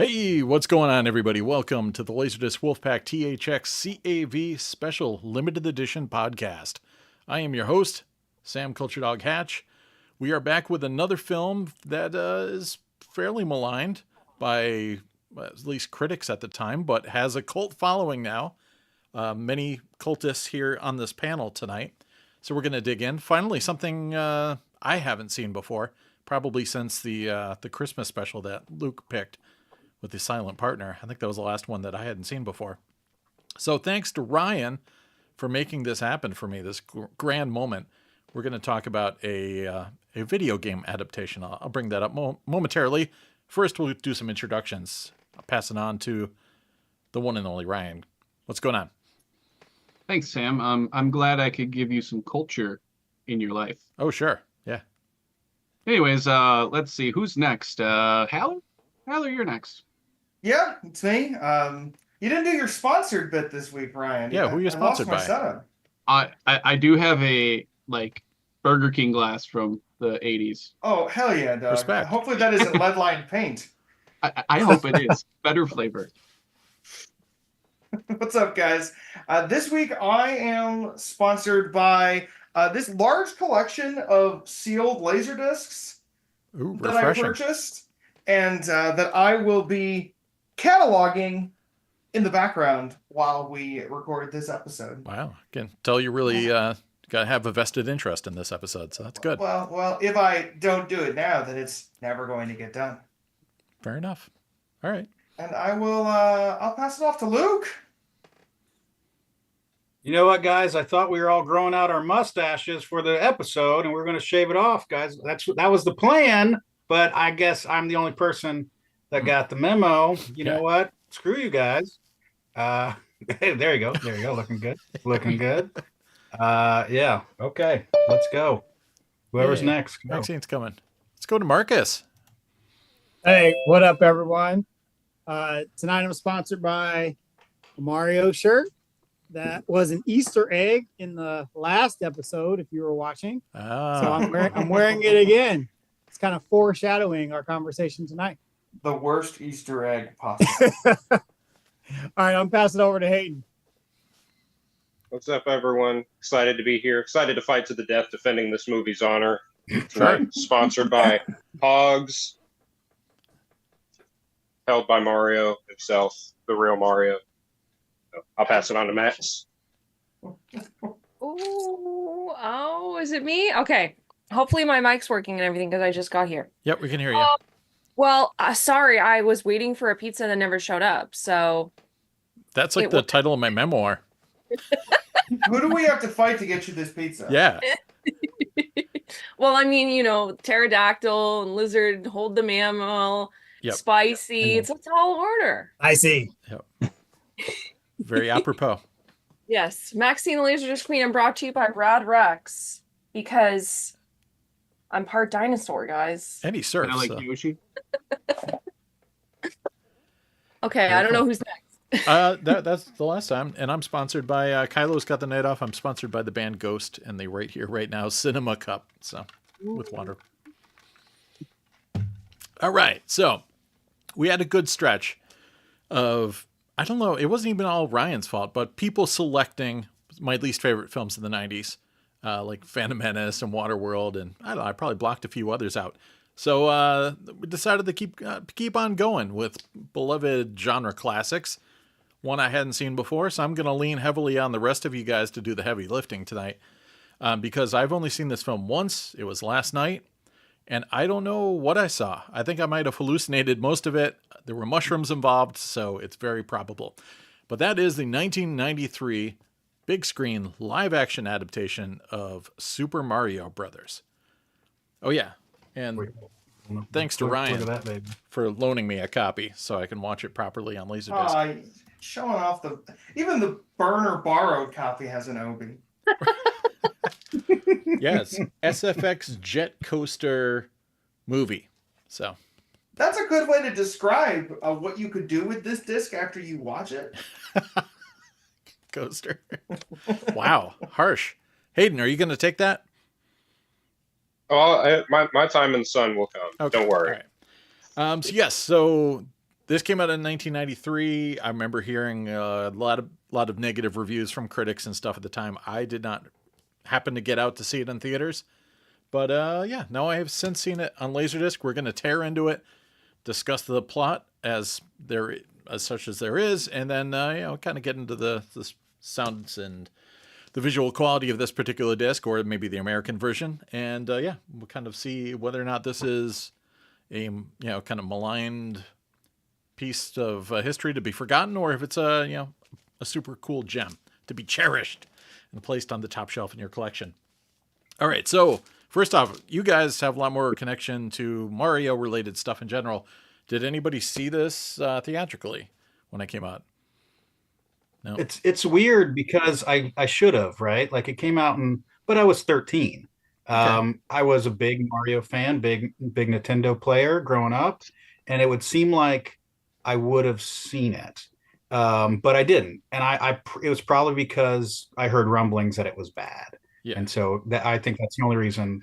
Hey, what's going on, everybody? Welcome to the LaserDisc Wolfpack THX CAV Special Limited Edition podcast. I am your host, Sam Culture Dog Hatch. We are back with another film that is fairly maligned by at least critics at the time, but has a cult following now. Many cultists here on this panel tonight. So we're going to dig in. Finally, something I haven't seen before, probably since the Christmas special that Luke picked with the Silent Partner. I think that was the last one that I hadn't seen before. So thanks to Ryan for making this happen for me, this grand moment. We're going to talk about a video game adaptation. I'll bring that up momentarily. First, we'll do some introductions. I'll pass it on to the one and only Ryan. What's going on? Thanks, Sam. I'm glad I could give you some culture in your life. Oh, sure. Yeah. Anyways, let's see. Who's next? Haller? Haller, you're next. Yeah, it's me. You didn't do your sponsored bit this week, Ryan. Yeah, who are you sponsored by? Setup. I do have a Burger King glass from the 80s. Oh, hell yeah, Doug. Respect. Hopefully that isn't lead-lined paint. I hope it is. Better flavor. What's up, guys? This week I am sponsored by this large collection of sealed laser discs that I purchased and that I will be cataloging in the background while we record this episode. Wow. I can tell you really got to have a vested interest in this episode, so that's good. Well, if I don't do it now, then it's never going to get done. Fair enough. All right. And I will, I'll pass it off to Luke. You know what, guys? I thought we were all growing out our mustaches for the episode, and we are going to shave it off, guys. That was the plan, but I guess I'm the only person that got the memo. You know what? Screw you guys. There you go. There you go. Looking good. Looking good. Yeah. Okay. Let's go. Whoever's next. Go. Maxine's coming. Let's go to Marcus. Hey, what up, everyone? Tonight I'm sponsored by a Mario shirt. That was an Easter egg in the last episode, if you were watching. So I'm wearing it again. It's kind of foreshadowing our conversation tonight. The worst Easter egg possible. All right, I'm passing it over to Hayden. What's up, everyone? Excited to be here. Excited to fight to the death defending this movie's honor. Tonight, sponsored by Hogs, held by Mario himself, the real Mario. So I'll pass it on to Max. Oh, is it me? Okay. Hopefully my mic's working and everything because I just got here. Yep, we can hear you. Well, sorry, I was waiting for a pizza that never showed up, so... That's like the title of my memoir. Who do we have to fight to get you this pizza? Yeah. Well, I mean, you know, pterodactyl and lizard, hold the mammal, spicy. It's a tall order. I see. Yep. Very apropos. Yes. Maxine the LaserDisc Queen, I'm brought to you by Rad Rex because I'm part dinosaur, guys. And he surfs. And I like Yoshi. Okay, I don't know who's next. That's the last time. And I'm sponsored by Kylo's got the night off. I'm sponsored by the band Ghost, and they right here, right now, Cinema Cup. So with water. All right. So we had a good stretch of, I don't know, it wasn't even all Ryan's fault, but people selecting my least favorite films in the 90s, like Phantom Menace and Waterworld, and I don't know, I probably blocked a few others out. So we decided to keep on going with beloved genre classics, one I hadn't seen before, so I'm going to lean heavily on the rest of you guys to do the heavy lifting tonight, because I've only seen this film once. It was last night, and I don't know what I saw. I think I might have hallucinated most of it. There were mushrooms involved, so it's very probable. But that is the 1993 big screen live action adaptation of Super Mario Brothers. Oh yeah, and thanks to Ryan for loaning me a copy so I can watch it properly on LaserDisc. Showing off even the burner borrowed copy has an Obi. Yes, SFX Jet Coaster movie. So that's a good way to describe what you could do with this disc after you watch it. Coaster. Wow, harsh. Hayden, are you going to take that? Oh, my time in the sun will come. Okay. Don't worry. All right. So This came out in 1993. I remember hearing a lot of negative reviews from critics and stuff at the time. I did not happen to get out to see it in theaters. But yeah, now I have since seen it on LaserDisc. We're going to tear into it, discuss the plot as such as there is, and then kind of get into the sounds and the visual quality of this particular disc, or maybe the American version. And yeah, we'll kind of see whether or not this is a kind of maligned piece of history to be forgotten, or if it's a super cool gem to be cherished and placed on the top shelf in your collection. All right, so first off, you guys have a lot more connection to Mario related stuff in general. Did anybody see this theatrically when it came out? No. It's weird because I should have, right? Like it came out but I was 13. Okay. I was a big Mario fan, big Nintendo player growing up, and it would seem like I would have seen it, but I didn't. And it was probably because I heard rumblings that it was bad. Yeah. And so I think that's the only reason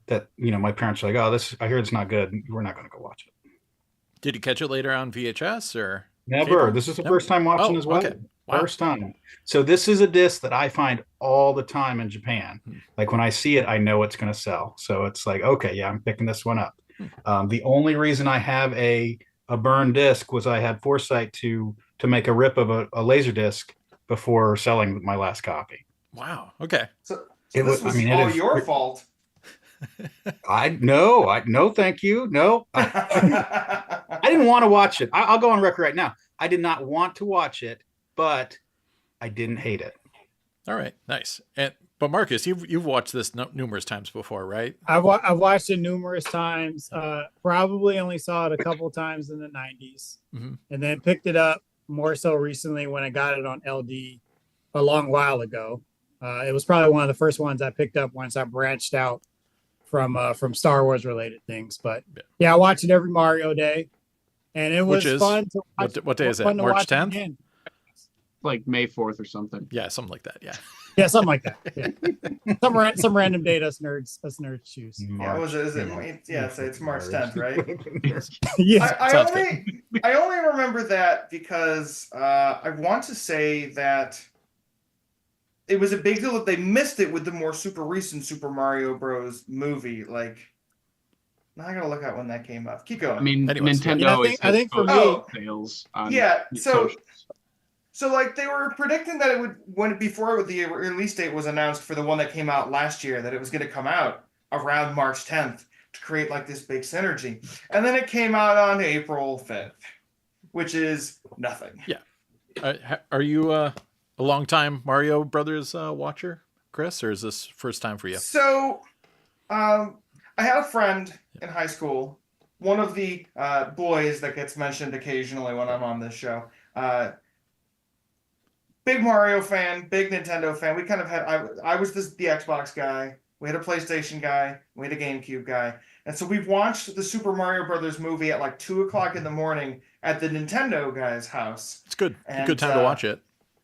that, my parents were like, oh, I hear it's not good. We're not going to go watch it. Did you catch it later on VHS or? Never. Cable? This is the first time watching as well. Okay. Wow. First time. So this is a disc that I find all the time in Japan. Like when I see it, I know it's going to sell. So it's like, okay, yeah, I'm picking this one up. The only reason I have a burned disc was I had foresight to make a rip of a LaserDisc before selling my last copy. Wow. Okay. So this was all your fault. No, thank you. No, I didn't want to watch it. I'll go on record right now. I did not want to watch it, but I didn't hate it. All right, nice. But Marcus, you've watched this numerous times before, right? I've watched it numerous times. Probably only saw it a couple times in the 90s, and then picked it up more so recently when I got it on LD a long while ago. It was probably one of the first ones I picked up once I branched out from Star Wars related things. But yeah, I watch it every Mario Day, and it was fun to watch. What day is it? March 10th? Like May 4th or something. Yeah, something like that. Yeah. Yeah, something like that. Yeah. some random date us nerds choose. It's March 10th, right? Yeah. I only remember that because I want to say that it was a big deal that they missed it with the more super recent Super Mario Bros. Movie. Like, now I gotta look at when that came up. Keep going. I mean, anyways, Nintendo. I think for me, sales. So like they were predicting that it would before the release date was announced for the one that came out last year, that it was going to come out around March 10th to create like this big synergy, and then it came out on April 5th, which is nothing. Yeah. Are you a longtime Mario Brothers watcher, Chris, or is this first time for you? So, I had a friend in high school, one of the boys that gets mentioned occasionally when I'm on this show. Big Mario fan, big Nintendo fan. We kind of had, I was the Xbox guy. We had a PlayStation guy. We had a GameCube guy. And so we watched the Super Mario Brothers movie at like 2 o'clock in the morning at the Nintendo guy's house. It's good. Good time to watch it.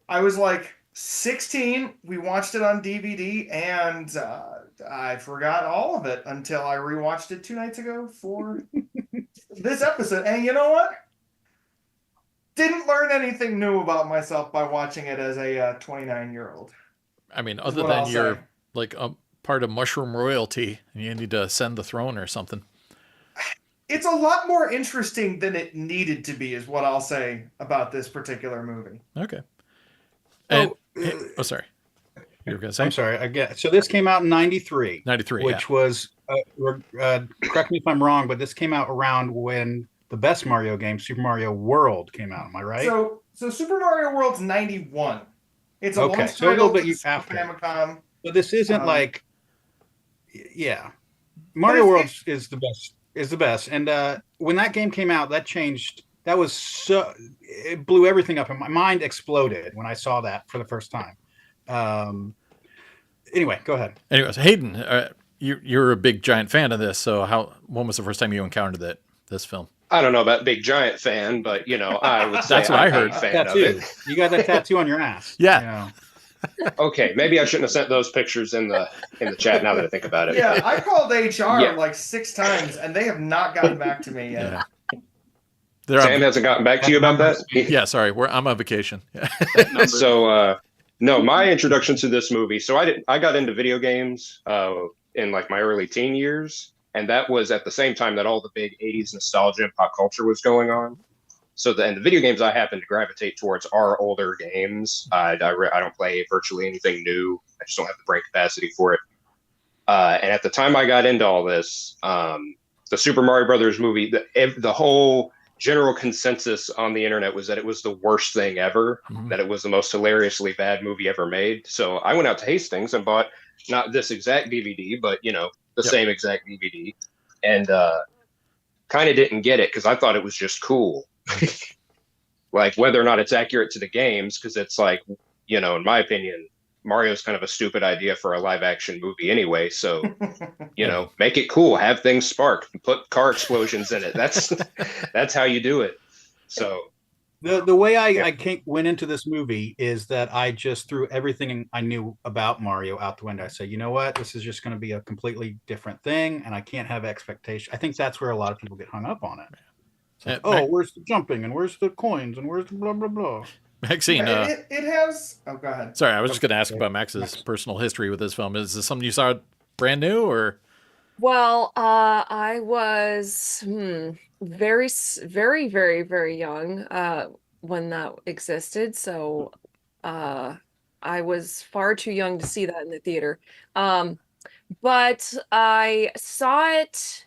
I was like 16. We watched it on DVD, and I forgot all of it until I rewatched it 2 nights ago for this episode. And you know what? Didn't learn anything new about myself by watching it as a 29-year-old. I mean, other than you're like a part of mushroom royalty and you need to ascend the throne or something. It's a lot more interesting than it needed to be, is what I'll say about this particular movie. Okay. And, sorry. You were going to say? I'm sorry. So this came out in 93. 93, which was, correct me if I'm wrong, but this came out around when the best Mario game, Super Mario World, came out. Am I right? So Super Mario World's 91. It's a launch so a little bit after Famicom. But this isn't Mario World is the best. And when that game came out, that changed. That was it blew everything up, and my mind exploded when I saw that for the first time. Anyway, go ahead. Anyways, Hayden, you're a big giant fan of this. So when was the first time you encountered this film? I don't know about big giant fan, but I would say that's what I heard. Fan of it. You got that tattoo on your ass. Yeah. Okay, maybe I shouldn't have sent those pictures in the chat. Now that I think about it. Yeah, I called HR like 6 times, and they have not gotten back to me yet. Sam hasn't gotten back to you about that? Yeah, sorry. I'm on vacation. So, no, my introduction to this movie. So I got into video games in like my early teen years, and that was at the same time that all the big 80s nostalgia and pop culture was going on. So the video games I happen to gravitate towards are older games. I don't play virtually anything new. I just don't have the brain capacity for it. And at the time I got into all this, the Super Mario Brothers movie, the whole general consensus on the internet was that it was the worst thing ever, that it was the most hilariously bad movie ever made. So I went out to Hastings and bought not this exact DVD, but the same exact DVD, and kind of didn't get it because I thought it was just cool. Like whether or not it's accurate to the games, because it's like, in my opinion, Mario's kind of a stupid idea for a live action movie anyway. So, make it cool, have things spark, put car explosions in it. That's how you do it. So the way I went into this movie is that I just threw everything I knew about Mario out the window. I said, you know what, this is just going to be a completely different thing, and I can't have expectation. I think that's where a lot of people get hung up on it. Like, where's the jumping, and where's the coins, and where's the blah blah blah. Maxine, it has. Oh, go ahead. Sorry, I was just going to ask about Max's personal history with this film. Is this something you saw brand new, or? Well, I was very, very, very, very young when that existed. So I was far too young to see that in the theater. But I saw it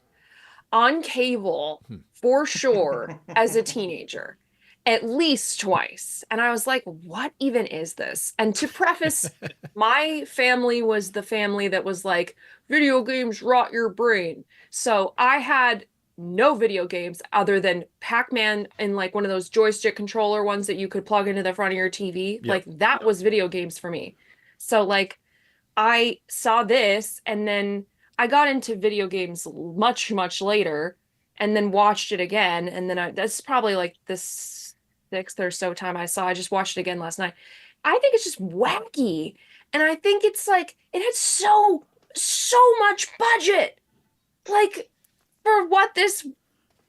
on cable for sure as a teenager, at least twice. And I was like, what even is this? And to preface, my family was the family that was like, video games rot your brain. So I had no video games other than Pac-Man in like one of those joystick controller ones that you could plug into the front of your TV. Yep. Like that was video games for me. So like I saw this, and then I got into video games much, much later, and then watched it again. And then that's probably like the sixth or so time I saw. I just watched it again last night. I think it's just wacky. And I think it's like, it had so much budget. Like, for what this,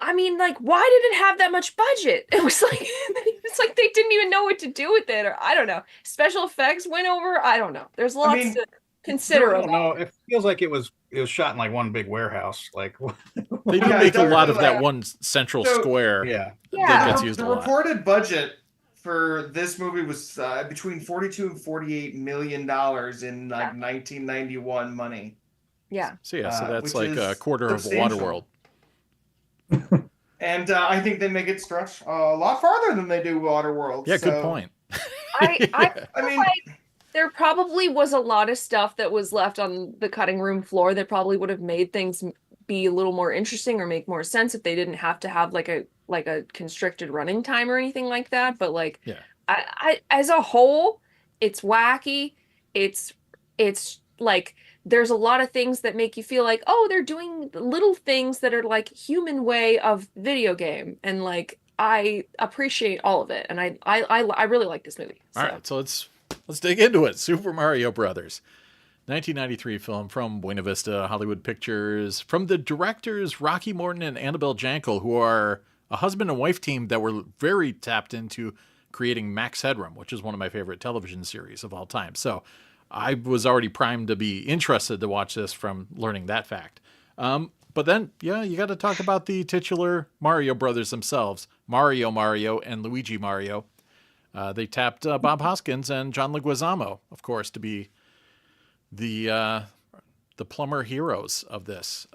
I mean, like, why did it have that much budget? It was like, they didn't even know what to do with it, or I don't know. Special effects went over. I don't know. There's lots to consider. I don't know. It feels like it was shot in like one big warehouse. Like they do make a lot of that one central square. Yeah. That gets used a lot. The reported budget for this movie was between $42 and $48 million in like 1991 money. Yeah. So that's like a quarter of Waterworld. And I think they make it stretch a lot farther than they do Waterworld. Yeah, good point. I mean, like, there probably was a lot of stuff that was left on the cutting room floor that probably would have made things be a little more interesting or make more sense if they didn't have to have like a constricted running time or anything like that. But like, I as a whole, it's wacky. It's like, there's a lot of things that make you feel like, oh, they're doing little things that are like human way of video game. And like, I appreciate all of it. And I really like this movie. So. All right. So let's dig into it. Super Mario Brothers, 1993 film from Buena Vista Hollywood Pictures, from the directors Rocky Morton and Annabelle Jankel, who are a husband and wife team that were very tapped into creating Max Headroom, which is one of my favorite television series of all time. So I was already primed to be interested to watch this from learning that fact. But then, you got to talk about the titular Mario brothers themselves, Mario and Luigi Mario. They tapped Bob Hoskins and John Leguizamo, of course, to be the plumber heroes of this.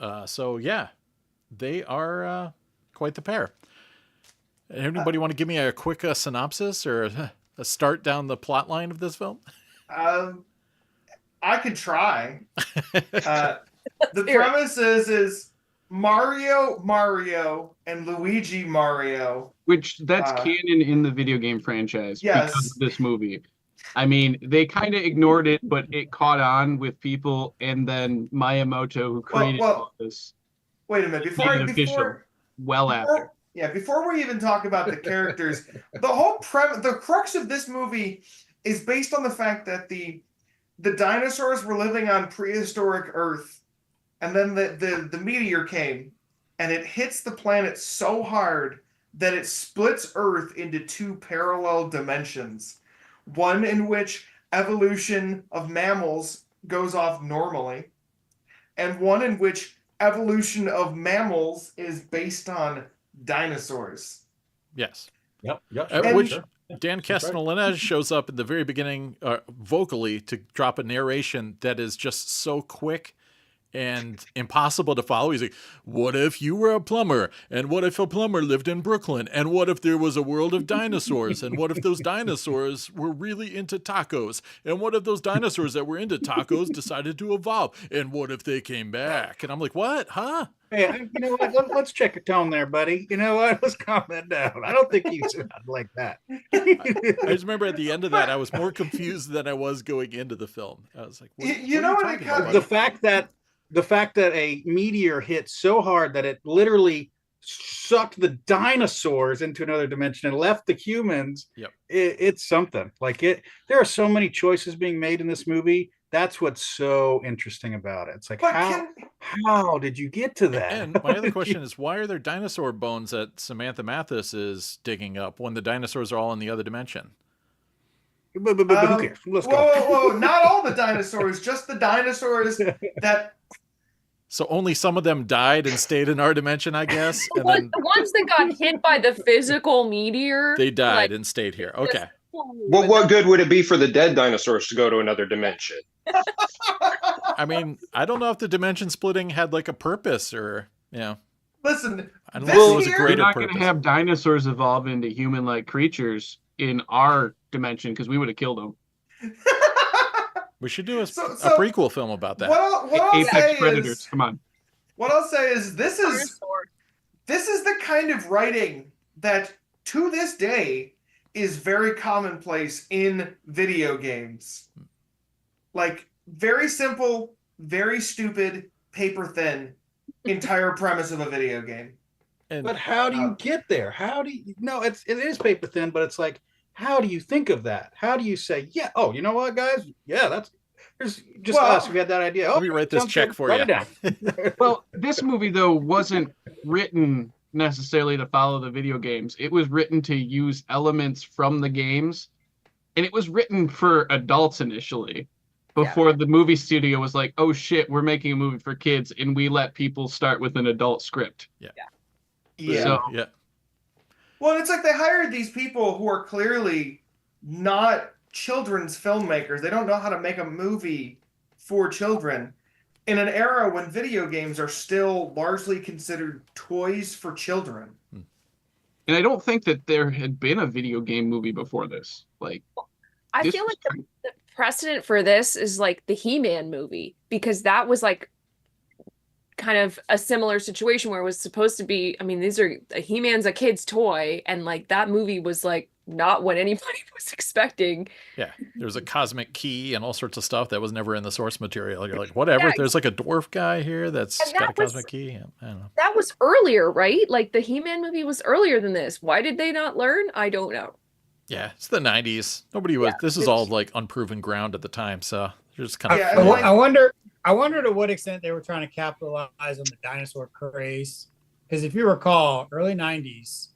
They are quite the pair. Anybody want to give me a quick synopsis or a start down the plot line of this film? I could try. The premise is Mario and Luigi Mario. Which that's canon in the video game franchise because of this movie. I mean, they kind of ignored it, but it caught on with people, and then Miyamoto, who created all this. Wait a minute. Before we even talk about the characters, the whole the crux of this movie is based on the fact that the dinosaurs were living on prehistoric Earth, and then the meteor came, and it hits the planet so hard that it splits Earth into two parallel dimensions. One in which evolution of mammals goes off normally, and one in which evolution of mammals is based on dinosaurs. Yes. Yep. Which Dan Castellaneta shows up in the very beginning vocally to drop a narration that is just so quick and impossible to follow. He's like, what if you were a plumber? And what if a plumber lived in Brooklyn? And what if there was a world of dinosaurs? And what if those dinosaurs were really into tacos? And what if those dinosaurs that were into tacos decided to evolve? And what if they came back? And I'm like, what? Huh? Hey, you know what? Let's check your tone there, buddy. You know what? Let's calm that down. I don't think you sound like that. I just remember at the end of that, I was more confused than I was going into the film. I was like, the fact that a meteor hit so hard that it literally sucked the dinosaurs into another dimension and left the humans. Yep. It's something. Like there are so many choices being made in this movie. That's what's so interesting about it. It's like, how did you get to that? And my other question is, why are there dinosaur bones that Samantha Mathis is digging up when the dinosaurs are all in the other dimension? But who cares? Let's go. Whoa, not all the dinosaurs, just the dinosaurs that... So only some of them died and stayed in our dimension, I guess? And then the ones that got hit by the physical meteor... They died and stayed here. Okay. Well, what good would it be for the dead dinosaurs to go to another dimension? I mean, I don't know if the dimension splitting had like a purpose or, you know. Listen, I don't know if it was a greater We're not purpose. going to have dinosaurs evolve into human-like creatures in our dimension because we would have killed them. We should do a prequel film about that. What I'll say Predators, is, come on. What I'll say is this is the kind of writing that to this day is very commonplace in video games. Like very simple, very stupid, paper thin, entire premise of a video game. But how do you get there? How do you? No, it is paper thin, but it's like, how do you think of that? How do you say, yeah? Oh, you know what, guys? Yeah, there's just us. We had that idea. Let me write this check for you. Well, this movie though wasn't written necessarily to follow the video games. It was written to use elements from the games, and it was written for adults initially. Before the movie studio was like, oh shit, we're making a movie for kids, and we let people start with an adult script. Yeah. Well, it's like they hired these people who are clearly not children's filmmakers. They don't know how to make a movie for children in an era when video games are still largely considered toys for children. And I don't think that there had been a video game movie before this. Like, I feel like the precedent for this is like the He-Man movie, because that was like kind of a similar situation where it was supposed to be, I mean, He-Man's a kid's toy, and like that movie was like not what anybody was expecting. Yeah, there was a cosmic key and all sorts of stuff that was never in the source material. You're like, whatever, there's like a dwarf guy here that's got a cosmic key. I don't know. That was earlier, right? Like the He-Man movie was earlier than this. Why did they not learn? I don't know. Yeah, it's the 90s. Nobody was, this is all like unproven ground at the time, so they're just kind of... I wonder to what extent they were trying to capitalize on the dinosaur craze. Because if you recall, early 90s,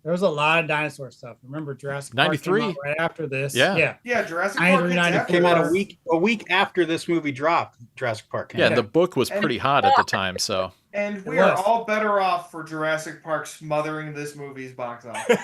there was a lot of dinosaur stuff. Remember Jurassic Park 93 came out right after this? Yeah, Jurassic Park came out a week after this movie dropped. Jurassic Park came out. Yeah, the book was pretty hot at the time, so... And we are all better off for Jurassic Park smothering this movie's box office.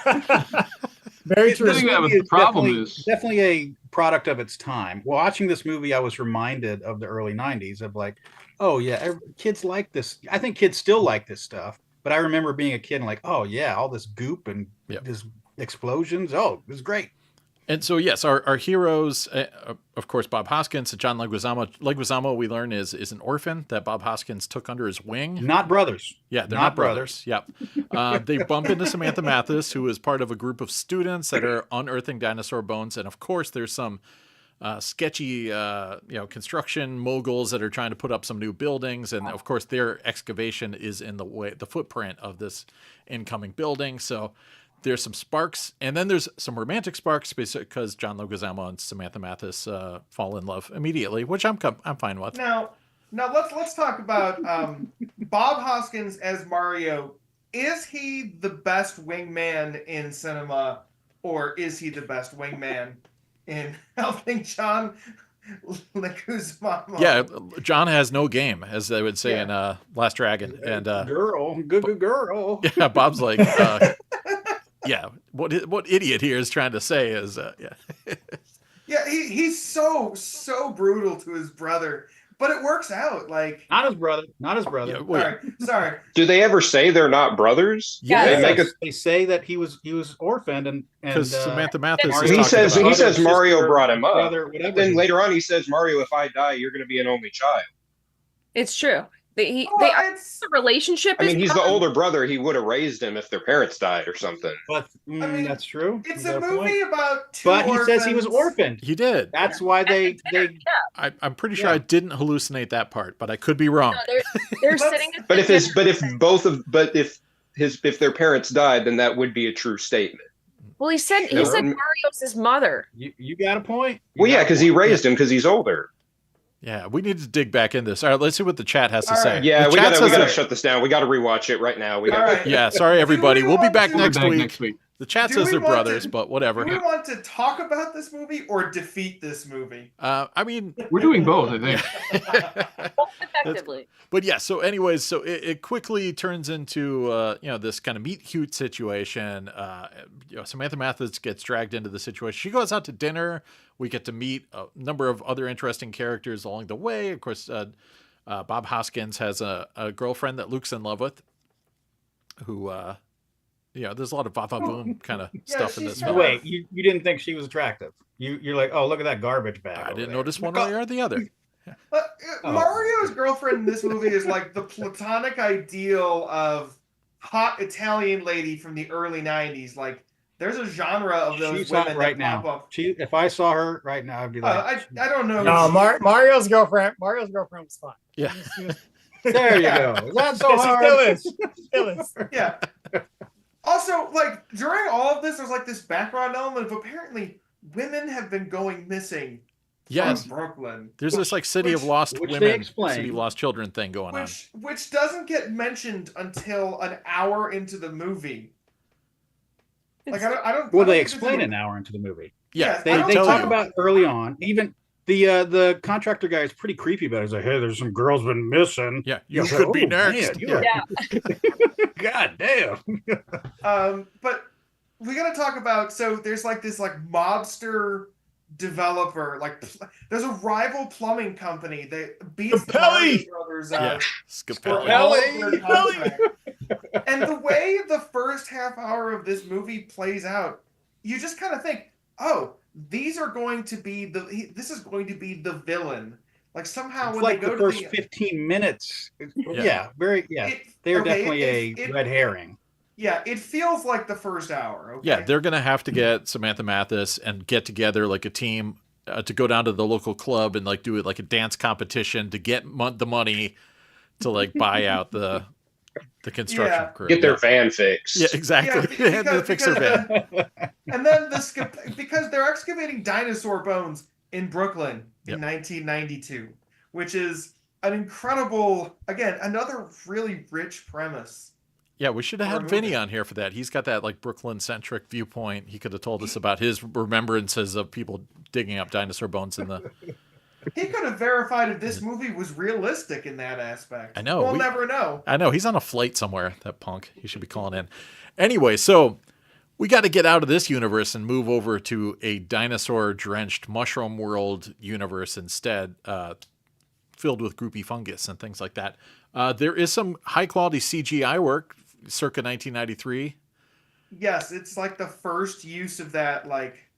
Very true. The problem is definitely a product of its time. Watching this movie, I was reminded of the early 90s of like, oh yeah, kids like this. I think kids still like this stuff. But I remember being a kid and like, oh yeah, all this goop and this explosions. Oh, it was great. And so, yes, our heroes, of course, Bob Hoskins, John Leguizamo. Leguizamo, we learn, is an orphan that Bob Hoskins took under his wing. Not brothers. Yeah, they're not brothers. Yep. They bump into Samantha Mathis, who is part of a group of students that are unearthing dinosaur bones. And, of course, there's some sketchy, construction moguls that are trying to put up some new buildings. And, of course, their excavation is in the footprint of this incoming building. So... there's some sparks, and then there's some romantic sparks because John Leguizamo and Samantha Mathis fall in love immediately, which I'm fine with. Now let's talk about Bob Hoskins as Mario is he the best wingman in cinema, or is he the best wingman in helping John Leguizamo? Yeah, John has no game, as they would say in Last Dragon. And good girl. Yeah, Bob's like, yeah, what idiot here is trying to say is, yeah. Yeah, he's so brutal to his brother, but it works out. Like, not his brother. Yeah, well, sorry. Do they ever say they're not brothers? Yeah. They say that he was orphaned and because Samantha Mathis he is says talking he about, says Mario brought him up. Brother, whatever. Then later on he says, Mario, if I die, you're going to be an only child. It's true. They it's the relationship. I mean, he's the gone. older brother. He would have raised him if their parents died or something. But I mean, that's true. It's You a got movie point. about two But he orphans. says he was orphaned. he did. That's why they I'm pretty sure I didn't hallucinate that part, but I could be wrong. No, they're sitting. But if their parents died, then that would be a true statement. Well, he said No. Mario's his mother. you got a point. Well, yeah, because he raised him because he's older. Yeah, we need to dig back in this. All right, let's see what the chat has to All say. right. Yeah, The we chat gotta says- shut this down. We gotta rewatch it right now. All right. Yeah, sorry everybody. We'll be back We'll be next week. The chat Do says we they're want brothers, to- but whatever. Do we want to talk about this movie or defeat this movie? I mean, We're doing both, I think. Both effectively. but yeah. So, anyways, so it quickly turns into this kind of meet cute situation. Samantha Mathis gets dragged into the situation. She goes out to dinner. We get to meet a number of other interesting characters along the way. Of course, Bob Hoskins has a girlfriend that Luke's in love with, who. There's a lot of va-va-boom kind of stuff in she's this kind movie. of- Wait, you didn't think she was attractive? You're like, oh, look at that garbage bag. I over didn't there. notice one way or the other. Mario's girlfriend in this movie is like the platonic ideal of hot Italian lady from the early 90s. Like, there's a genre of those She's women hot right that pop now. up. If I saw her right now, I'd be like, I don't know. No, Mario's girlfriend was fine. Yeah. there you go. Is that so She hard? still is. She still is. Yeah. Also, like, during all of this, there's like this background element of apparently women have been going missing Yes. from Brooklyn. There's this like city of which- lost which they women, explain. city of lost children thing going on. Which doesn't get mentioned until an hour into the movie. Like, I don't. Well, I don't they think this explain is- an hour into the movie. Yeah, I They don't tell talk you. about early on. Even the contractor guy is pretty creepy about it. He's like, hey, there's some girls been missing. Yeah, you He's could like, be "Oh, next. man, you are- Yeah. God damn. But we got to talk about. So there's like this like mobster developer. Like, there's a rival plumbing company that beats the Mario Brothers Yeah, out. for Scapelli. all of their contract. And the way the first half hour of this movie plays out, you just kind of think, oh, these are going to be this is going to be the villain. Like, somehow It's when like they go the first to the 15 minutes. Yeah. They're okay, definitely it- red herring. yeah, it feels like the first hour. Okay? Yeah, they're gonna have to get Samantha Mathis and get together like a team to go down to the local club and like do it like a dance competition to get the money to like buy out the construction Yeah. crew. Get their Yeah. van fixed. Yeah, exactly. Yeah, And the fixer van. And then because they're excavating dinosaur bones in Brooklyn in Yep. 1992, which is an incredible, again, another really rich premise. Yeah, we should have Or a had Vinny movie. on here for that. He's got that like Brooklyn centric viewpoint. He could have told us about his remembrances of people digging up dinosaur bones in the. He could have verified if this movie was realistic in that aspect. I know, We'll never know. I know he's on a flight somewhere. That punk. He should be calling in. Anyway, so we got to get out of this universe and move over to a dinosaur-drenched mushroom world universe instead, filled with groupie fungus and things like that. There is some high-quality CGI work, circa 1993. Yes, it's like the first use of that, like,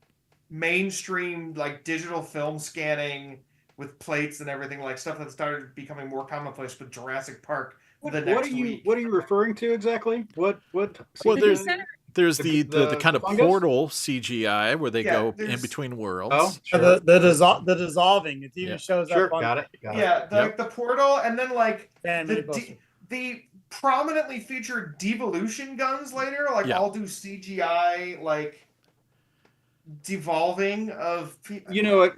mainstream, like, digital film scanning with plates and everything, like stuff that started becoming more commonplace with Jurassic Park the next week. What are you referring to exactly? What? Well, CGI? there's the kind of fungus? portal CGI where they Yeah, go in there's- between worlds. Oh, sure. The dissolving. It even Yeah. shows Sure, up on got it. Got it. Yeah, like the portal, and then like fan the mini poster. the prominently featured devolution guns later, like Yeah. all do CGI like devolving of people. You know,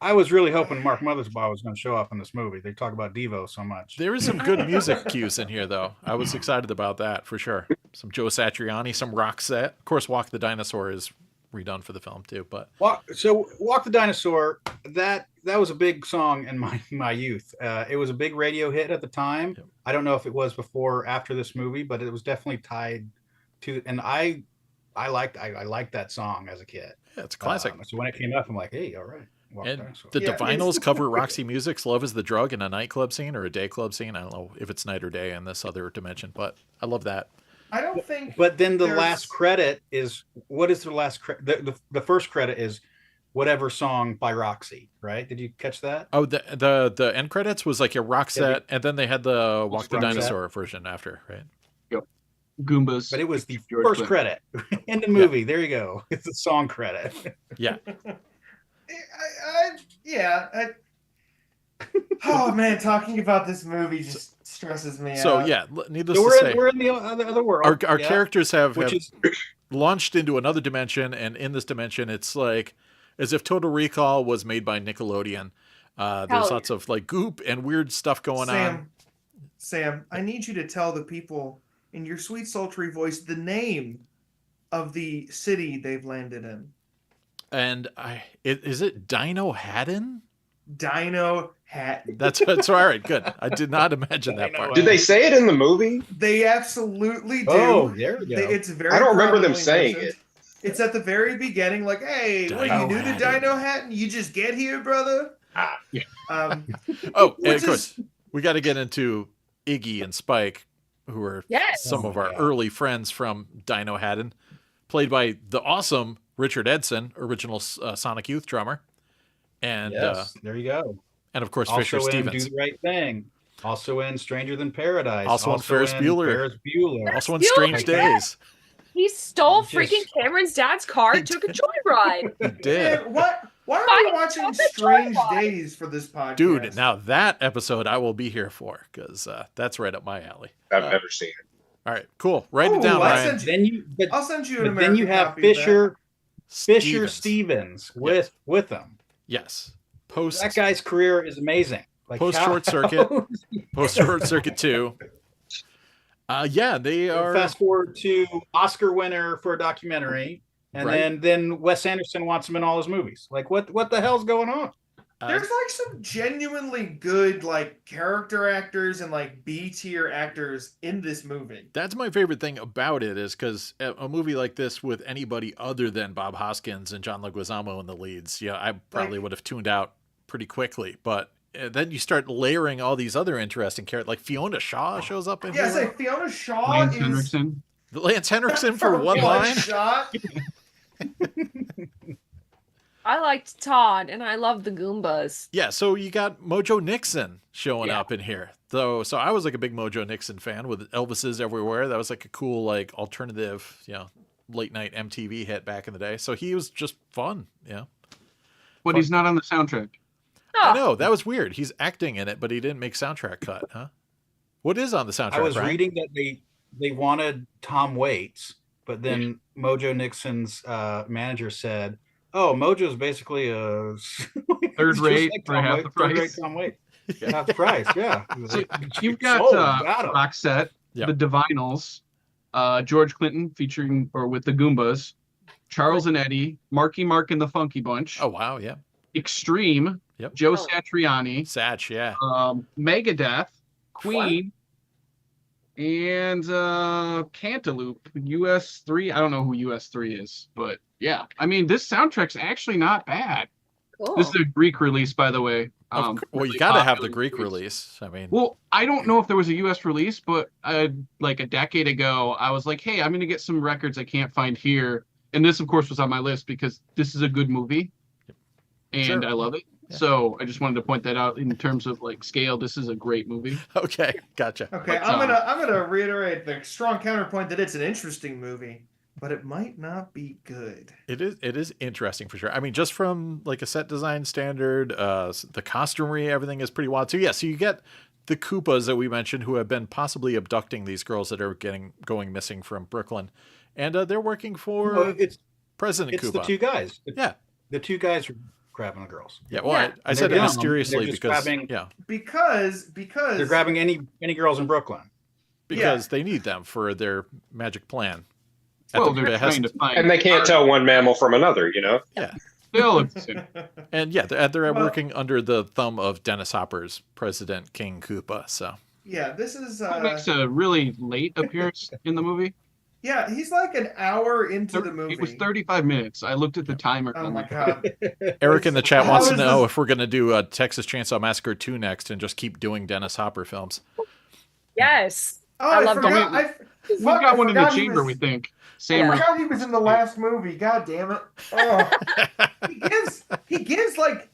I was really hoping Mark Mothersbaugh was going to show up in this movie. They talk about Devo so much. There is some good music cues in here, though. I was excited about that for sure. Some Joe Satriani, some Roxette. Of course, Walk the Dinosaur is redone for the film too. But Walk the Dinosaur, that was a big song in my youth. It was a big radio hit at the time. Yep. I don't know if it was before or after this movie, but it was definitely tied to. And I liked that song as a kid. Yeah, it's a classic. So when it came up, I'm like, hey, all right. And the Divinyls cover Roxy Music's "Love Is the Drug" in a nightclub scene or a day club scene. I don't know if it's night or day in this other dimension, but I love that. I don't think. But then the last credit is, what is the last credit? The first credit is whatever song by Roxy, right? Did you catch that? Oh, the end credits was like a Roxette, and then they had the Walk the Dinosaur version after, right? Yep. Goombas. But it was the first credit in the movie. Yeah. There you go. It's the song credit. Yeah. Oh man, talking about this movie just stresses me out. So yeah, needless to say, we're in the other world. Our characters have launched into another dimension, and in this dimension, it's like as if Total Recall was made by Nickelodeon. There's lots of like goop and weird stuff going on. Sam, I need you to tell the people in your sweet sultry voice the name of the city they've landed in. And is it Dino Haddon? Dino Hatton. That's all right. Good. I did not imagine that part. Did they say it in the movie? They absolutely do. Oh, there you go. It's very. I don't remember them saying it. It's at the very beginning, like, "Hey, what are you new to Dino Hatton? You just get here, brother." Yeah. And of course, we got to get into Iggy and Spike, who are some of our early friends from Dino Haddon, played by the awesome Richard Edson, original Sonic Youth drummer. And there you go. And of course, also Fisher Stevens. Do the Right Thing. Also in Stranger Than Paradise. Also in Ferris Bueller. Also in Strange Days. He stole freaking Cameron's dad's car and took a joyride. He did. Man, why are we watching Strange Days for this podcast? Dude, now that episode I will be here for, because that's right up my alley. I've never seen it. All right, cool. Write it down, Ryan. I'll send you an American then you have copy Fisher Stevens with them. Yes. That guy's career is amazing. Like Short Circuit. Post Short Circuit 2. They are. Fast forward to Oscar winner for a documentary, and then Wes Anderson wants him in all his movies. Like, what the hell's going on? There's like some genuinely good like character actors and like B-tier actors in this movie. That's my favorite thing about it, is because a movie like this with anybody other than Bob Hoskins and John Leguizamo in the leads, I probably would have tuned out pretty quickly. But then you start layering all these other interesting characters, like Fiona Shaw shows up in here. Yeah, like Fiona Shaw Lance Henriksen. Lance Henriksen for one line. Shot. I liked Todd, and I love the Goombas. Yeah, so you got Mojo Nixon showing up in here. So I was like a big Mojo Nixon fan with Elvises everywhere. That was like a cool, like alternative, late night MTV hit back in the day. So he was just fun, But he's not on the soundtrack. I know, that was weird. He's acting in it, but he didn't make soundtrack cut, huh? What is on the soundtrack? I was Brian? reading that they wanted Tom Waits, but then Mojo Nixon's manager said, "Oh, Mojo's basically a third rate for half the price." Third rate Tom Waits. Half the price, yeah. So you've got Roxette, the Divinyls, George Clinton featuring or with the Goombas, Charles and Eddie, Marky Mark and the Funky Bunch. Oh wow, yeah. Extreme, Joe Satriani, Satch, yeah. Megadeth, Queen, and Cantaloupe, US3. I don't know who US3 is, but yeah. I mean, this soundtrack's actually not bad. Cool. This is a Greek release, by the way. Well, you got to have the Greek release. I mean, well, I don't know if there was a US release, but like a decade ago, I was like, hey, I'm going to get some records I can't find here. And this, of course, was on my list because this is a good movie. And I love it. Yeah. So I just wanted to point that out in terms of like scale. This is a great movie. Okay, gotcha. Okay, I'm gonna reiterate the strong counterpoint that it's an interesting movie, but it might not be good. It is interesting for sure. I mean, just from like a set design standard, the costumery, everything is pretty wild too. Yeah, so you get the Koopas that we mentioned who have been possibly abducting these girls that are going missing from Brooklyn, and they're working for President Koopa. It's the two guys. Yeah. The two guys grabbing the girls. Yeah, well, Yeah. I said it They're mysteriously just because grabbing- because They're grabbing any girls in Brooklyn. because they need them for their magic plan. Well, they're trying to find. And they can't tell one mammal from another, you know? They all look the same. And yeah, they're Well- working under the thumb of Dennis Hopper's President King Koopa. So Yeah, this is Who makes a really late appearance in the movie? yeah, he's like an hour into the movie. It was 35 minutes. I looked at the timer. Oh on my the- god. Eric in the chat How wants to is know this- if we're going to do a Texas Chainsaw Massacre 2 next and just keep doing Dennis Hopper films. Yes. Oh, I I love forgot. that. We've got one in the forgot he chamber, was- we think. I Sam, forgot he was in the last movie. God damn it! Oh. he gives like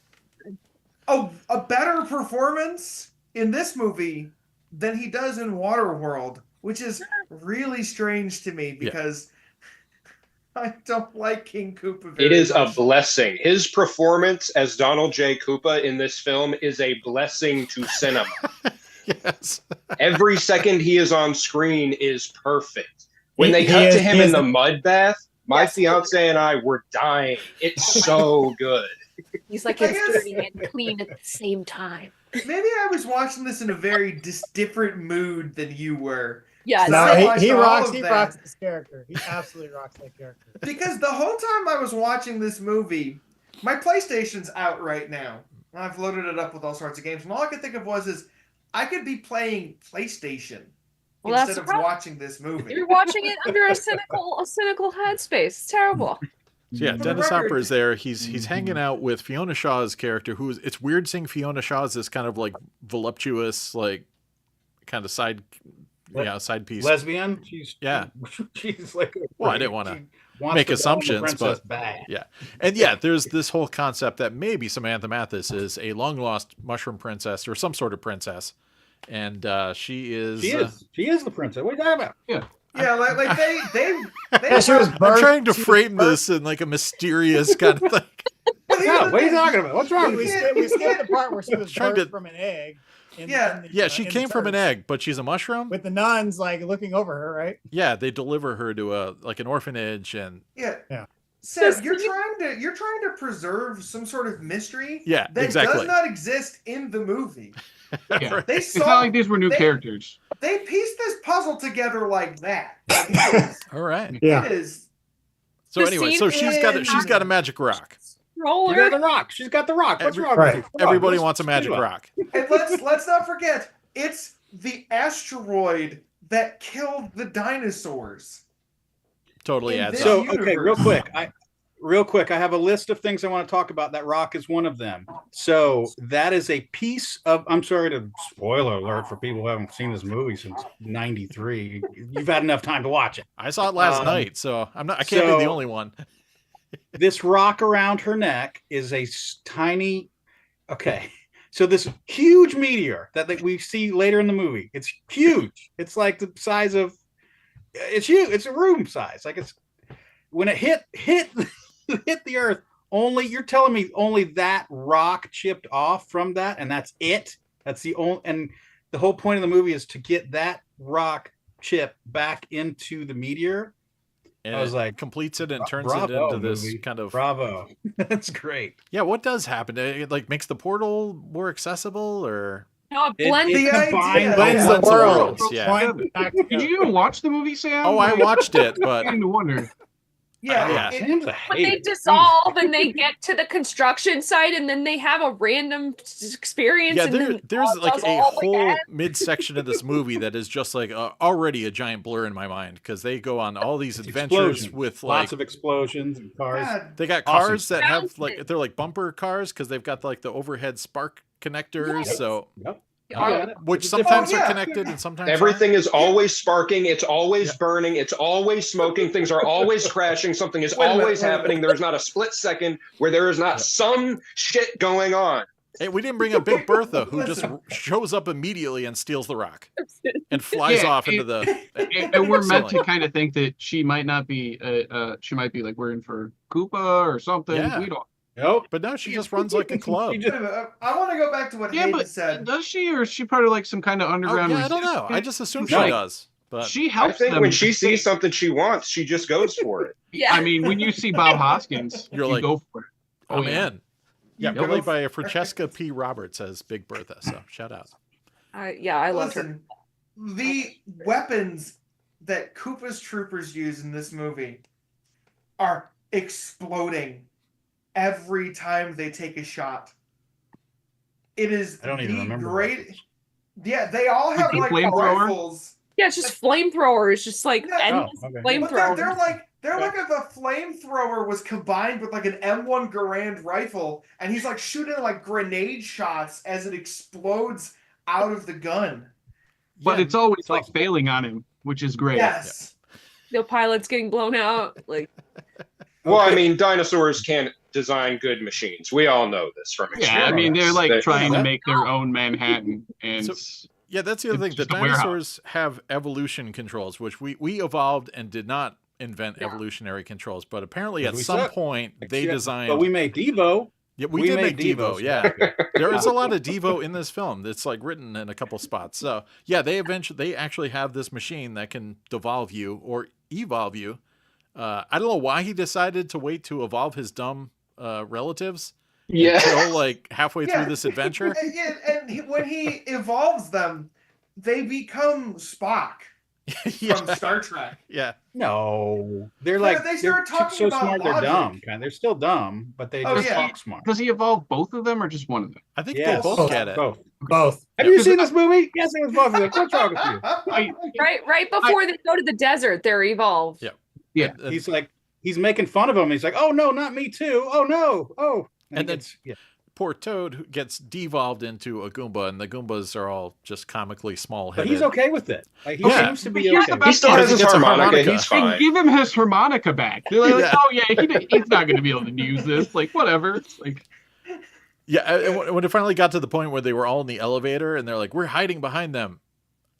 a better performance in this movie than he does in Waterworld, which is really strange to me because I don't like King Koopa very It is a much. blessing. His performance as Donald J. Koopa in this film is a blessing to cinema. Yes. Every second he is on screen is perfect. When they He cut is- to him he in is- the mud bath, my Yes. fiance and I were dying. It's so good. He's like I guess- it's dirty and clean at the same time. Maybe I was watching this in a very different mood than you were. Yes. I No, watched he all rocks. of He that. rocks this character. He absolutely rocks that character. Because the whole time I was watching this movie, my PlayStation's out right now. I've loaded it up with all sorts of games, and all I could think of is I could be playing PlayStation Well, that's instead the of problem. watching this movie. You're watching it under a cynical headspace. It's terrible. So yeah, For the Dennis record- Hopper is there. He's hanging out with Fiona Shaw's character, who's it's weird seeing Fiona Shaw as this kind of like voluptuous, like kind of side piece. Lesbian? She's Yeah. She's like Well, I didn't wanna she wants make to own the assumptions, princess but- bad. Yeah. And yeah, there's this whole concept that maybe Samantha Mathis is a long lost mushroom princess or some sort of princess. And she is She is the princess. What are you talking about? Yeah, like they Yeah, she was I'm birthed- trying to she was frame birthed- this in like a mysterious kind of thing. No, what are you talking about? What's wrong We with you? skipped the part where she was Trying birthed to- from an egg. Yeah. Yeah, she in the came from an church egg, but she's a mushroom. with the nuns like looking over her, right? Yeah, they deliver her to an orphanage, and Yeah. Yeah. Seth, you're trying to preserve some sort of mystery Yeah, that exactly. does not exist in the movie. Yeah. They It's not like these were new they- characters. They pieced this puzzle together like that. It all right. is. So The anyway, scene so she's got a magic rock. You got Roller. the rock. She's got the rock. What's wrong Right. with you? Come on, Everybody let's wants a speed magic it up. rock. And let's not forget, it's the asteroid that killed the dinosaurs. Totally In adds this up. So okay, real quick, I have a list of things I want to talk about. That rock is one of them. So that is a piece of. I'm sorry to spoiler alert for people who haven't seen this movie since '93. You've had enough time to watch it. I saw it last night, so I can't be the so- only one. This rock around her neck is a tiny. Okay, so this huge meteor that we see later in the movie. It's huge. It's like the size of. It's huge. It's a room size. Like it's when it hit the earth. You're telling me only that rock chipped off from that, and that's it. That's the only. And the whole point of the movie is to get that rock chip back into the meteor. And I was it like, completes it and turns it bravo, into this movie. kind of Bravo. That's great. yeah. What does happen? It like makes the portal more accessible, or No, it It- blends. it The idea- combines Blends blends the the world. worlds, yeah. Point back Did together. you even watch the movie, Sam? oh, I watched it, but I to wonder. Yeah. Yeah. it- Sam's a But they hater. dissolve and they get to the construction site and then they have a random experience. yeah, and then there's it like does a all whole again. midsection of this movie that is just like already a giant blur in my mind because they go on all these adventures Explosions. with like Lots of explosions and cars. God, they got Awesome. cars that have Mountain. like they're like bumper cars because they've got like the overhead spark connectors, Yes. so Yep. Are- which It's a different- sometimes Oh, are yeah. connected and sometimes Everything is always sparking. It's always Yeah. burning. It's always smoking. Things are always crashing. Something is Wait a minute, always wait a minute. happening. There is not a split second where there is not Yeah. some shit going on. Hey, we didn't bring up Big Bertha, who just Listen. shows up immediately and steals the rock and flies Yeah, off into the. And we're meant to ceiling. kind of think that she might not be. She might be like working for Koopa or something. Yeah. We don't. Nope. But now she just runs like a club. She wait a minute, I want to go back to what Yeah, Hayden but said. does she, or is she part of like some kind of Oh, underground? yeah, I don't know. I resistance? just assume No. she does. But She I helps think them. when she sees something she wants, she just goes for it. Yeah. I mean, when you see Bob Hoskins, You're you like, go for it. I'm yeah. in. Yeah, You played go- by Francesca P. Roberts as Big Bertha. So shout out. I love her. Listen, the weapons that Koopa's troopers use in this movie are exploding every time they take a shot. It is I don't even remember great. Yeah, they all have The like flamethrower? rifles. Yeah, it's just flamethrowers, just like Yeah. endless okay. But flamethrowers. they're like if a flamethrower was combined with like an M1 Garand rifle, and he's like shooting like grenade shots as it explodes out of the gun. But Yeah, it's always like failing on him, which is great. Yes. The pilot's getting blown out. Like, Well, I mean, dinosaurs can't design good machines. We all know this from experience. Yeah, I mean they're like That- trying to make their own Manhattan, and yeah, that's the other thing. It's The just a warehouse. dinosaurs have evolution controls, which we evolved and did not invent evolutionary controls. But apparently, at We some suck. point, they Yeah, designed. But we made Devo. Yeah, we we did made make Devo. Devos. Yeah, there is a lot of Devo in this film. It's like written in a couple spots. So yeah, they actually have this machine that can devolve you or evolve you. I don't know why he decided to wait to evolve his dumb relatives until like halfway through this adventure. When he evolves them, they become Spock from Star Trek. Yeah. No, they're like they start they're talking so about smart. They're logic. dumb. They're still dumb, but they Oh, just yeah. talk smart. does he evolve both of them or just one of them? I think Yes, they both get it. Both. Both. Have you seen this movie? Yes, it was both of them. What's wrong with you? right before they go to the desert, they're evolved. Yeah. Yeah. He's like, he's making fun of him. He's like, oh no, not me too. Oh no. Oh. And then- yeah. Poor Toad who gets devolved into a Goomba, and the Goombas are all just comically small But headed. he's okay with it. Like, he Yeah. seems to be Here's okay. the He still has his Gets a harmonica. harmonica. He's They fine. give him his harmonica back. They're like, Yeah. oh yeah, he's not going to be able to use this. Like whatever. It's like Yeah, and when it finally got to the point where they were all in the elevator, and they're like, "We're hiding behind them.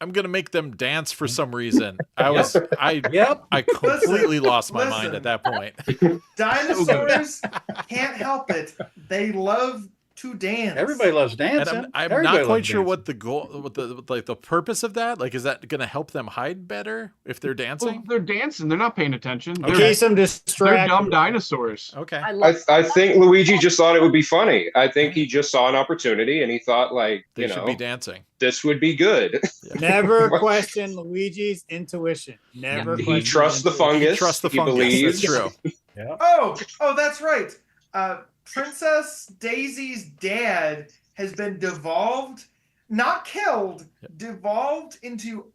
I'm gonna make them dance for some reason." I Yep. completely lost my mind listen. at that point. Dinosaurs can't help it. They love to dance. Everybody loves And dancing. I'm Everybody not quite loves sure dancing. what the goal, what the purpose of that. Like, is that gonna help them hide better if they're well, dancing? they're dancing. They're not paying attention. Okay. They're, Case them they're distracted. dumb dinosaurs. Okay. I love I think Luigi just thought it would be funny. I think he just saw an opportunity and he thought, like, They you should know, be dancing. this would be good. Never question Luigi's intuition. Never He question trusts the his intuition. fungus. Trust the he fungus. believes. That's true. Oh, that's right. Princess Daisy's dad has been devolved, not killed, devolved into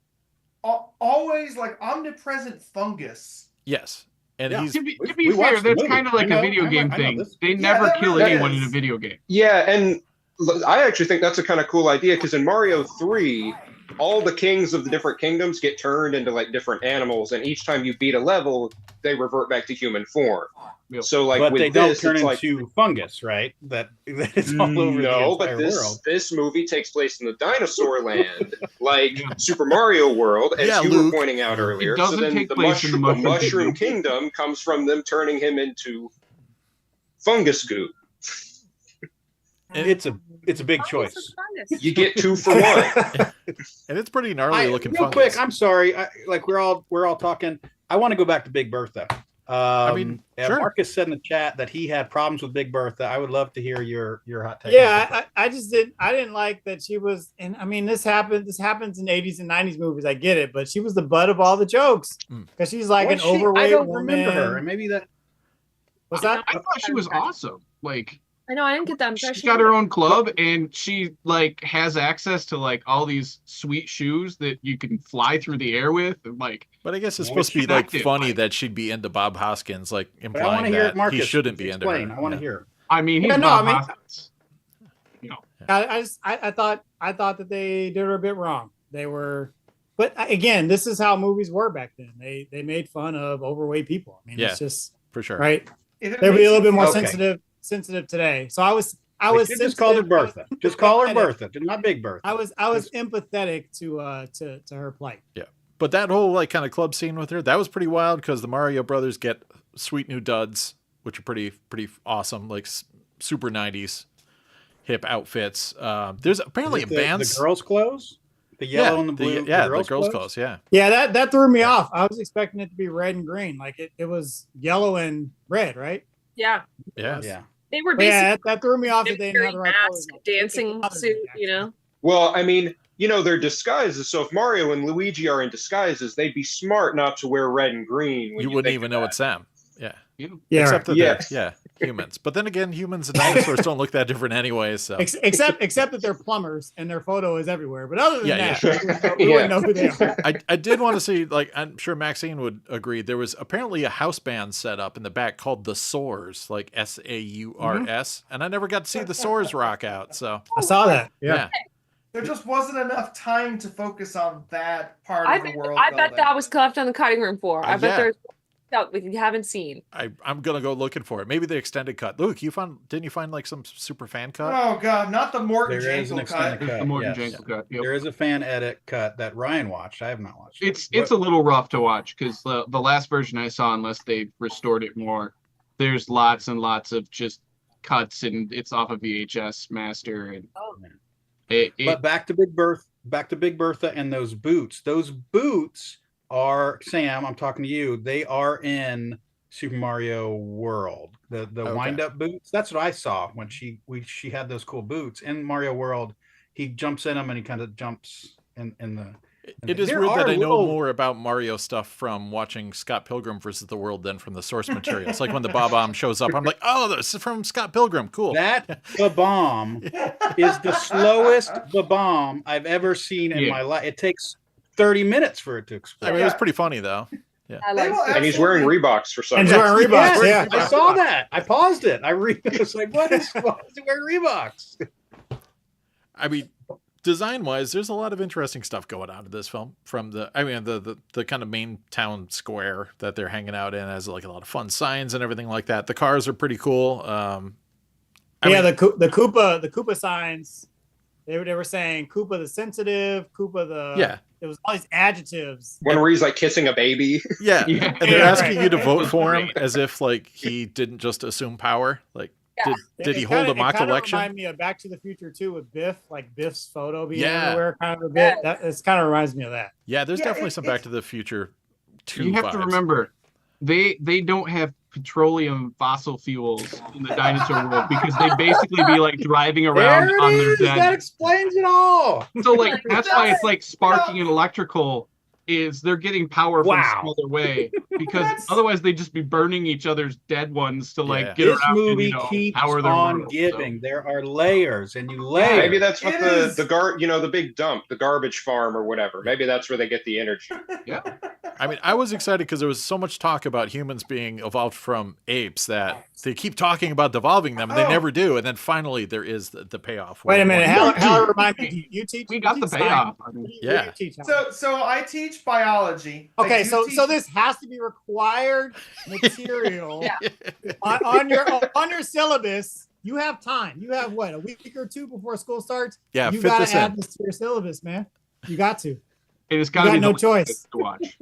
always like omnipresent fungus. Yes, and Yeah. he's To be We fair, watched the that's movie. kind of like I know- a video I game know thing. this. They Yeah, never that kill really anyone is. in a video game. Yeah, and I actually think that's a kind of cool idea because in Mario 3, all the kings of the different kingdoms get turned into like different animals, and each time you beat a level, they revert back to human form. Yep. So, like But with they don't this, turn it's like into fungus, right? That is all over the no, entire but this world. this movie takes place in the dinosaur land, like Super Mario World, as Yeah, you Luke. were pointing out earlier. doesn't So then take the place in the mushroom, Mushroom Kingdom comes from them turning him into fungus goo. And- It's a big choice. You get 2 for 1. and it's pretty gnarly looking. Real fungus. quick, I'm sorry. Like we're all talking. I want to go back to Big Bertha. mean, yeah, sure. Marcus said in the chat that he had problems with Big Bertha. I would love to hear your hot take. Yeah, I just didn't like that she was, and I mean this happens in 80s and 90s movies. I get it, but she was the butt of all the jokes because she's like an overweight I don't woman. remember her. And maybe that. What's that? I thought she was awesome. Like I know I didn't get that impression. she's got her own club and she like has access to like all these sweet shoes that you can fly through the air with and like But I guess it's Well, supposed to be like connected, funny like- that she'd be into Bob Hoskins, like But I want implying to hear that Marcus. he shouldn't be into her. explain. I want to Yeah. hear. I mean he's Yeah, no, Bob I mean- Hoskins. You know. I thought that they did her a bit wrong. They were, but again, this is how movies were back then. They made fun of overweight people. I mean, Yeah. it's just For sure. right. If it They'd be makes a little you bit more Okay. sensitive today. So I was They just called her Bertha. Just call her Bertha. Bertha. Not Big Bertha. I was empathetic to her plight. But that whole like kind of club scene with her, that was pretty wild because the Mario brothers get sweet new duds, which are pretty awesome, like super 90s hip outfits. There's apparently a the band's girls' clothes. The yellow and the blue. the girls' clothes. Yeah. Yeah, that threw me off. I was expecting it to be red and green, like it was yellow and red, right? Yeah. Yeah. Yeah. They were But yeah, basically that threw me off that they didn't have very the right colors. masked dancing suit, you know. Well, I mean, they're disguises. So if Mario and Luigi are in disguises, they'd be smart not to wear red and green. You wouldn't even know it's them. Yeah. Yeah, Except that Yes. they're humans. But then again, humans and dinosaurs don't look that different anyway. So except that they're plumbers and their photo is everywhere. But other than Yeah, that, we wouldn't know who they are. I did want to see, like, I'm sure Maxine would agree, there was apparently a house band set up in the back called the Soars, like SAURS, and I never got to see the Soars rock out. So I saw that. yeah. There just wasn't enough time to focus on that part of the world. I bet building. that was left on the cutting room floor. I bet yeah. there's stuff we haven't seen. I'm gonna go looking for it. Maybe the extended cut. Luke, didn't you find like some super fan cut? Oh god, not the Morton There is an Jankel extended cut. cut. The Morton yes. Jankel cut. Yep. There is a fan edit cut that Ryan watched. I have not watched. It's a little rough to watch because the last version I saw, unless they restored it more, there's lots and lots of just cuts and it's off of VHS master and But back to Big Bertha and those boots. Those boots are, Sam, I'm talking to you. They are in Super Mario World. The wind up boots. That's what I saw when she had those cool boots in Mario World. He jumps in them and he kind of jumps in the. It is weird that I know more about Mario stuff from watching Scott Pilgrim versus the World than from the source material. It's like when the Bob-omb shows up, I'm like, oh, this is from Scott Pilgrim. Cool. That bomb is the slowest bomb I've ever seen in my life. It takes 30 minutes for it to explode. I mean, it was pretty funny though. Yeah. And he's wearing Reeboks for some And reason. wearing Reeboks, yeah. I saw that. I paused it. I was like, why is he wearing Reeboks? I mean, design-wise, there's a lot of interesting stuff going on in this film. From the kind of main town square that they're hanging out in has like a lot of fun signs and everything like that. The cars are pretty cool. The Koopa signs. They were saying Koopa the sensitive, Koopa the It was all these adjectives. One where he's like kissing a baby. Yeah, Yeah. and they're asking you to vote was for him great. as if like he didn't just assume power. Like, did he It hold kinda- a mock it kinda election? Remind me of Back to the Future too with Biff, like Biff's photo being Yeah. everywhere, kind of a bit. It kind of reminds me of that. Yeah, there's Yeah, definitely some Back it's- to the Future 2 You have to vibes. remember, they don't have petroleum fossil fuels in the dinosaur world because they basically be like driving around There on it their is. That dead. explains it all. So like that's why it's like sparking and electrical is they're getting power from some other way because That's- otherwise they'd just be burning each other's dead ones to like Yeah. get This around movie and, keeps power their on world, giving. so. There are layers, and you layer. Maybe that's what It the is. the big dump, the garbage farm or whatever. Maybe that's where they get the energy. I mean, I was excited because there was so much talk about humans being evolved from apes that they keep talking about devolving them and they Oh. never do. And then finally there is the payoff. Wait a minute, How? Hal, remind me. Do you teach? We got you the teach payoff. science? I mean, What do Yeah. you teach, Hal? So I teach biology. I Okay, do so teach- this has to be required material Yeah. on your syllabus. You have time. You have what, a week or two before school starts? Yeah, You fit gotta this add in. this to your syllabus, man. You got to. and it's got to got be no the choice. to watch.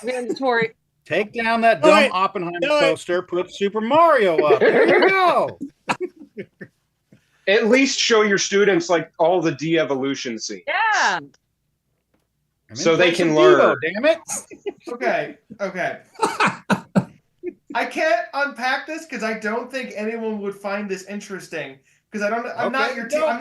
Mandatory. Take down that Do dumb it. Oppenheimer Do it. poster. Put Super Mario up. There you go. At least show your students like all the de-evolution scenes. Yeah. I mean, So they play can some learn. Devo, damn it. Okay. I can't unpack this because I don't think anyone would find this interesting. Because I'm not Okay, your no.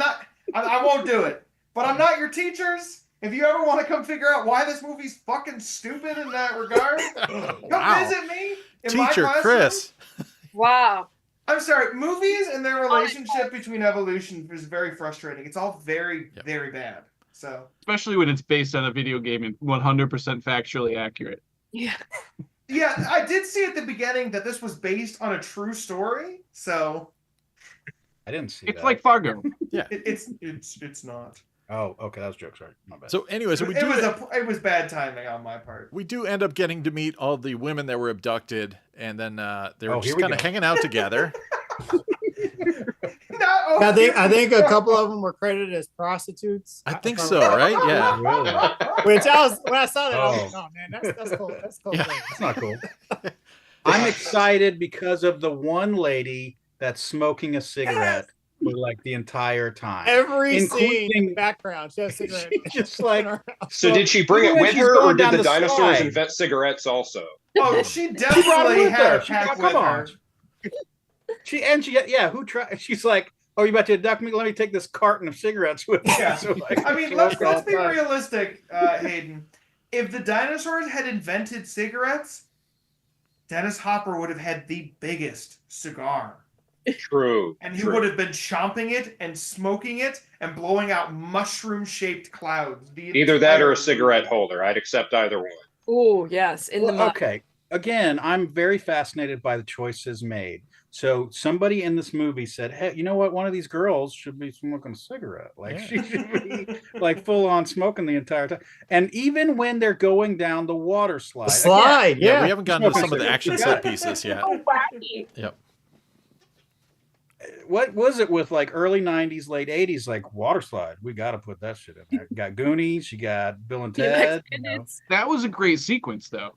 I won't do it. But I'm not your teachers. If you ever want to come figure out why this movie's fucking stupid in that regard, come Wow. visit me in my Teacher classroom. Chris. Wow. I'm sorry. Movies and their relationship between evolution is very frustrating. It's all very, Yep. very bad. So Especially when it's based on a video game and 100% factually accurate. Yeah. yeah, I did see at the beginning that this was based on a true story. So I didn't see It's that. like Fargo. it's not. Oh, okay. That was a joke. Sorry. My bad. So anyway, so It was bad timing on my part. we do end up getting to meet all the women that were abducted, and then they're Oh, just here we kind of go. hanging out together. I think a couple of them were credited as prostitutes. I think so, right? Yeah. Really? Which when I saw that, I was like, oh man, that's cool. That's cool. Yeah. That's not cool. I'm excited because of the one lady that's smoking a cigarette for like the entire time. Every scene in Including- the background, she has a cigarette. She's just like, So did she bring Even it when with she's her, or going did down the the dinosaurs slide. invent cigarettes also? Oh, she brought it definitely with had her. a She pack brought- with come her. on. Who tried? She's like, "Oh, you about to abduct me? Let me take this carton of cigarettes with me." Yeah. So, like, I mean, let's be realistic, Hayden. If the dinosaurs had invented cigarettes, Dennis Hopper would have had the biggest cigar. True. And he would have been chomping it and smoking it and blowing out mushroom-shaped clouds. Either that or a cigarette holder. I'd accept either one. Oh, yes. In the mud. Okay. Again, I'm very fascinated by the choices made. So somebody in this movie said, "Hey, you know what? One of these girls should be smoking a cigarette. Like she should be like full on smoking the entire time." And even when they're going down the water slide, Slide, Yeah, we haven't gotten to some of the action set pieces yet. Oh, wacky. Yep. what was it with like early 90s, late 80s, like water slide? We got to put that shit in there. You got Goonies, you got Bill and Ted. You know. That was a great sequence, though.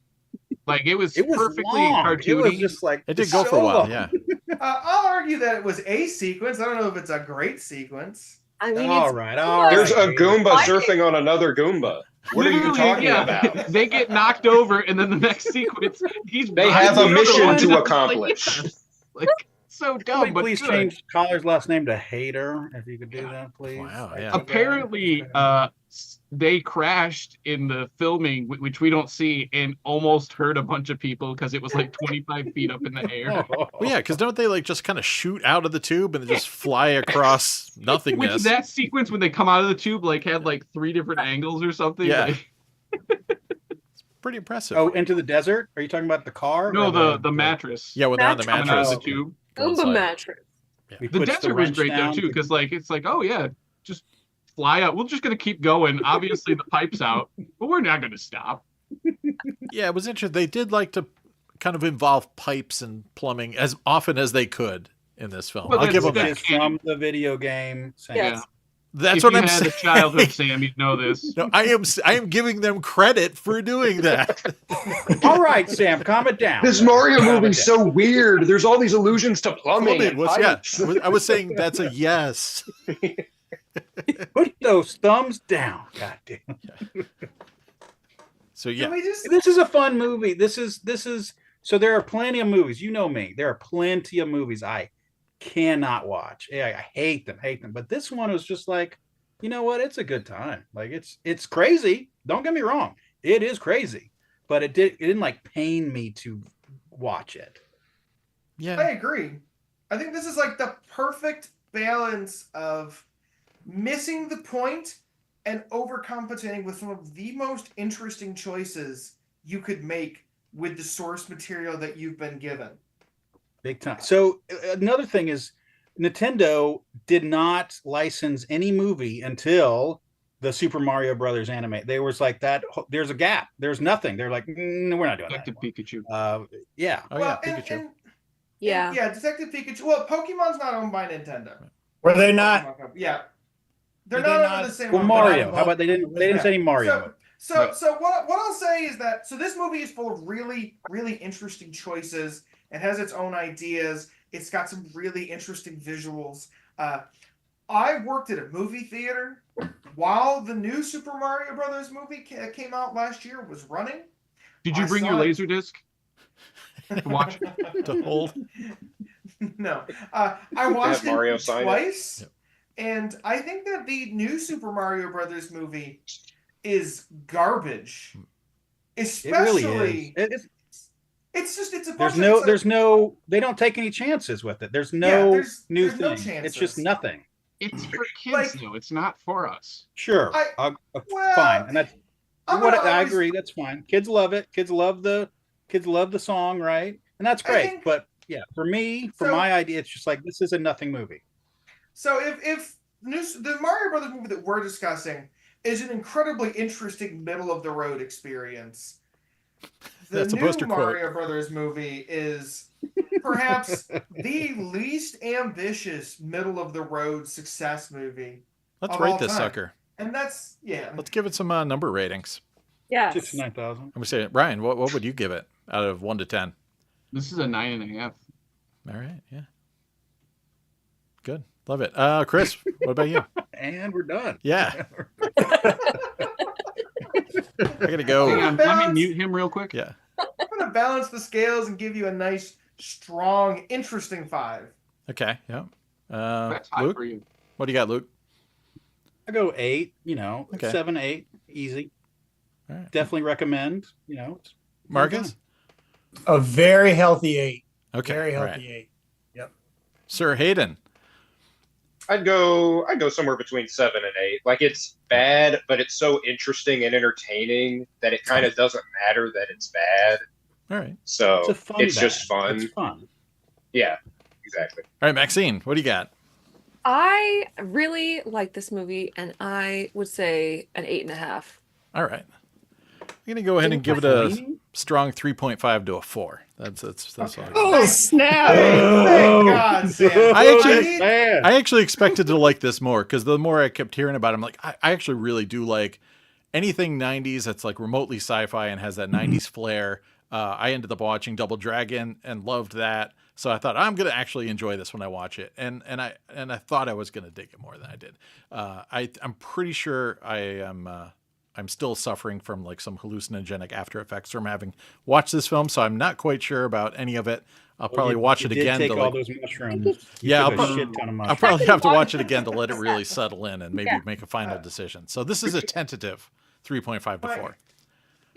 Like it was perfectly long. cartoony. It was just like It did go for a while, yeah. I'll argue that it was a sequence. I don't know if it's a great sequence. I mean, All it's right, all right. There's a Goomba Why- surfing on another Goomba. What are you Literally, talking yeah. about? They get knocked over, and then the next sequence, They have a mission to Like, accomplish. yes. Like so dumb, Somebody but please good. change Collar's last name to Hater, if you could do that, please. Wow, yeah. Apparently, they crashed in the filming, which we don't see, and almost hurt a bunch of people because it was like 25 feet up in the air. Well, yeah, because don't they like just kind of shoot out of the tube and then just fly across Which nothingness? that sequence when they come out of the tube like had like 3 different angles or something. Yeah. Like, Pretty impressive. Oh, into the desert? Are you talking about the car? no, or the mattress. Yeah, when they're on the coming out mattress. of the tube. Going Goomba slide. mattress. We The push desert was wrench great though down too, to- because like it's like, oh yeah, just fly out. We're just gonna keep going. Obviously the pipe's out, but we're not gonna stop. Yeah, it was interesting. They did like to kind of involve pipes and plumbing as often as they could in this film. Well, I'll give them that's- that. Is from the video game. Sam. Yes. That's if what you I'm had saying. a childhood, Sam, you'd know this. No, I am giving them credit for doing that. All right, Sam, calm it down. This Mario Calm it movie's down. so weird. There's all these allusions to plumbing. Plumbing and was, yeah. pipes. I was saying that's a yes. Put those thumbs down. God damn. So yeah, Can we just This is a fun movie. This is so there are plenty of movies. You know me. There are plenty of movies I cannot watch. Yeah, I hate them. But this one was just like, you know what? It's a good time. Like it's crazy. Don't get me wrong. It is crazy. But it didn't like pain me to watch it. I yeah, agree. I think this is like the perfect balance of missing the point and overcompensating with some of the most interesting choices you could make with the source material that you've been given. Big time. So another thing is Nintendo did not license any movie until the Super Mario Brothers anime. They was like that. There's a gap. There's nothing. They're like, we're not doing that. Detective Pikachu. Yeah. oh yeah, Pikachu. Yeah. Yeah, Detective Pikachu. Well, Pokemon's not owned by Nintendo. Were they not? Yeah. They're Did they not not- under the same Well, umbrella. Mario. How about they didn't say any Mario. So what I'll say is that this movie is full of really, really interesting choices. It has its own ideas. It's got some really interesting visuals. I worked at a movie theater while the new Super Mario Brothers movie came out last year was running. Did you I bring saw your it. LaserDisc to watch it? To hold. No, I watched Mario it sign it. twice, Yep. and I think that the new Super Mario Brothers movie is garbage. It Especially, really is. it's a bunch There's of- no, it's there's no. They don't take any chances with it. There's no there's new no thing. chances. It's just nothing. It's for kids, Like- though. It's not for us. Sure. Well, Fine. And that's I'm what gonna I always- agree. That's fine. Kids love it. Kids love the song, right? And that's I great. think- But yeah, for me, for So- my idea, it's just like this is a nothing movie. So if the Mario Brothers movie that we're discussing is an incredibly interesting middle of the road experience, the That's a new poster quote. Mario Brothers movie is perhaps the least ambitious middle of the road success movie, Let's Of rate all this time. sucker. and that's Let's give it some number ratings. Yes. 69,000. I'm gonna say, Ryan, what would you give it out of 1 to 10? This is a 9.5. All right, yeah, good, love it. Chris, what about you? And we're done. Yeah, I gotta go. Hang on, let me mute him real quick. Yeah, I'm gonna balance the scales and give you a nice strong, interesting 5. Okay. Yeah. That's high Luke, for you. what do you got, Luke? I go 8. Okay. 7, 8, easy. All right. Definitely recommend. It's Marcus? A very healthy 8. Okay. Very all healthy right. 8. Yep. Sir Hayden. I'd go somewhere between 7 and 8. Like, it's bad, but it's so interesting and entertaining that it kind of doesn't matter that it's bad. All right. So it's bad. just fun. It's fun. Yeah, exactly. All right, Maxine, what do you got? I really like this movie, and I would say an 8.5. All right. I'm gonna go ahead and give it a strong 3.5 to a 4. That's Okay. all. Oh, snap! Thank God, Sam. I actually expected to like this more because the more I kept hearing about it, I'm like, I actually really do like anything 90s that's like remotely sci-fi and has that 90s flair. I ended up watching Double Dragon and loved that. So I thought I'm gonna actually enjoy this when I watch it, and I thought I was gonna dig it more than I did. I'm pretty sure I'm still suffering from like some hallucinogenic after effects from having watched this film, so I'm not quite sure about any of it. I'll probably watch it again. Take to, all like, those mushrooms. yeah, Took a shit ton of I'll mushrooms. probably have to watch it again to let it really settle in and maybe make a final decision. So this is a tentative 3.5 to 4.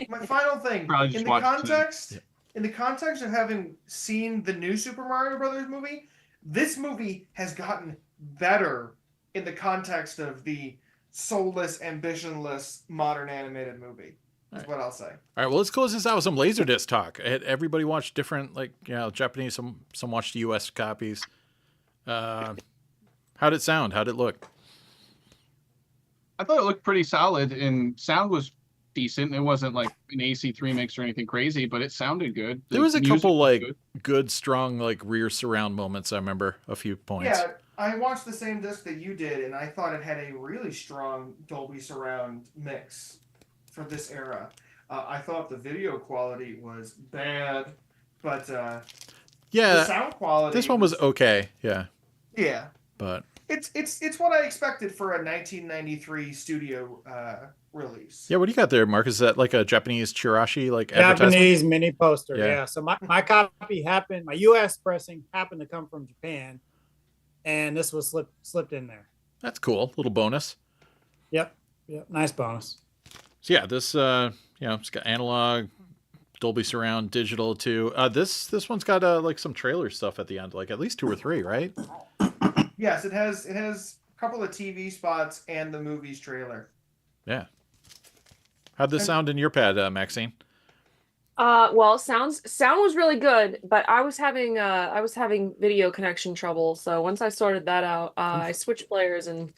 My final thing, Probably just in the watch it context, in the context of having seen the new Super Mario Brothers movie, this movie has gotten better in the context of the soulless, ambitionless modern animated movie. Is what I'll say. All right, well, let's close this out with some LaserDisc talk. Everybody watched different, like, Japanese. Some watched U.S. copies. How'd it sound? How'd it look? I thought it looked pretty solid, and sound was decent. It wasn't like an AC3 mix or anything crazy, but it sounded good. There was a music couple was like good, strong, like rear surround moments. I remember a few points. Yeah, I watched the same disc that you did, and I thought it had a really strong Dolby Surround mix for this era. I thought the video quality was bad, but the sound quality. This one was okay. Yeah, but it's what I expected for a 1993 studio release. Yeah, what do you got there, Mark? Is that like a Japanese chirashi, like advertisement? Japanese mini poster. Yeah. Yeah. So my copy happened. My U.S. pressing happened to come from Japan, and this was slipped in there. That's cool. Little bonus. Yep. Nice bonus. So yeah, this it's got analog, Dolby Surround, digital too. This one's got like some trailer stuff at the end, like at least 2 or 3, right? Yes, it has a couple of TV spots and the movie's trailer. Yeah. How'd this sound in your pad, Maxine? Well, sound was really good, but I was having video connection trouble. So once I sorted that out, I switched players and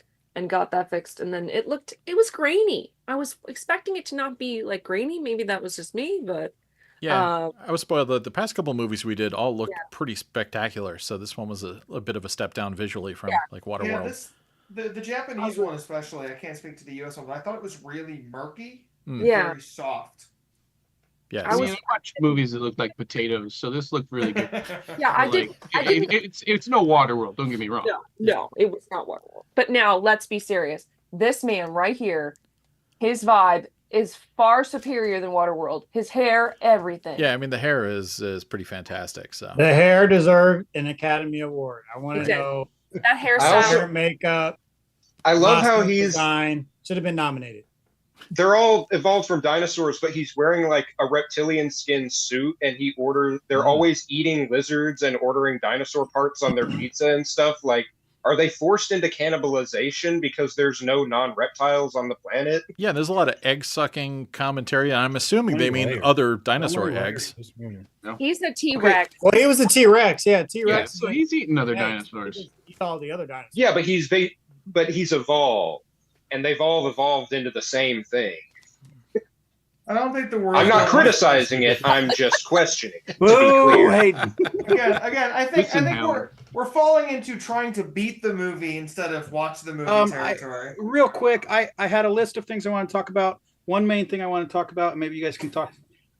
got that fixed, and then it was grainy. I was expecting it to not be like grainy. Maybe that was just me, but yeah, I was spoiled. The past couple movies we did all looked pretty spectacular. So this one was a bit of a step down visually from like Waterworld. The Japanese one especially. I can't speak to the US one, but I thought it was really murky. Yeah, very soft. Yeah, I watched movies that looked like potatoes, so this looked really good. Yeah, I did. It's no Waterworld. Don't get me wrong. No, it was not Waterworld. But now let's be serious. This man right here, his vibe is far superior than Waterworld. His hair, everything. Yeah, I mean the hair is pretty fantastic. So the hair deserved an Academy Award. I want to know that hairstyle, makeup. I love how he's design should have been nominated. They're all evolved from dinosaurs, but he's wearing like a reptilian skin suit, and they're always eating lizards and ordering dinosaur parts on their pizza and stuff. Like, are they forced into cannibalization because there's no non-reptiles on the planet? Yeah, there's a lot of egg-sucking commentary. I'm assuming they mean other dinosaur eggs. He's a T-Rex. Well, he was a T-Rex. Yeah, T-Rex. Yeah, so he's eating other dinosaurs. Eat all the other dinosaurs. Yeah, but he's evolved, and they've all evolved into the same thing. I don't think the word. I'm not criticizing it. I'm just questioning it. Whoa, hey. Again, I think we're falling into trying to beat the movie instead of watch the movie territory. Real quick, I had a list of things I want to talk about. One main thing I want to talk about, and maybe you guys can talk,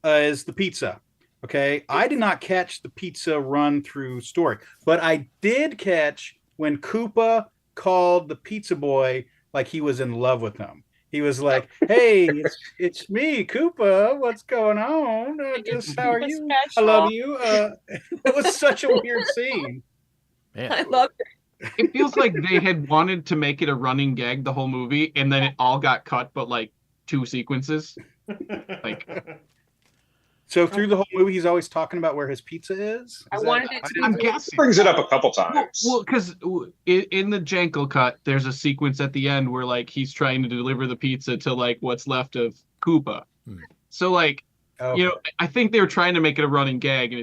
is the pizza. Okay, I did not catch the pizza run through story, but I did catch when Koopa called the pizza boy like he was in love with him. He was like, "Hey, it's me, Koopa. What's going on? Just how are you? I love you." It was such a weird scene. Man. I love it. It feels like they had wanted to make it a running gag the whole movie, and then it all got cut, but like 2 sequences. Like, So through the whole movie, he's always talking about where his pizza is. I wanted it to be I'm really- guessing. Brings it up a couple times. Well, because in the Jankel cut, there's a sequence at the end where like he's trying to deliver the pizza to like what's left of Koopa. So like, Okay. you know, I think they were trying to make it a running gag, and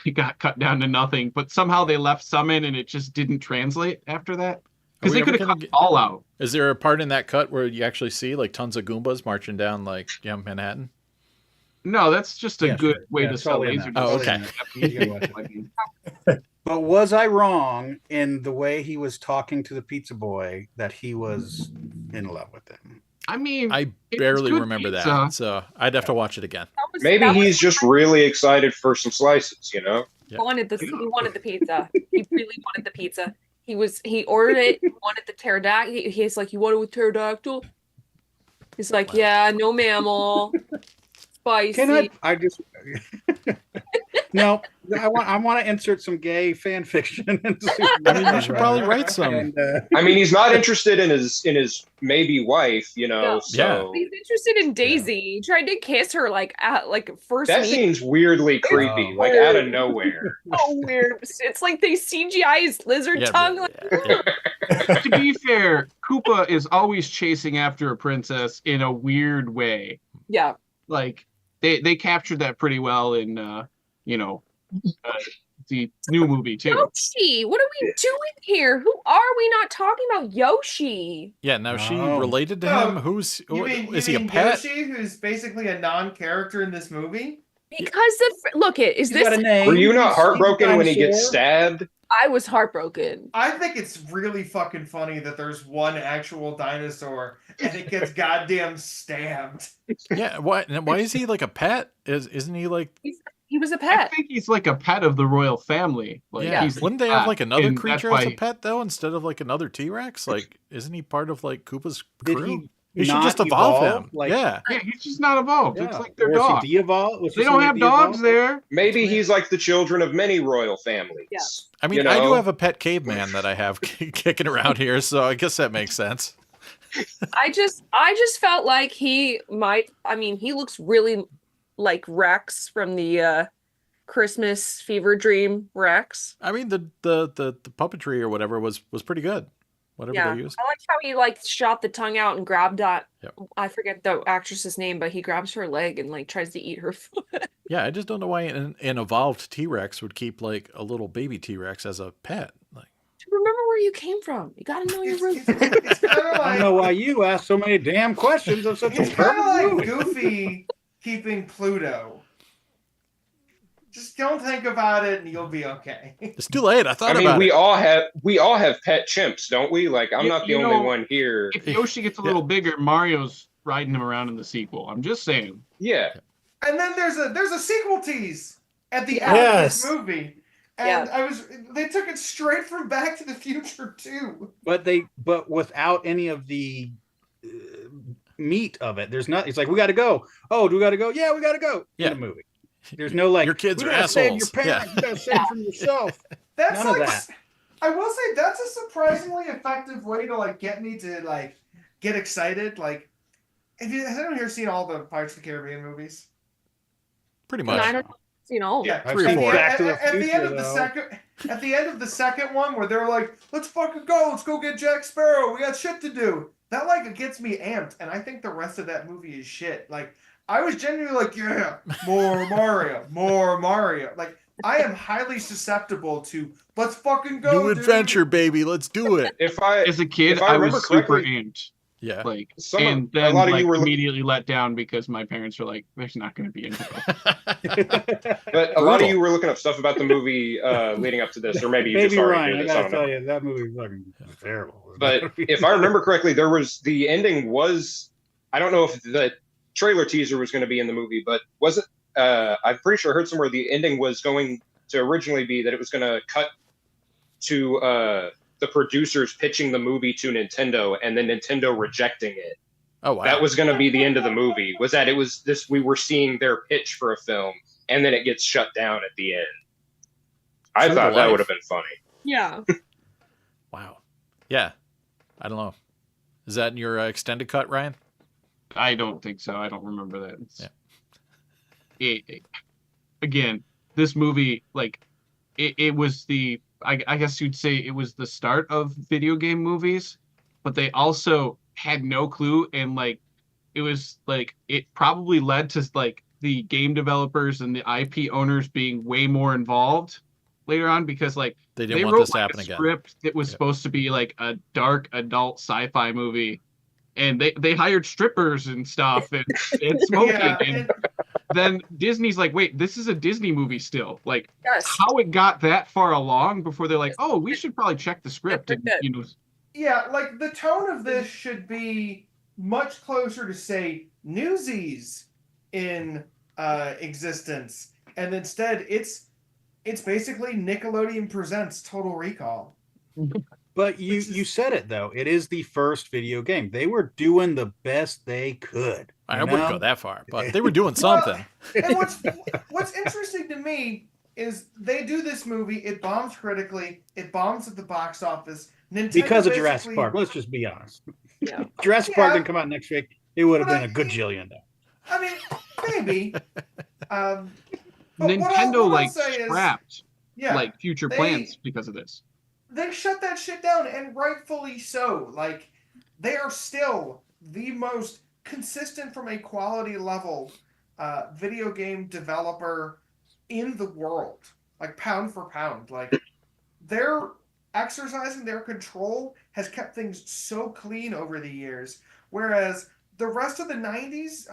it got cut down to nothing. But somehow they left some in, and it just didn't translate after that. Because we they could ever have gonna cut all out. Is there a part in that cut where you actually see like tons of Goombas marching down like Manhattan? No, that's just a Yeah, good sure. way Yeah, to it's sell all in laser. that. Oh, It's all in okay. that. You gotta watch it. But was I wrong in the way he was talking to the pizza boy that he was in love with him? I mean, I it's barely good remember pizza. that, so I'd have to watch it again. Maybe that was- he's just really excited for some slices, you know? He wanted the pizza. He really wanted the pizza. He ordered it. He wanted the pterodactyl. He's like, "You want it with pterodactyl?" He's like, "Yeah, no mammal, spicy." Can I just no? I want to insert some gay fan fiction into I mean, you should probably write some. And, I mean, he's not interested in his maybe wife, you know. No. So He's interested in Daisy. He tried to kiss her like at first that meeting. seems weirdly creepy, like out of nowhere. So weird. It's like they CGI his lizard Yeah, tongue. but- yeah. To be fair, Koopa is always chasing after a princess in a weird way. Yeah. Like they captured that pretty well in you know the new movie too. Yoshi, what are we doing here? Who are we not talking about? Yoshi. Yeah, now is she Oh. related to Oh, him? Who's You is he a mean pet? Yoshi, who's basically a non-character in this movie? Because look it is he's got this. a name. Were you not He's a heartbroken when he gets dinosaur. stabbed? I was heartbroken. I think it's really fucking funny that there's one actual dinosaur and it gets goddamn stabbed. Yeah, why is he like a pet? Isn't he like He was a I pet. think he's like a pet of the royal family. Like yeah? he's Wouldn't they have like another and that's creature as a why- pet though, instead of like another T-Rex? Like, isn't he part of like Koopa's Did crew? he should not just evolve evolve? him. Like- yeah. Yeah, he's just not evolved. It's Yeah. like their Was dog. he de-evolved? Was They this don't when have de-evolved? dogs there. Maybe he's like the children of many royal families. Yeah. I mean, You I do know? have a pet caveman that I have kicking around here, so I guess that makes sense. I just felt like he might. I mean, he looks really like Rex from the Christmas Fever Dream Rex. I mean, the puppetry or whatever was pretty good. Whatever Yeah, they used. I like how he like shot the tongue out and grabbed that. Yep. I forget the actress's name, but he grabs her leg and like tries to eat her foot. Yeah, I just don't know why an evolved T-Rex would keep like a little baby T-Rex as a pet. Like, Remember where you came from. You gotta know your roots. It's kind of I don't know like why you ask so many damn questions of such a it's kind of perfect like movie. Goofy keeping Pluto. Just don't think about it, and you'll be okay. it's too late. I thought I mean, about we it. all have pet chimps, don't we? Like, I'm You- not the you only know, one here. If Yoshi gets a little bigger, Mario's riding him around in the sequel. I'm just saying. Yeah. And then there's a sequel tease at the end Yes. of this movie, and they took it straight from Back to the Future too. But without any of the meat of it. There's not. It's like we got to go. Oh, do we got to go? Yeah, we got to go. Yeah. In the movie. There's no like Your kids we are gotta save your assholes. parents. Yeah. You gotta save from yourself. That's None of like that. I will say that's a surprisingly effective way to like get me to like get excited. Like, has anyone here seen all the Pirates of the Caribbean movies? Pretty And much. I don't, you know. Yeah, I've Three or at four. the, Back to the at the end Future, of the though. second one where they're like, let's fucking go, let's go get Jack Sparrow, we got shit to do. That like gets me amped, and I think the rest of that movie is shit. Like, I was genuinely like, yeah, more Mario, more Mario. Like, I am highly susceptible to let's fucking go. New dude." adventure, baby. Let's do it. If I As a kid, If I I was remember super correctly- amped. Yeah. Like, Some- and a then lot of like you were immediately let down because my parents were like, "There's not going to be anything." but a lot of Brutal. you were looking up stuff about the movie leading up to this, or maybe you Maybe just already Ryan, I did this. I gotta don't know. tell you, that movie fucking was terrible. But if I remember correctly, there was the ending was I don't know if the trailer teaser was going to be in the movie, but was it? I'm pretty sure I heard somewhere the ending was going to originally be that it was going to cut to the producers pitching the movie to Nintendo and then Nintendo rejecting it Oh wow. That was going to be the end of the movie. Was that it was this? We were seeing their pitch for a film, and then it gets shut down at the end. I True thought to that life. would have been funny. Yeah. Wow. Yeah. I don't know. Is that in your extended cut, Ryan? I don't think so. I don't remember that. Yeah. Again, this movie, like, it was I guess you'd say it was the start of video game movies, but they also had no clue, and like, it was like, it probably led to like the game developers and the IP owners being way more involved later on, because like They didn't want wrote this to like happen a again. script that was supposed to be like a dark adult sci-fi movie, and they hired strippers and stuff and smoking, Yeah, and then Disney's like, wait, this is a Disney movie still. Like, Yes. how it got that far along before they're like, oh, we should probably check the script. And, Good. you know, Yeah, like the tone of this should be much closer to, say, Newsies in existence, and instead it's basically Nickelodeon presents Total Recall. But you said it though. It is the first video game. They were doing the best they could. I wouldn't go that far, but they were doing something. And what's interesting to me is they do this movie, it bombs critically, it bombs at the box office. Nintendo Because of basically- Jurassic Park. Let's just be honest. Yeah. Jurassic Park Yeah. didn't come out next week. It would have But been a good jillion though. I mean, maybe. But Nintendo what I'll like say is- scrapped Yeah, like future they- plans because of this. they shut that shit down, and rightfully so. Like, they are still the most consistent from a quality level video game developer in the world, like pound for pound. Like, their exercising their control has kept things so clean over the years, whereas the rest of the 90s,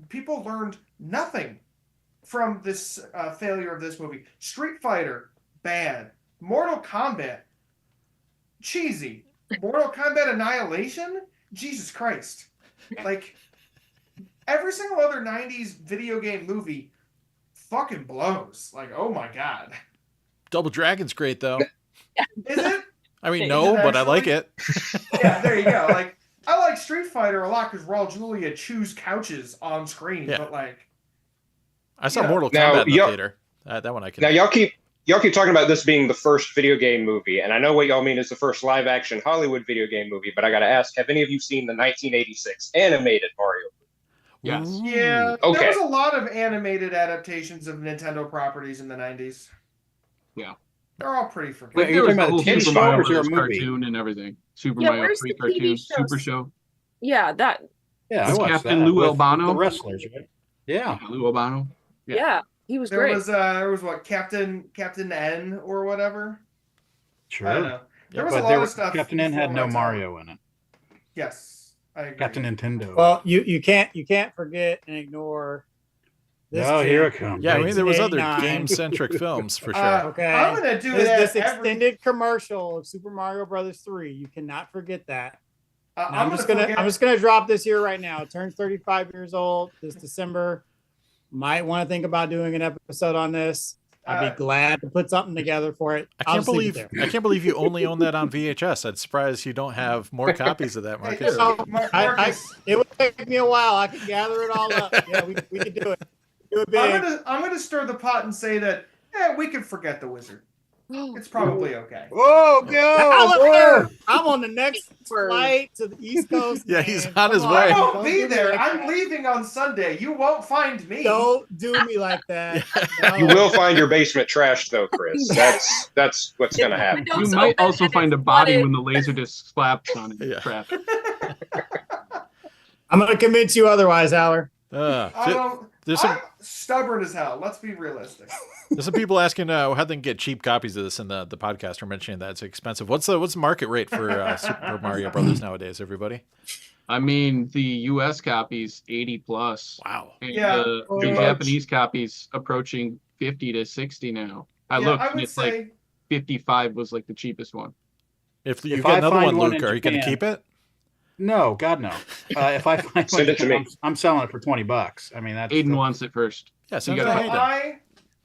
people learned nothing from this failure of this movie. Street Fighter, bad. Mortal Kombat, cheesy. Mortal Kombat Annihilation, Jesus Christ. Like, every single other 90s video game movie fucking blows. Like, oh my god. Double Dragon's great though. Is it? I mean, Is no, it but I actually? like it. Yeah, there you go. Like, I like Street Fighter a lot because Raul Julia chews couches on screen, Yeah. but like, I saw Yeah. Mortal Now, Kombat in the y'all- theater. That one I can. Now y'all keep talking about this being the first video game movie, and I know what y'all mean is the first live action Hollywood video game movie, but I gotta ask, have any of you seen the 1986 animated Mario? Yes. Ooh. yeah, Okay. there was a lot of animated adaptations of Nintendo properties in the 90s. Yeah. They're all pretty Wait, forgettable. are you talking about the Super TV Mario show or is there a Brothers movie? cartoon and everything? Super Yeah, Mario where's 3 the TV cartoon, shows? Super show. Yeah, that. Yeah, I With watched Captain that Lou with Albano? the wrestlers, right? Yeah. Lou Albano. Yeah. Yeah, he was There great. was what, Captain N or whatever. Sure. I don't know. There was a But lot of stuff. Captain N had before no my time. Mario in it. Yes, I agree. Captain Nintendo. Well, you can't forget and ignore this. Oh, jam. here it comes. Yeah, I mean, there was other 1989. game-centric films for sure. Okay. I'm gonna do This that. extended commercial of Super Mario Brothers 3. You cannot forget that. Now, I'm I'm just gonna drop this here right now. It turns 35 years old this December. Might want to think about doing an episode on this. I'd be glad to put something together for it. I I'll can't just leave it believe you only own that on VHS. I'm surprised you don't have more copies of that, Hey, Marcus. Marcus, It would take me a while. I could gather it all up. Yeah, we could do it. Do it big. I'm gonna stir the pot and say that we could forget the wizard. It's probably okay. Whoa, go! I'm on the next flight to the East Coast. Yeah, he's man. on his Come way. I Don't won't do be me there. like I'm that. leaving on Sunday. You won't find me. Don't do me like that. No. You will find your basement trashed, though, Chris. That's what's gonna happen. You Windows might open also and find a it's body flooded. when the LaserDisc slaps on it. Yeah. Traffic. I'm gonna convince you otherwise, Howler. I don't. There's some I'm stubborn as hell. Let's be realistic. there's some people asking how they can get cheap copies of this, and the podcast are mentioning that it's expensive. What's the market rate for Super Mario Brothers nowadays? Everybody? I mean, the U.S. copies 80 plus. Wow. And Yeah. the Too much. Japanese copies approaching 50 to 60 now. I Yeah, looked, I and would it's like say 55 was like the cheapest one. If you If get I another find one, one Luke, in are you going to Japan- keep it? No, God no. If I find Send it to me. I'm selling it for $20. I mean, that's Aiden wants it first. Yeah, send You it to gotta- Hayden.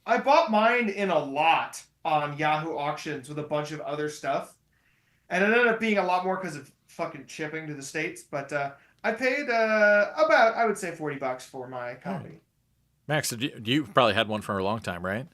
I bought mine in a lot on Yahoo Auctions with a bunch of other stuff, and it ended up being a lot more because of fucking shipping to the States. But I I paid about, I would say, $40 for my copy. Max, you probably had one for a long time, right?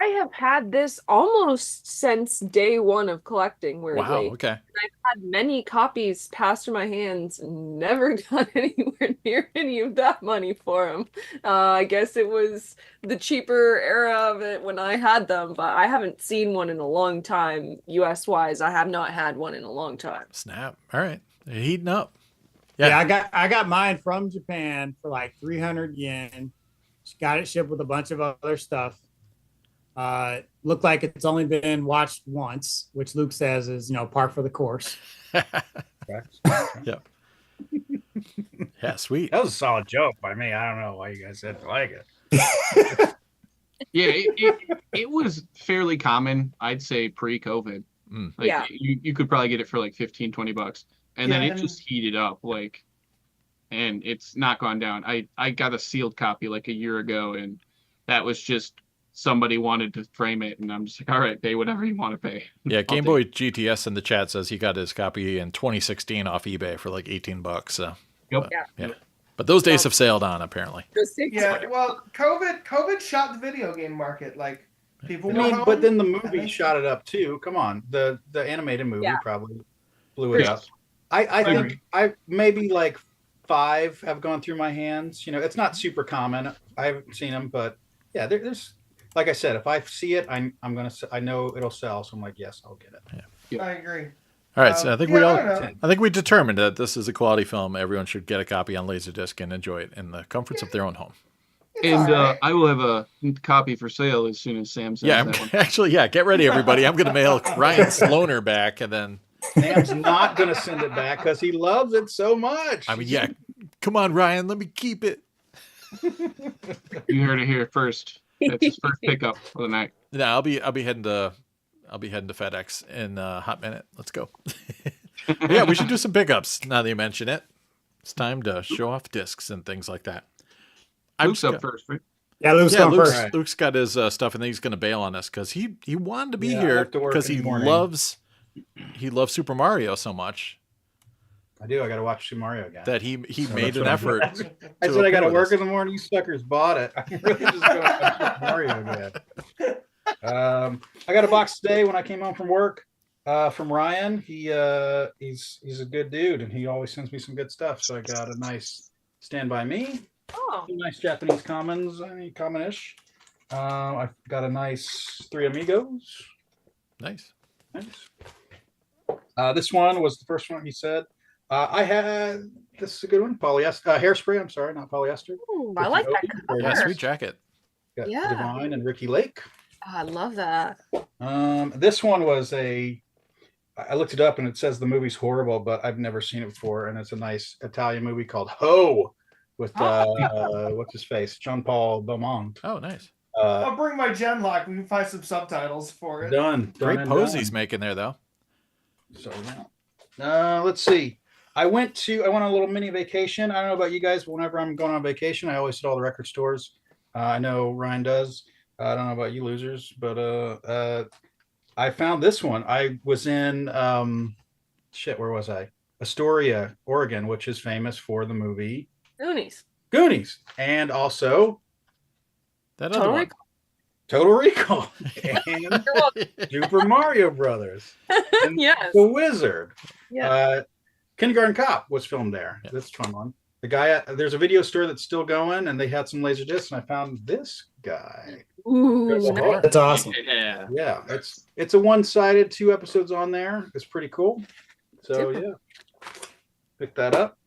I have had this almost since day one of collecting, weirdly. Wow, okay. I've had many copies pass through my hands, never got anywhere near any of that money for them. I guess it was the cheaper era of it when I had them, but I haven't seen one in a long time. US wise, I have not had one in a long time. Snap. All right. They're heating up. Yeah, I got mine from Japan for like 300 yen. She got it shipped with a bunch of other stuff. Looked like it's only been watched once, which Luke says is, par for the course. Yeah. Yeah, sweet. That was a solid joke by me. I don't know why you guys didn't like it. Yeah, it was fairly common, I'd say, pre-COVID. Like, Yeah. You could probably get it for like $15-20. And then it just heated up, and it's not gone down. I got a sealed copy like a year ago, and that was just somebody wanted to frame it, and I'm just like, all right, pay whatever you want to pay. Yeah, Game Boy GTS in the chat says he got his copy in 2016 off eBay for like $18. So Yep. yeah. But those days have sailed on, apparently. Yeah, well, COVID shot the video game market. Like, people I were mean, home, but then the and movie they- shot it up too. Come on, the animated movie probably blew For it sure. up. I agree. think I maybe like 5 have gone through my hands. It's not super common. I haven't seen them, but yeah, there's like I said, if I see it, I know it'll sell. So I'm like, yes, I'll get it. I agree. All right, so I think I I think we determined that this is a quality film. Everyone should get a copy on LaserDisc and enjoy it in the comforts of their own home. And all right. I will have a copy for sale as soon as Sam says Yeah, that one. actually, get ready, everybody. I'm going to mail Ryan Sloaner back, and then Sam's not going to send it back because he loves it so much. I mean, yeah, come on, Ryan, let me keep it. You heard it here first. That's his first pickup for the night. No, I'll be heading to FedEx in a hot minute. Let's go. Yeah, we should do some pickups now that you mention it. It's time to show off discs and things like that. Luke's up first, right? Yeah, Luke's going Luke's, first. Luke's got his stuff, and then he's going to bail on us because he wanted to be Yeah, I here have to work because in he the morning. loves Super Mario so much I do. I got to watch Super Mario again. that he So made that's an what I'm effort. doing. I to said I got to appear with work us. in the morning. You suckers bought it. I'm really just going to watch Super Mario again. I got a box today when I came home from work from Ryan. He's a good dude, and he always sends me some good stuff. So I got a nice Stand By Me. Oh, Some nice Japanese common-ish. I've got a nice Three Amigos. Nice. Nice. This one was the first one he said. I had this is a good one. Polyester hairspray. I'm sorry, not polyester. ooh, I like that Very Yeah, nice. cover. sweet jacket. Got Yeah. Divine and Ricky Lake. I love that. This one was I looked it up and it says the movie's horrible, but I've never seen it before, and it's a nice Italian movie called Ho with what's his face, John Paul Beaumont. Oh, nice. I'll bring my Genlock. We can find some subtitles for it. Done. Great and pose done. he's making there, though. So yeah. Let's see. I went on a little mini vacation. I don't know about you guys, but whenever I'm going on vacation, I always hit all the record stores. I know Ryan does. I don't know about you losers, but I found this one. I was in where was I? Astoria, Oregon, which is famous for the movie Goonies, and also That other one. Total Recall and Super Mario Brothers. And Yes. The Wizard. Yeah. Kindergarten Cop was filmed there. Yeah. That's a fun one. The guy, there's a video store that's still going, and they had some laser discs, and I found this guy. Ooh, There's a nice. heart. That's awesome. Yeah. Yeah, it's a one-sided, 2 episodes on there. It's pretty cool. So Super. yeah, pick that up.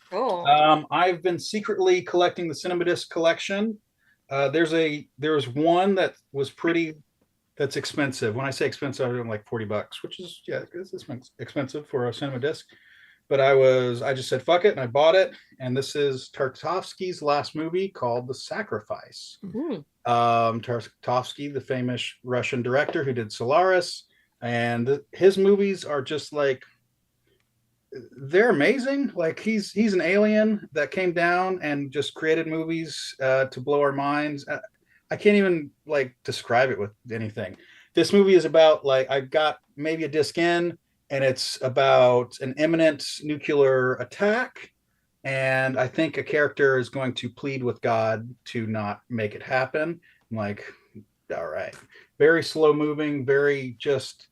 Cool. I've been secretly collecting the Cinema Disc collection. There's one that was that's expensive. When I say expensive, I'm like $40, which is it's expensive for a Cinema Disc. But I just said fuck it and I bought it. And this is Tarkovsky's last movie called The Sacrifice. Mhm. Tarkovsky, the famous Russian director who did Solaris, and his movies are just like they're amazing. Like he's an alien that came down and just created movies to blow our minds. I can't even like describe it with anything. This movie is about like I got maybe a disc in, and it's about an imminent nuclear attack. and I think a character is going to plead with God to not make it happen. I'm like, all right. Very slow moving, very just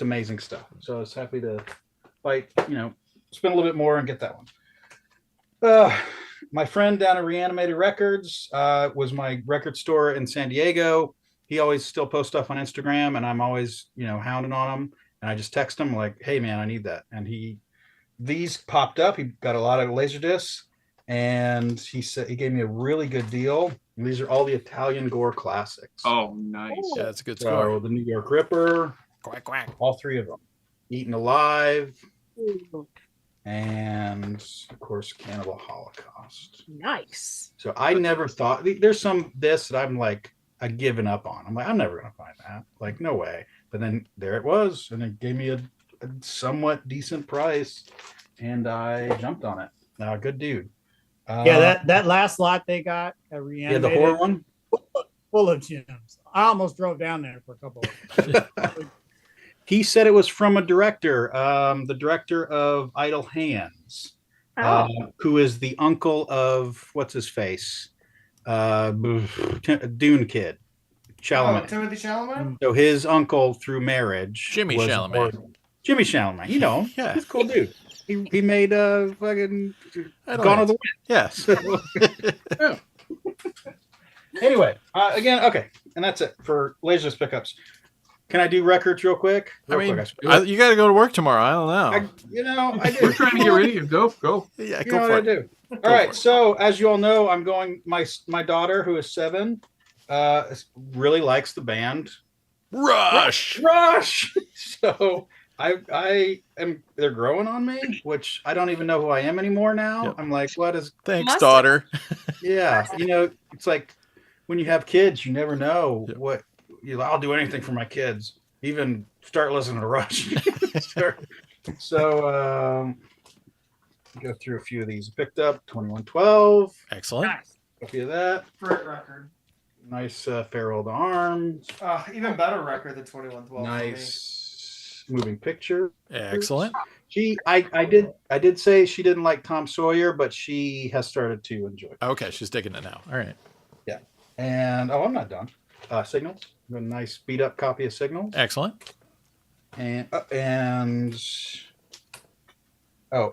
amazing stuff. So I was happy to spend a little bit more and get that one. My friend down at Reanimated Records was my record store in San Diego. He always still posts stuff on Instagram, and I'm always, hounding on him. And I just text him like, "Hey man, I need that." And these popped up. He got a lot of LaserDiscs, and he gave me a really good deal. And these are all the Italian gore classics. Oh, nice. Yeah, that's a good score. So the New York Ripper, Quack, quack. all three of them. Eaten Alive, and of course Cannibal Holocaust. Nice. So I never thought there's some this that I'm like I've given up on. I'm like, I'm never gonna find that. Like, no way. But then there it was, and it gave me a somewhat decent price, and I jumped on it. Good dude. That last lot they got at Reanimated, the horror one, full of gems. I almost drove down there for a couple of He said it was from a director, the director of Idle Hands, who is the uncle of what's his face, Dune Kid, Chalamet. Oh, Timothy Chalamet. So his uncle through marriage, Jimmy Chalamet. Jimmy Chalamet, Yeah. he's a cool dude. He made fucking Gone with the Wind. Yes. Yeah. Anyway, again, okay, and that's it for Laserdisc pickups. Can I do records real quick? You got to go to work tomorrow. I don't know. We're trying to get ready. Go. Yeah, go for it. I do. All right. So as you all know, I'm going. My daughter, who is 7, really likes the band Rush. So I am. They're growing on me, which I don't even know who I am anymore now. Yep. I'm like, what is? Thanks, daughter. Yeah, it's like when you have kids, you never know what. I'll do anything for my kids, even start listening to Rush. So go through a few of these. Picked up 2112. Excellent. Copy of that. Great record. Nice Farewell to Arms. Even better record than 2112. Nice moving picture. Excellent. I did say she didn't like Tom Sawyer, but she has started to enjoy it. Okay, she's digging it now. All right. Yeah. And I'm not done. Signals. A nice beat up copy of Signals. Excellent. And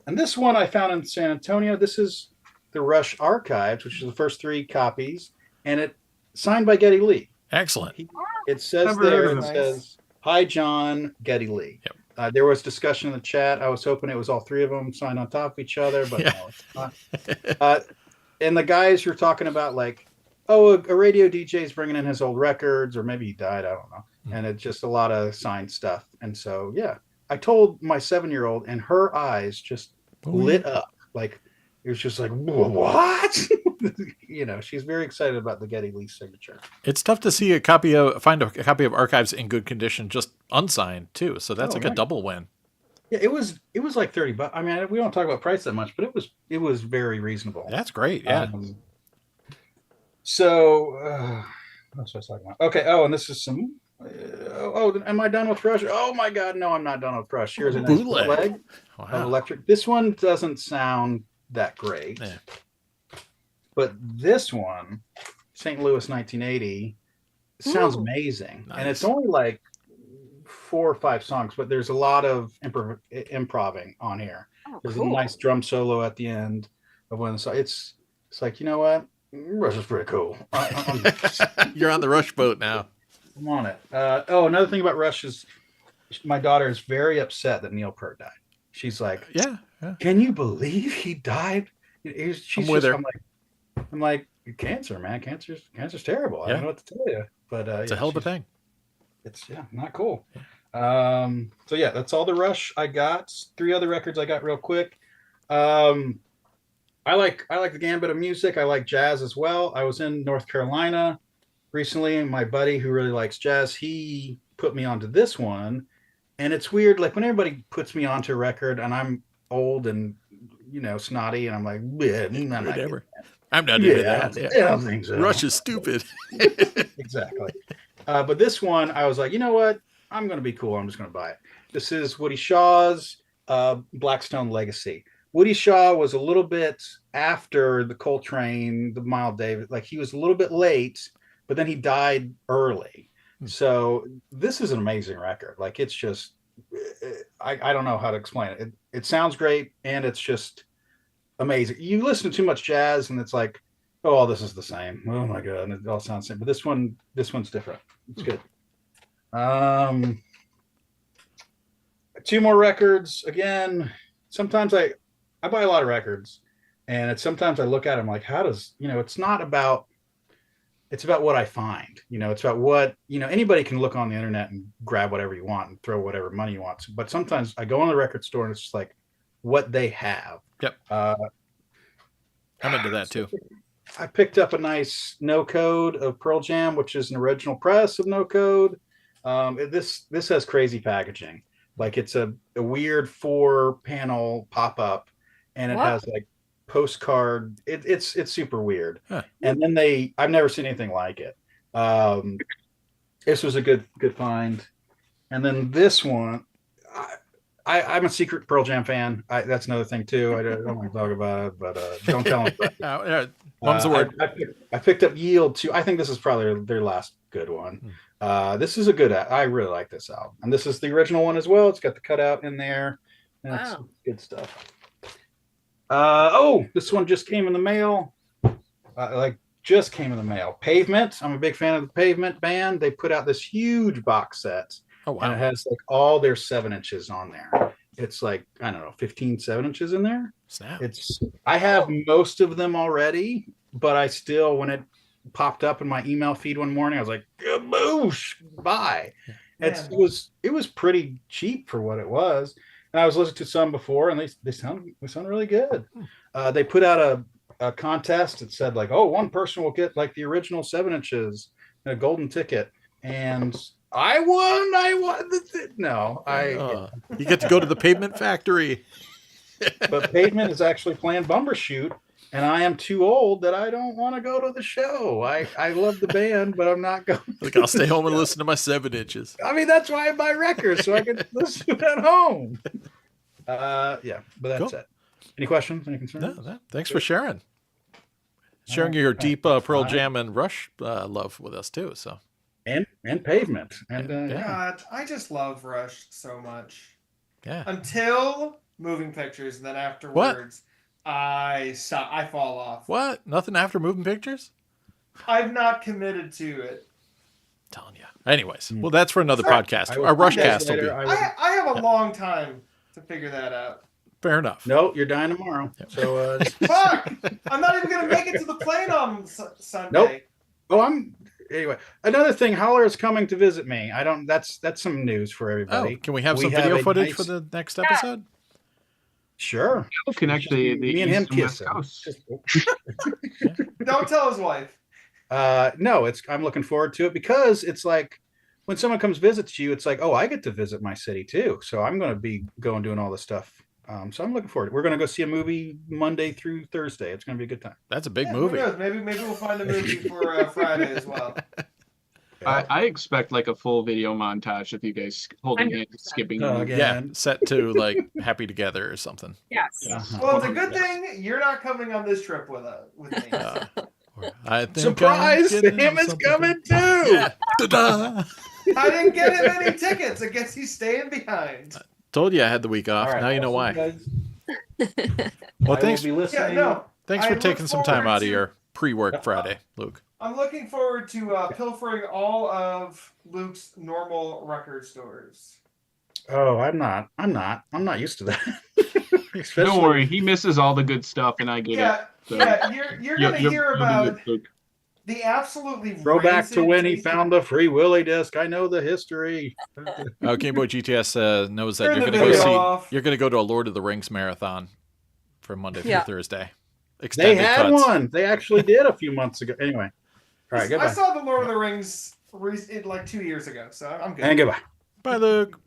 this one I found in San Antonio. This is the Rush Archives, which is the first 3 copies, and it signed by Geddy Lee. Excellent. It says there, says, "Hi, John, Geddy Lee." Yep. There was discussion in the chat. I was hoping it was all 3 of them signed on top of each other, but no, it's not. And the guys you're talking about, like, a radio DJ is bringing in his old records, or maybe he died, I don't know. And it's just a lot of signed stuff. And so, yeah, I told my 7-year-old, and her eyes just lit up. Like, it was just like, what? She's very excited about the Geddy Lee signature. It's tough to see find a copy of Archives in good condition, just unsigned too. So that's a double win. Yeah, it was like $30. I mean, we don't talk about price that much, but it was very reasonable. That's great. Yeah. So, what was I talking about? Okay. Oh, and this is some. Am I done with Rush? Oh my God, no, I'm not done with Rush. Here's a nice bootleg of Electric. This one doesn't sound that great, but this one, St. Louis 1980, sounds amazing, and it's only like 4 or 5 songs, but there's a lot of improving on here. There's a nice drum solo at the end of one of the songs. It's like, you know what? Rush is pretty cool. You're on the Rush boat now. I'm on it. Another thing about Rush is my daughter is very upset that Neil Peart died. She's like, yeah. Can you believe he died? I'm like, cancer, man. Cancer's terrible. I don't know what to tell you. But it's a hell of a thing. It's not cool. So yeah, that's all the Rush I got. 3 other records I got real quick. I like the gambit of music. I like jazz as well. I was in North Carolina recently, and my buddy who really likes jazz, he put me onto this one. And it's weird, like when everybody puts me onto a record and I'm old and snotty, and I'm like, whatever. I'm not doing that. I don't think so. Rush is stupid. Exactly. But this one, I was like, you know what? I'm going to be cool. I'm just going to buy it. This is Woody Shaw's Blackstone Legacy. Woody Shaw was a little bit after the Coltrane, the Miles Davis. Like he was a little bit late, but then he died early. So this is an amazing record. Like it's just, I don't know how to explain it. It sounds great, and it's just amazing. You listen to too much jazz, and it's like, oh, this is the same. Oh my god, and it all sounds the same. But this one's different. It's good. Two more records. Again, sometimes I buy a lot of records, and sometimes I look at them like, how does, it's not about, it's about what I find, it's about what, anybody can look on the internet and grab whatever you want and throw whatever money you want. But sometimes I go on the record store and it's just like what they have. Yep. I'm into that too. I picked up a nice No Code of Pearl Jam, which is an original press of No Code. This has crazy packaging. Like it's a weird 4-panel pop-up, and it has like postcard. It's super weird. Huh. And then I've never seen anything like it. This was a good find. And then this one, I'm a secret Pearl Jam fan. That's another thing too. I don't want to talk about it, but don't tell me. Mom's the word. I picked up Yield too. I think this is probably their last good one. This is a good. I really like this album, and this is the original one as well. It's got the cutout in there. That's good stuff. This one just came in the mail. Just came in the mail. Pavement. I'm a big fan of the Pavement band. They put out this huge box set. Oh wow! And it has like all their 7-inches on there. It's like, I don't know, 15 7-inches in there. Snap. I have most of them already, but I still, when it popped up in my email feed one morning, I was like, kaboosh, buy. It was pretty cheap for what it was. And I was listening to some before, and they sound really good. They put out a contest that said like, one person will get like the original 7-inches and a golden ticket. And I won. You get to go to the Pavement factory. But Pavement is actually playing Bumbershoot, and I am too old that I don't want to go to the show. I love the band, but I'm not going. Like I'll stay home and listen to my 7-inches. I mean, that's why I buy records, so I can listen at home. But that's it. Any questions? Any concerns? No. Thanks for sharing. Sharing your deep Pearl Jam and Rush love with us too. So. And Pavement. And God, I just love Rush so much. Yeah. Until Moving Pictures, and then afterwards, I fall off. What? Nothing after Moving Pictures? I've not committed to it. I'm telling you. Anyways, well, that's for another podcast. Our Rushcast will be. I have a long time to figure that out. Fair enough. No, you're dying tomorrow. Yep. So fuck! I'm not even gonna make it to the plane on Sunday. Nope. Anyway, another thing, Howler is coming to visit me. That's some news for everybody. Can we have some video footage for the next episode? Sure. We'll connect me and him kiss. Don't tell his wife. No, I'm looking forward to it because it's like when someone comes visits you, it's like, I get to visit my city too. So I'm going to be doing all this stuff. So I'm looking forward to it. We're going to go see a movie Monday through Thursday. It's going to be a good time. That's a big movie. Maybe we'll find a movie for Friday as well. I expect like a full video montage of you guys holding hands, skipping. Set to like Happy Together or something. Yes. Well, it's a good thing you're not coming on this trip with me. I think surprise! Him is coming too. Yeah. I didn't get him any tickets. I guess he's staying behind. Told you I had the week off. Now you know why. Well, thanks. Thanks for taking some time out of your pre-work Friday, Luke. I'm looking forward to pilfering all of Luke's normal record stores. Oh, I'm not used to that. Don't worry, he misses all the good stuff, and I get it. So. Yeah, you're gonna hear about the absolutely throwback to when he found the Free Willy disc. I know the history. Game Boy GTS knows that you're gonna go to a Lord of the Rings marathon from Monday through Thursday. They had one. They actually did a few months ago. Anyway, all right. Goodbye. I saw the Lord of the Rings like 2 years ago, so I'm good. And goodbye. Bye, Luke.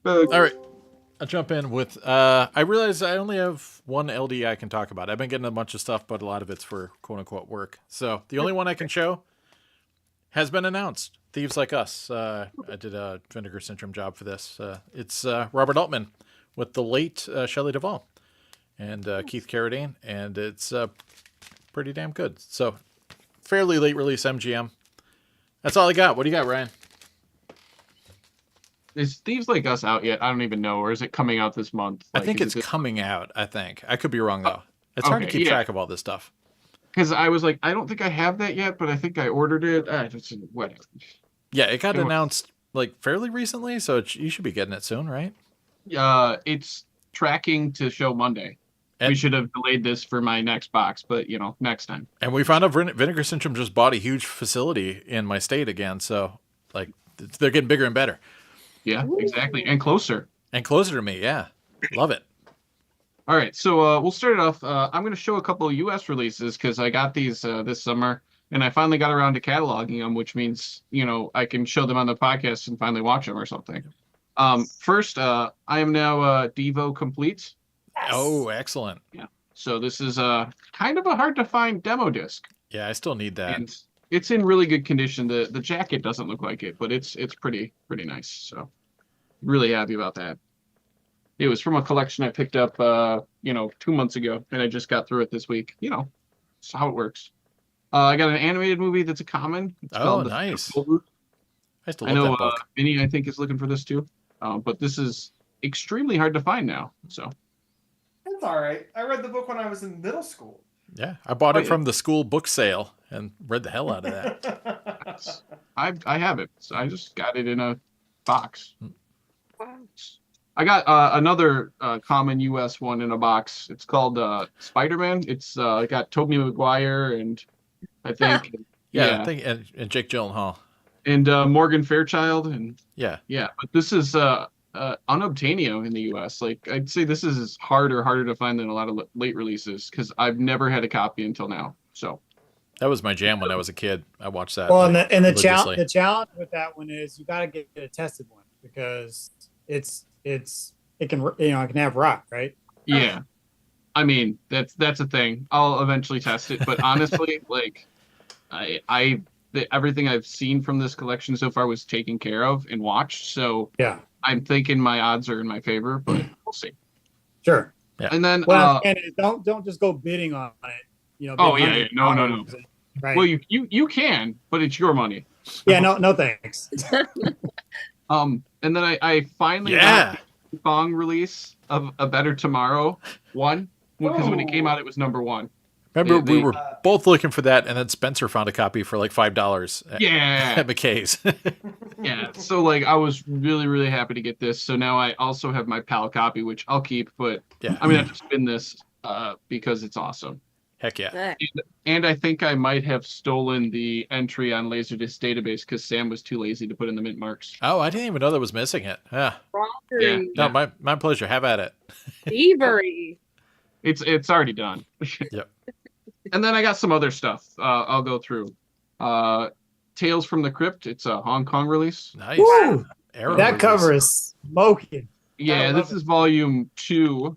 All right. I'll jump in with, I realize I only have one LD I can talk about. I've been getting a bunch of stuff, but a lot of it's for quote-unquote work. So the only one I can show has been announced. Thieves Like Us. I did a Vinegar Syndrome job for this. It's Robert Altman with the late Shelley Duvall. and Keith Carradine, and it's pretty damn good. So, fairly late release MGM. That's all I got. What do you got, Ryan? Is Thieves Like Us out yet? I don't even know. Or is it coming out this month? I think it's coming out, I think. I could be wrong, though. It's hard to keep track of all this stuff. Because I was like, I don't think I have that yet, but I think I ordered it. Whatever. Yeah, it got announced like fairly recently, so you should be getting it soon, right? It's tracking to show Monday. We should have delayed this for my next box, but next time. And we found out Vinegar Syndrome just bought a huge facility in my state again, so like they're getting bigger and better. Yeah, exactly, and closer. And closer to me, yeah, love it. All right, so we'll start it off. I'm going to show a couple of U.S. releases because I got these this summer, and I finally got around to cataloging them, which means I can show them on the podcast and finally watch them or something. First, I am now Devo complete. Yes. Oh, excellent. Yeah. So this is kind of a hard to find demo disc. Yeah, I still need that. And it's in really good condition. The jacket doesn't look like it, but it's pretty nice. So really happy about that. It was from a collection I picked up 2 months ago, and I just got through it this week. That's how it works. I got an animated movie that's a common. It's called nice. Takeover. I still I love know that book. Vinny, I think, is looking for this too. But this is extremely hard to find now. So That's all right. I read the book when I was in middle school. Yeah, I bought it from the school book sale and read the hell out of that. I have it. So I just got it in a box. Wow. I got another common U.S. one in a box. It's called Spider-Man. It's got Tobey Maguire and I think I think and Jake Gyllenhaal. And Morgan Fairchild and Yeah. But this is unobtainable in the U.S. Like I'd say this is harder to find than a lot of late releases because I've never had a copy until now. So that was my jam when I was a kid. I watched that. Well, and the challenge with that one is you got to get a tested one because it can have rot, right? Yeah. I mean, that's a thing. I'll eventually test it, but honestly, like everything I've seen from this collection so far was taken care of and watched. So yeah, I'm thinking my odds are in my favor, but we'll see. Sure. Yeah. And then and don't just go bidding on it. No. Right. Well, you can, but it's your money. Yeah, no thanks. And then I finally got the Bong release of A Better Tomorrow 1 because when it came out it was number 1. Remember, we were both looking for that, and then Spencer found a copy for like $5 at McKay's. Yeah, so like I was really, really happy to get this. So now I also have my PAL copy, which I'll keep, but I'm going to have to spin this because it's awesome. Heck yeah. And I think I might have stolen the entry on LaserDisc database because Sam was too lazy to put in the mint marks. Oh, I didn't even know that was missing it. Yeah. No, my pleasure. Have at it. Thievery. It's already done. Yep. And then I got some other stuff I'll go through. Tales from the Crypt. It's a Hong Kong release. Nice. That cover is smoking. Yeah, this is volume 2.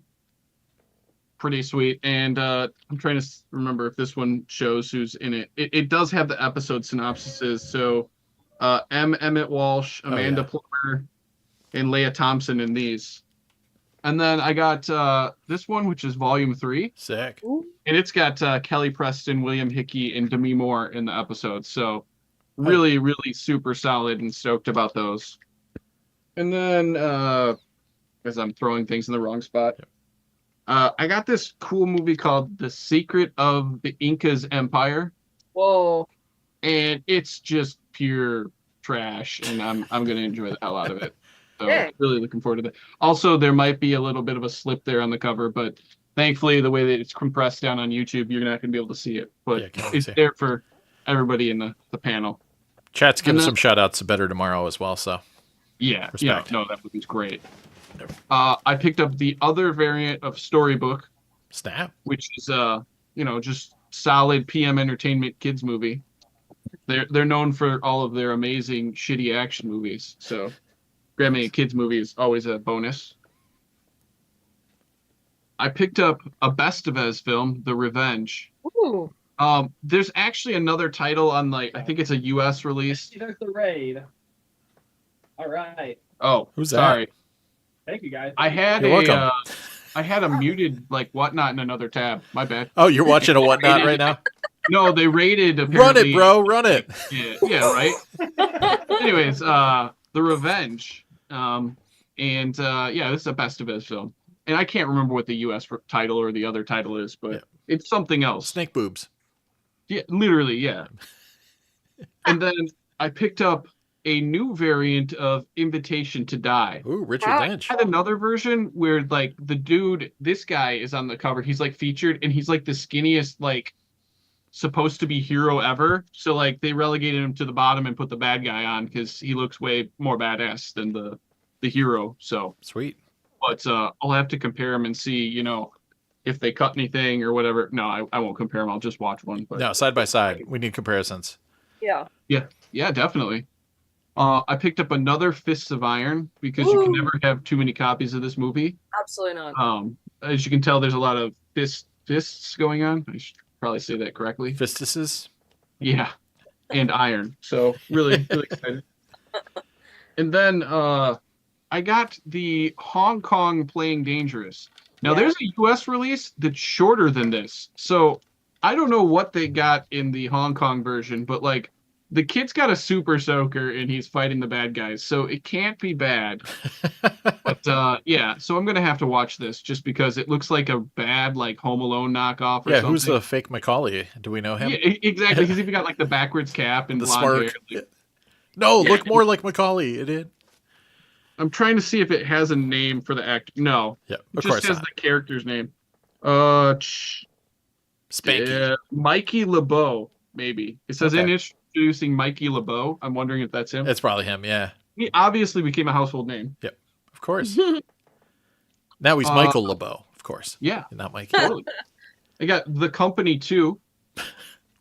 Pretty sweet. And I'm trying to remember if this one shows who's in it. It does have the episode synopsises. So Emmett Walsh, Amanda Plummer, and Leah Thompson in these. And then I got this one, which is volume 3. Sick. And it's got Kelly Preston, William Hickey, and Demi Moore in the episode. So really, really super solid and stoked about those. And then, as I'm throwing things in the wrong spot, I got this cool movie called The Secret of the Inca's Empire. Whoa. And it's just pure trash, and I'm going to enjoy the hell out of it. So really looking forward to that. Also, there might be a little bit of a slip there on the cover, but thankfully, the way that it's compressed down on YouTube, you're not going to be able to see it. But it's there for everybody in the panel. Chat's giving some shout outs to Better Tomorrow as well. So respect. No, that movie's great. I picked up the other variant of Storybook, Snap, which is just solid PM Entertainment kids movie. They're known for all of their amazing shitty action movies, so grabbing a kids movie is always a bonus. I picked up a Estevez film, The Revenge. Ooh. There's actually another title on I think it's a US release. There's the raid. All right. Oh, who's sorry. that? Thank you guys. I had You're welcome. I had a muted like whatnot in another tab. My bad. Oh, you're watching a whatnot right now? No, they rated Run apparently. it, bro. Run it. Yeah, right. Anyways, The Revenge. And this is a best of his film. And I can't remember what the US title or the other title is, but it's something else. Snake boobs. Yeah, literally, yeah. And then I picked up a new variant of Invitation to Die. Ooh, Richard Lynch. I had another version where like the dude, this guy is on the cover. He's like featured and he's like the skinniest, like supposed to be hero ever. So like they relegated him to the bottom and put the bad guy on because he looks way more badass than the hero. So sweet. But I'll have to compare them and see, if they cut anything or whatever. No, I won't compare them. I'll just watch one. But no, side by side. We need comparisons. Yeah. Yeah, definitely. I picked up another Fists of Iron because you can never have too many copies of this movie. Absolutely not. As you can tell, there's a lot of fists going on. I should probably say that correctly. Fistuses? Yeah, and iron. So really, really excited. And then I got the Hong Kong Playing Dangerous. Now there's a US release that's shorter than this. So I don't know what they got in the Hong Kong version, but like the kid's got a super soaker and he's fighting the bad guys. So it can't be bad. But so I'm going to have to watch this just because it looks like a bad like Home Alone knockoff or something. Who's the fake Macaulay? Do we know him? Yeah, exactly. He's even got like the backwards cap and the blonde smirk. hair. Like, no, look more like Macaulay. It did. I'm trying to see if it has a name for the actor. No. Yeah, it just has the character's name. Spanky. Mikey LeBeau, maybe. It says introducing Mikey LeBeau. I'm wondering if that's him. It's probably him, yeah. He obviously became a household name. Yep, of course. Now he's Michael LeBeau, of course. Yeah. Not Mikey. Totally. I got The Company 2.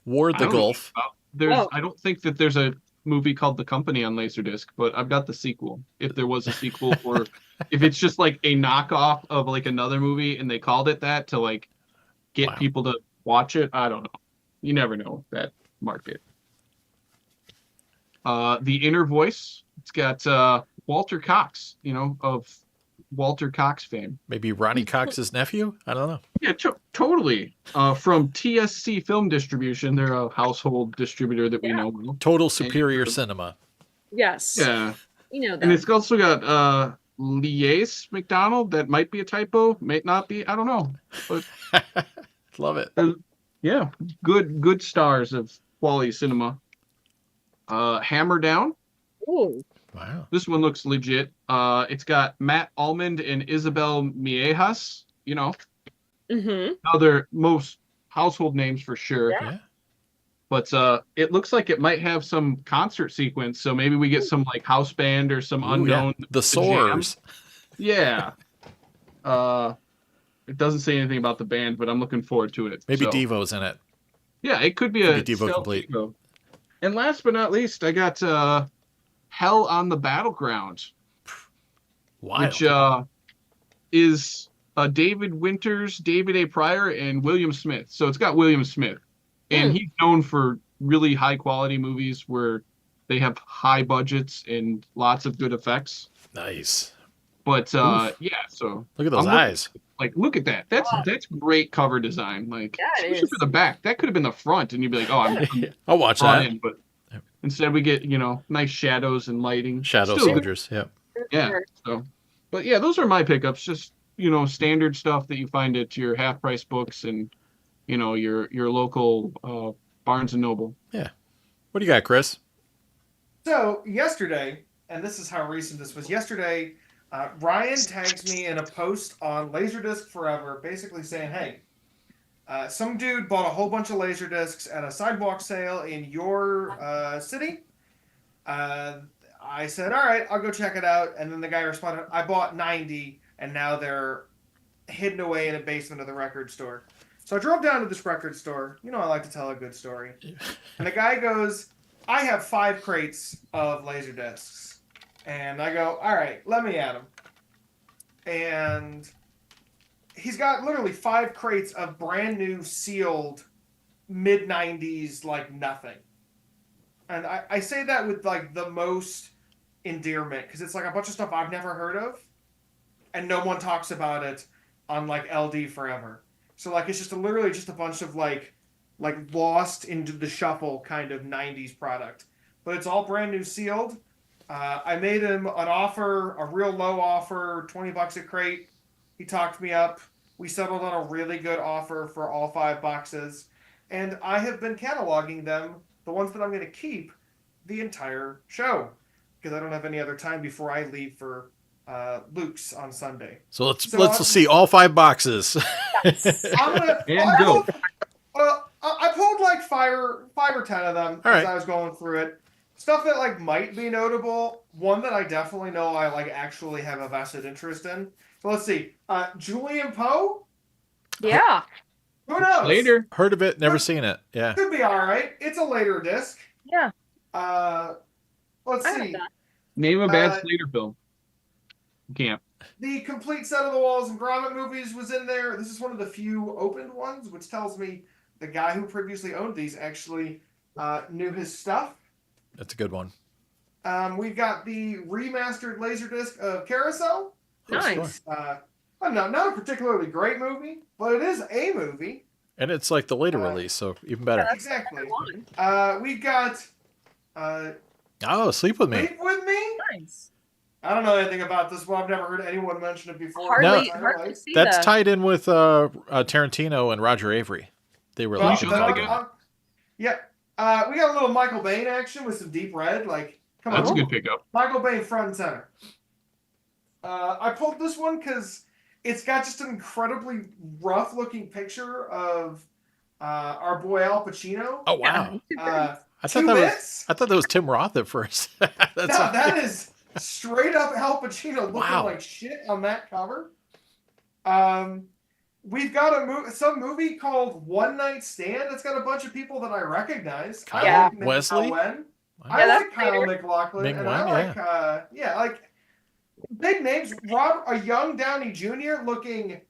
Ward the Gulf. I don't think that there's a movie called The Company on LaserDisc, but I've got the sequel. If there was a sequel, or if it's just like a knockoff of like another movie and they called it that to like get people to watch it, I don't know. You never know that market. The Inner Voice. It's got Walter Cox, of Walter Cox fame. Maybe Ronnie Cox's nephew? I don't know. Yeah, totally. From TSC Film Distribution. They're a household distributor that we know. Total Superior Cinema. Yes. Yeah. You know that. And it's also got Lies McDonald. That might be a typo. Might not be. I don't know. But love it. Yeah. Good stars of quality cinema. Hammer Down. Ooh. Wow. This one looks legit. It's got Matt Almond and Isabel Miejas, Other most household names for sure. Yeah. But it looks like it might have some concert sequence, so maybe we get some like house band or some unknown. Yeah. The Soars. Yeah. It doesn't say anything about the band, but I'm looking forward to it. Maybe Devo's in it. Yeah, it could be Devo complete. Devo. And last but not least, I got Hell on the Battleground. Wild. Which is David Winters, David A. Pryor, and William Smith. So it's got William Smith. And he's known for really high quality movies where they have high budgets and lots of good effects. Nice. But so look at those eyes. Look at that. That's great cover design. Like especially for the back. That could have been the front and you'd be like, oh, I'll watch that. But instead we get, nice shadows and lighting. Shadow soldiers, Yeah. So but yeah, those are my pickups. Just, standard stuff that you find at your half price books and your local Barnes and Noble. Yeah. What do you got, Chris? So yesterday, and this is how recent this was. Yesterday, Ryan tags me in a post on LaserDisc Forever, basically saying, "Hey, some dude bought a whole bunch of LaserDiscs at a sidewalk sale in your city." I said, "All right, I'll go check it out." And then the guy responded, "I bought 90, and now they're hidden away in a basement of the record store." So I drove down to this record store. I like to tell a good story. And the guy goes, "I have 5 crates of LaserDiscs." And I go, "All right, let me at him." And he's got literally 5 crates of brand new sealed mid-90s like nothing. And I say that with like the most endearment because it's like a bunch of stuff I've never heard of and no one talks about it on like LD forever. So like it's just literally just a bunch of like lost into the shuffle kind of 90s product. But it's all brand new sealed. I made him an offer, a real low offer, $20 a crate. He talked me up. We settled on a really good offer for all 5 boxes. And I have been cataloging them, the ones that I'm going to keep, the entire show. Because I don't have any other time before I leave for Luke's on Sunday. So let's see all 5 boxes. I'm gonna. I pulled like 5 or 10 of them as I was going through it. Stuff that like might be notable. One that I definitely know I like actually have a vested interest in. So let's see. Julian Poe. Yeah. Who knows? Later. Heard of it, never seen it. Yeah. Could be all right. It's a later disc. Yeah. Let's see. Name a bad Slater film. Can't. The complete set of the Walls and Gromit movies was in there. This is one of the few opened ones, which tells me the guy who previously owned these actually knew his stuff. That's a good one. We've got the remastered LaserDisc of Carousel. Nice. Not a particularly great movie, but it is a movie. And it's like the later release, so even better. Yeah, Exactly. One. We've got Sleep With Me. Sleep With Me. Nice. I don't know anything about this one. I've never heard anyone mention it before. Hardly see That's that. tied in with Tarantino and Roger Avery. They were Well, linked together. Yeah. We got a little Michael Bain action with some Deep Red. Like, come That's on. a good pickup. Michael Bain front and center. I pulled this one because it's got just an incredibly rough-looking picture of our boy Al Pacino. Oh wow! Uh, I thought that was Tim Roth at first. that is straight up Al Pacino looking like shit on that cover. We've got some movie called One Night Stand. It's got a bunch of people that I recognize. Kyle I like Wesley. I like Kyle MacLachlan, Ming and Wen, I like like big names. A young Downey Jr. looking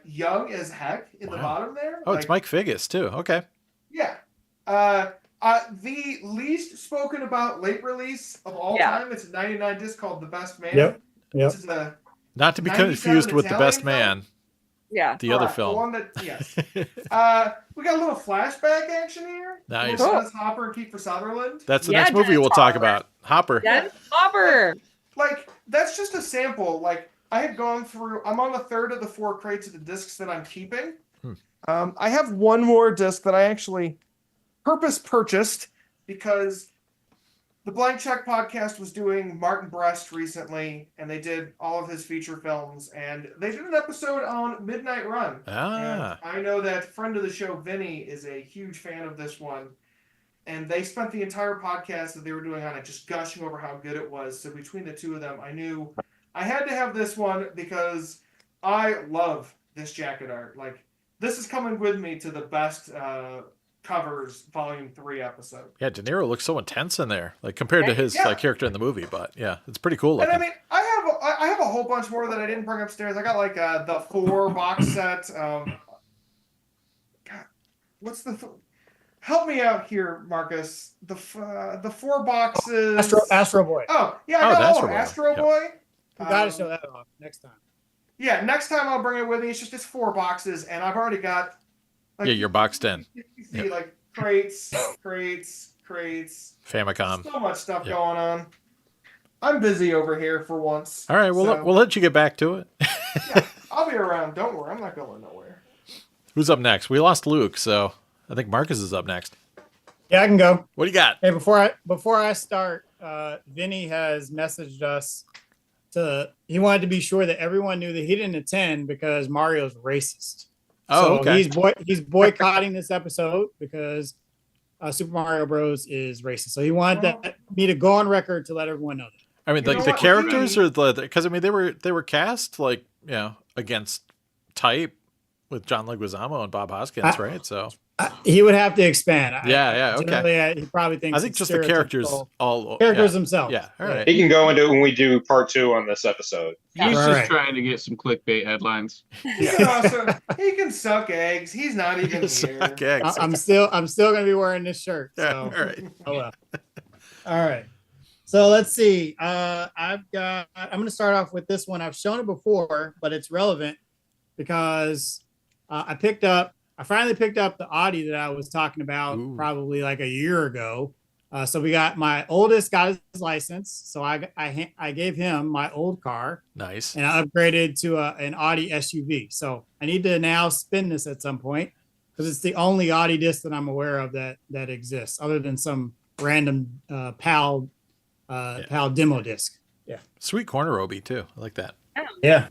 young as heck in the bottom there. Oh, it's Mike Figgis too. Okay. Yeah. The least spoken about late release of all time. It's a 99 disc called The Best Man. Yep. This is a Not to be confused with The Best Man. Yeah. The other film. The one that, yes. We got a little flashback action here. Nice. Dennis Hopper and Kiefer Sutherland. That's the next movie we'll talk about. Hopper. Dennis Hopper. Like, that's just a sample. Like, I had gone through, I'm on the 3rd of the 4 crates of the discs that I'm keeping. I have one more disc that I actually purchased because the Blank Check podcast was doing Martin Brest recently, and they did all of his feature films, and they did an episode on Midnight Run. And I know that friend of the show, Vinny, is a huge fan of this one, and they spent the entire podcast that they were doing on it just gushing over how good it was. So between the two of them, I knew I had to have this one because I love this jacket art. Like, this is coming with me to the best covers volume 3 episode. Yeah, De Niro looks so intense in there, like compared to his character in the movie. But yeah, it's pretty cool looking. And I mean, I have a whole bunch more that I didn't bring upstairs. I got like the 4 box set. God, what's the? Help me out here, Marcus. The 4 boxes. Astro Boy. Oh yeah, I got Astro Boy. You gotta show that off next time. Yeah, next time I'll bring it with me. It's just 4 boxes, and I've already got. Like, you're boxed in. You see, like crates. Famicom. So much stuff going on. I'm busy over here for once. All right, we'll let you get back to it. Yeah, I'll be around. Don't worry, I'm not going nowhere. Who's up next? We lost Luke, so I think Marcus is up next. Yeah, I can go. What do you got? Hey, before I start, Vinny has messaged us he wanted to be sure that everyone knew that he didn't attend because Mario's racist. Oh, so okay. He's boycotting this episode because Super Mario Bros. Is racist. So he wanted me to go on record to let everyone know that. I mean, like the characters or because I mean they were cast like against type with John Leguizamo and Bob Hoskins, right? So he would have to expand. Okay. He probably thinks I think just the characters themselves. Yeah, all right. He can go into it when we do part 2 on this episode. He's just trying to get some clickbait headlines. He can suck eggs. He's not even here. Eggs. I'm still gonna be wearing this shirt. So. Yeah, all right. Oh well. All right. So let's see. I'm gonna start off with this one. I've shown it before, but it's relevant because I finally picked up the Audi that I was talking about probably like a year ago. So we got my oldest got his license. So I gave him my old car. Nice. And I upgraded to an Audi SUV. So I need to now spin this at some point because it's the only Audi disc that I'm aware of that exists, other than some random PAL demo disc. Yeah. Sweet corner Obi too. I like that. Yeah.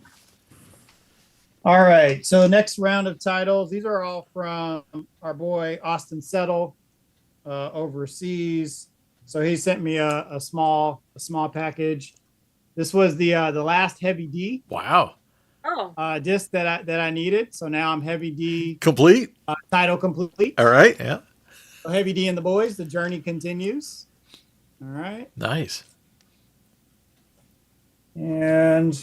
All right. So next round of titles. These are all from our boy Austin Settle overseas. So he sent me a small package. This was the last Heavy D. Wow. Disc that I needed. So now I'm Heavy D complete. Title complete. All right. Yeah. So Heavy D and the boys. The journey continues. All right. Nice. And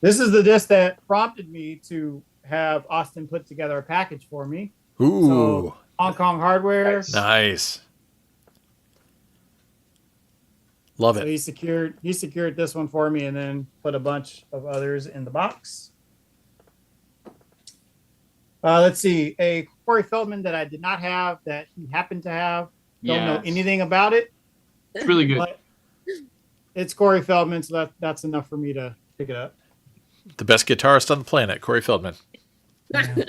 this is the disc that prompted me to have Austin put together a package for me. Ooh. So, Hong Kong hardware. Nice. Love it. So he secured this one for me and then put a bunch of others in the box. Let's see. A Corey Feldman that I did not have that he happened to have. Don't know anything about it. It's really good. But it's Corey Feldman, so that's enough for me to pick it up. The best guitarist on the planet, Corey Feldman. Yeah.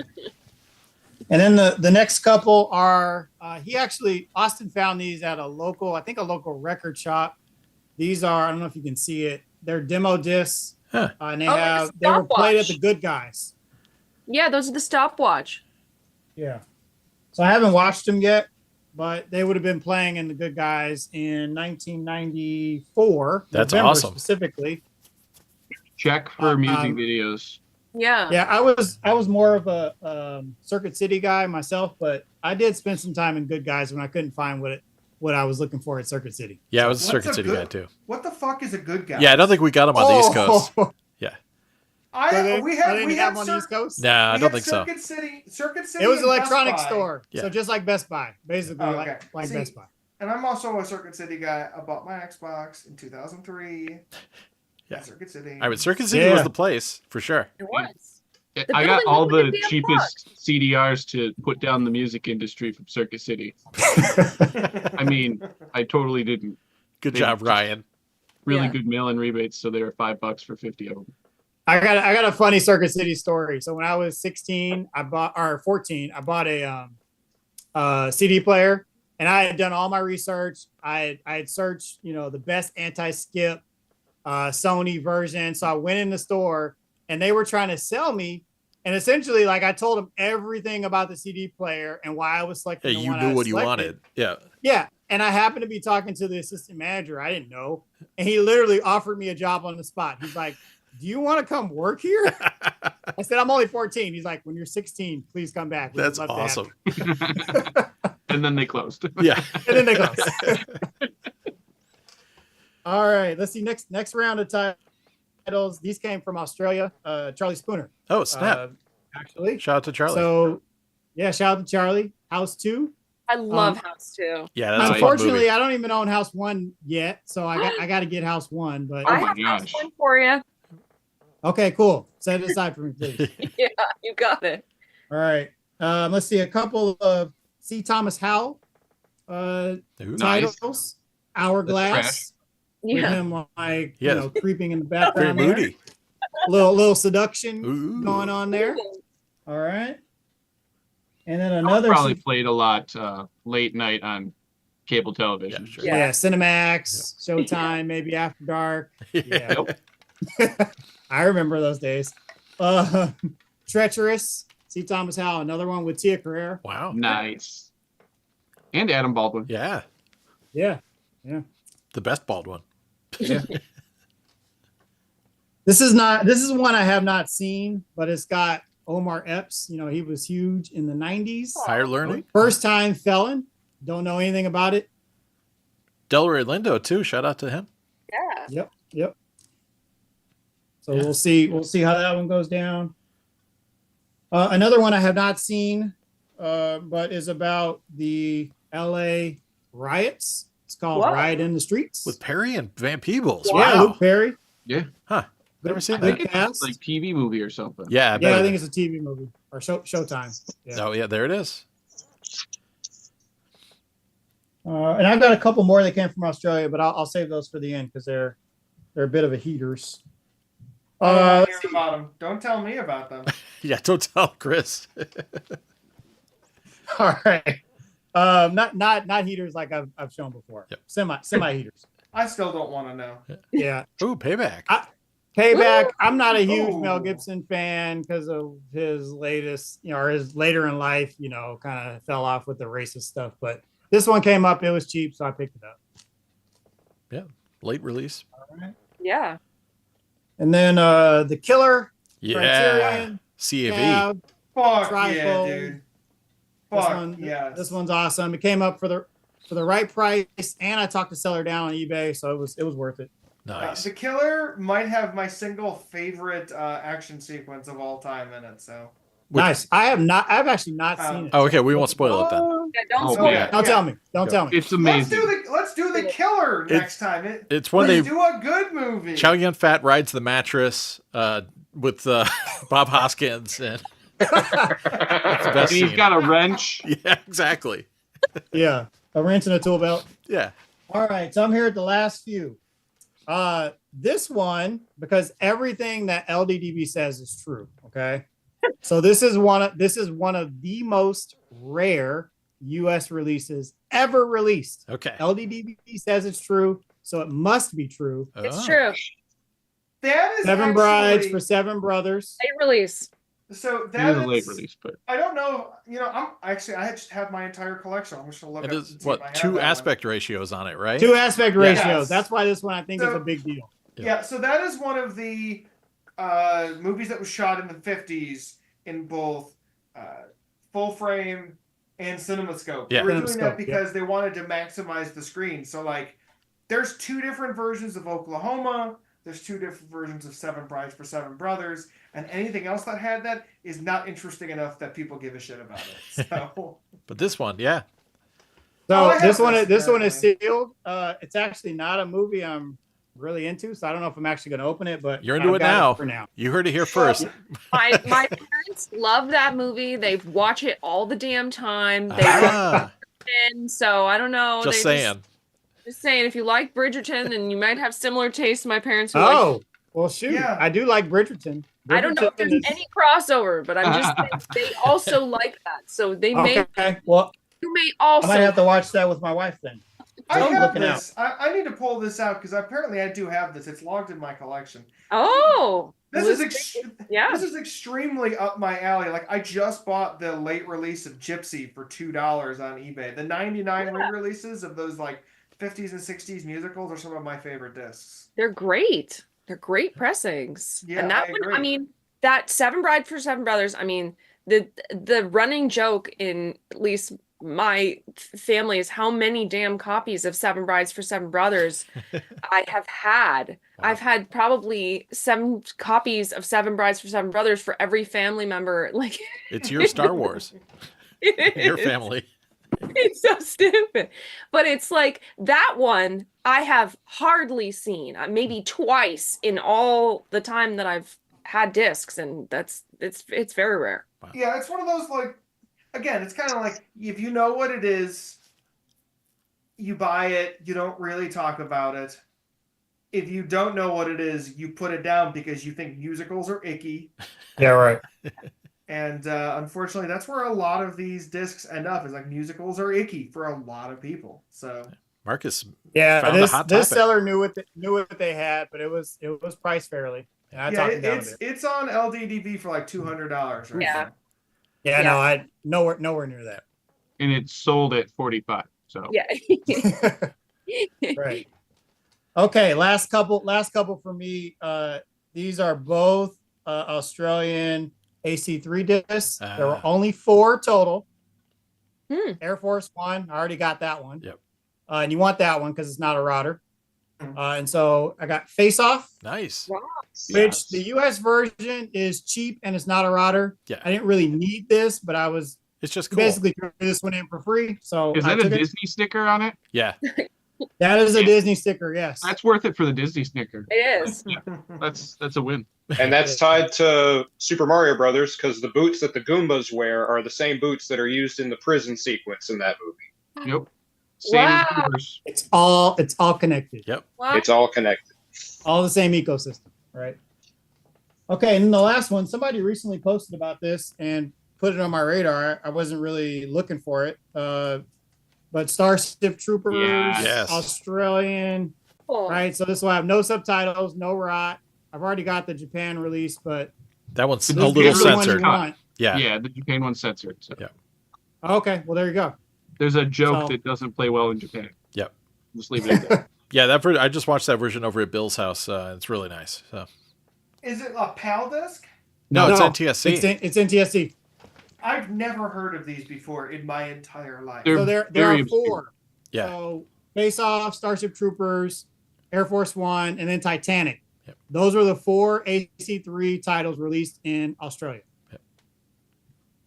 And then the next couple are Austin found these at a local record shop. These are, I don't know if you can see it, they're demo discs. Huh. And they were played at the Good Guys. Yeah, those are the stopwatch. Yeah. So I haven't watched them yet, but they would have been playing in the Good Guys in 1994. That's November awesome. Specifically. Check for music videos. Yeah. Yeah, I was more of a Circuit City guy myself, but I did spend some time in Good Guys when I couldn't find what I was looking for at Circuit City. Yeah, I was a Circuit City guy too. What the fuck is a good guy? Yeah, I don't think we got him on the East Coast. Yeah. We had on the East Coast. Nah, I don't think so. Circuit City. It was an and electronics Best Buy. store, Yeah. so just like Best Buy, basically Okay. like See, Best Buy. And I'm also a Circuit City guy. I bought my Xbox in 2003. Yeah. At Circuit City. I mean, Circuit City was the place for sure. It was. I got building all was like the a damn cheapest CDRs to put down the music industry from Circuit City. I mean, I totally didn't. Good They job, just- Ryan. Really Yeah. good mail-in rebates, so they were $5 for 50 of them. I got a funny Circuit City story. So when I was 14, I bought a CD player, and I had done all my research. I had searched, the best anti-skip Sony version. So I went in the store, and they were trying to sell me. And essentially, like, I told them everything about the CD player and why I was selecting. Yeah, the you one I knew what you selected. wanted. Yeah. Yeah. And I happened to be talking to the assistant manager. I didn't know. And he literally offered me a job on the spot. He's like, do you want to come work here? I said, I'm only 14. He's like, when you're 16, please come back. We'd That's love to have awesome. you." And then they closed. Yeah. And then they close. All right. Let's see. Next round of titles. These came from Australia. Charlie Spooner. Oh, snap. Actually. Shout out to Charlie. So, yeah, shout out to Charlie. House 2. I love House 2. Yeah, that's a fun Unfortunately, movie. I don't even own House 1 yet, so I got to get House 1. But I my have House gosh. 1 for you. okay, cool. Set it aside for me, please. Yeah, you got it. All right. Let's see a couple of C. Thomas Howl Ooh. Nice. titles. Hourglass. With Yeah. him like Yeah. creeping in the Very background. there. moody. Little seduction Ooh. going on there. All right. And then Another another probably played a lot late night on cable television. Yeah, sure. yeah, Cinemax, Showtime, maybe After Dark. Yeah. I remember those days. Treacherous, C. Thomas Howell, another one with Tia Carrere. Wow. Nice. And Adam Baldwin. Yeah. Yeah. The best bald one. This is one I have not seen, but it's got Omar Epps. He was huge in the 90s. Higher learning. First time felon. Don't know anything about it. Delroy Lindo too. Shout out to him. Yeah. Yep. So we'll see how that one goes down. Another one I have not seen, but is about the LA riots. It's called Whoa. Riot in the Streets. With Perry and Van Peebles. Yeah, Wow. Luke Perry. Yeah. Huh. Never seen I that. think it's cast. like TV movie or something. Yeah, Yeah, I think it's a TV movie or Showtime. Yeah. Oh yeah, there it is. And I've got a couple more that came from Australia, but I'll save those for the end because they're a bit of a heaters. I don't want to let's hear about them. Don't tell me about them. Yeah, don't tell Chris. All right. Not heaters like I've shown before. Yep. Semi heaters. I still don't want to know. Yeah. Ooh, Payback. Payback. I'm not a huge Ooh. Mel Gibson fan because of his latest, or his later in life, kind of fell off with the racist stuff. But this one came up. It was cheap, so I picked it up. Yeah, late release. All right. Yeah. And then The Killer. Yeah, Criterion, CAV. Cab, Fuck Trifle. yeah, dude. Fuck yes. This one's awesome. It came up for the right price, and I talked the seller down on eBay, so it was worth it. Nice. The Killer might have my single favorite action sequence of all time in it. So Nice. I've actually not seen it. Oh, okay, we won't spoil it then. Yeah, don't Oh, spoil yeah. it. Don't tell me. Don't tell me. It's amazing. let's do the Killer next time. It's when Let's they do a good movie. Chow Yun Fat rides the mattress with Bob Hoskins, and it's the And best he's scene. got a wrench. Yeah, exactly. Yeah. A wrench and a tool belt. Yeah. All right. So I'm here at the last few. This one, because everything that LDDB says is true. Okay. So this is one of the most rare US releases ever released. Okay. LDDB says it's true, so it must be true. It's Oh. true. That is Seven actually, Brides for Seven Brothers. Late release. So It that is a late is- release, but I don't know. I just have my entire collection. I'm just gonna look It up is and see if I what have 2 that one. aspect ratios on it, right? 2 aspect ratios. Yes. That's why this one I think is So- a big deal. Yeah, so that is one of the movies that was shot in the 50s in both full frame and CinemaScope. Yeah. They were doing CinemaScope, that because they wanted to maximize the screen. So, like, there's 2 different versions of Oklahoma. There's 2 different versions of Seven Brides for Seven Brothers. And anything else that had that is not interesting enough that people give a shit about it. So, But this one, yeah. So Oh, I have this one this, is sealed. It's actually not a movie I'm really into, so I don't know if I'm actually going to open it. But You're into I've it got now. for now. You heard it here first. My parents love that movie. They watch it all the damn time. They Ah, Bridgerton, so I don't know. just They saying. Just saying, if you like Bridgerton, and you might have similar tastes. My parents were like, Oh, well, shoot. Yeah. I do like Bridgerton. I don't know if there's Bridgerton is- any crossover, but I'm just saying they also like that. So they may Okay. Well, you may I also might have to watch that with my wife then. I I'm have looking out. this. I need to pull this out because apparently I do have this. It's logged in my collection. Oh, This Liz- is yeah. This is extremely up my alley. Like, I just bought the late release of Gypsy for $2 on eBay. The 99 Yeah. re-releases of those like 50s and 60s musicals are some of my favorite discs. They're great. They're great pressings. Yeah, and that I one, agree. I mean, that Seven Bride for Seven Brothers, I mean, the running joke in at least my family is how many damn copies of Seven Brides for Seven Brothers I have had. Wow. I've had probably 7 copies of Seven Brides for Seven Brothers for every family member. Like, It's your Star Wars. Your family. It's so stupid. But it's like that one I have hardly seen, maybe twice in all the time that I've had discs, and it's very rare. Yeah, it's one of those, like, again, it's kind of like if you know what it is, you buy it, you don't really talk about it. If you don't know what it is, you put it down because you think musicals are icky. Yeah, right. And unfortunately, that's where a lot of these discs end up. Is like musicals are icky for a lot of people. So Marcus Yeah, found a hot this topic. seller knew what they had, but it was priced fairly. And I yeah, talked it down a it's bit. it's on LDDB for like $200 right Yeah. now. Yeah, yeah. no, I nowhere near that. and it's sold at 45. So Yeah. Right. Okay, last couple for me. These are both Australian AC3 discs. There were Ah. only 4 total. Hmm. Air Force One, I already got that one. Yep. And you want that one because it's not a router. And so I got Face Off, Nice. Wow. which the US version is cheap and it's not a router. Yeah. I didn't really need this, but I was It's just cool. basically threw this one in for free. So is I that a took it. Disney sticker on it? Yeah. That is a Disney sticker, yes. That's worth it for the Disney snicker. It is. That's a win. And that's tied to Super Mario Brothers because the boots that the Goombas wear are the same boots that are used in the prison sequence in that movie. Yep. Same Wow. universe. It's all connected. Yep. Wow. It's all connected. All the same ecosystem, right? Okay, and the last one, somebody recently posted about this and put it on my radar. I wasn't really looking for it. But Starship Troopers, Yes. Australian, Cool. right? So this will have no subtitles, no rot. I've already got the Japan release, but That one's a This is little the other one censored. you want. Yeah. Yeah, the Japan one's censored. So. Yeah. okay, well there you go. There's a joke So- that doesn't play well in Japan. Yep. Just leave it at that. Yeah, I just watched that version over at Bill's house. It's really nice. So. Is it a PAL disc? No, it's No, NTSC. It's NTSC. I've never heard of these before in my entire life. They're So there very are obscure. 4. Yeah. So Face Off, Starship Troopers, Air Force One, and then Titanic. Yep. Those were the 4 AC3 titles released in Australia.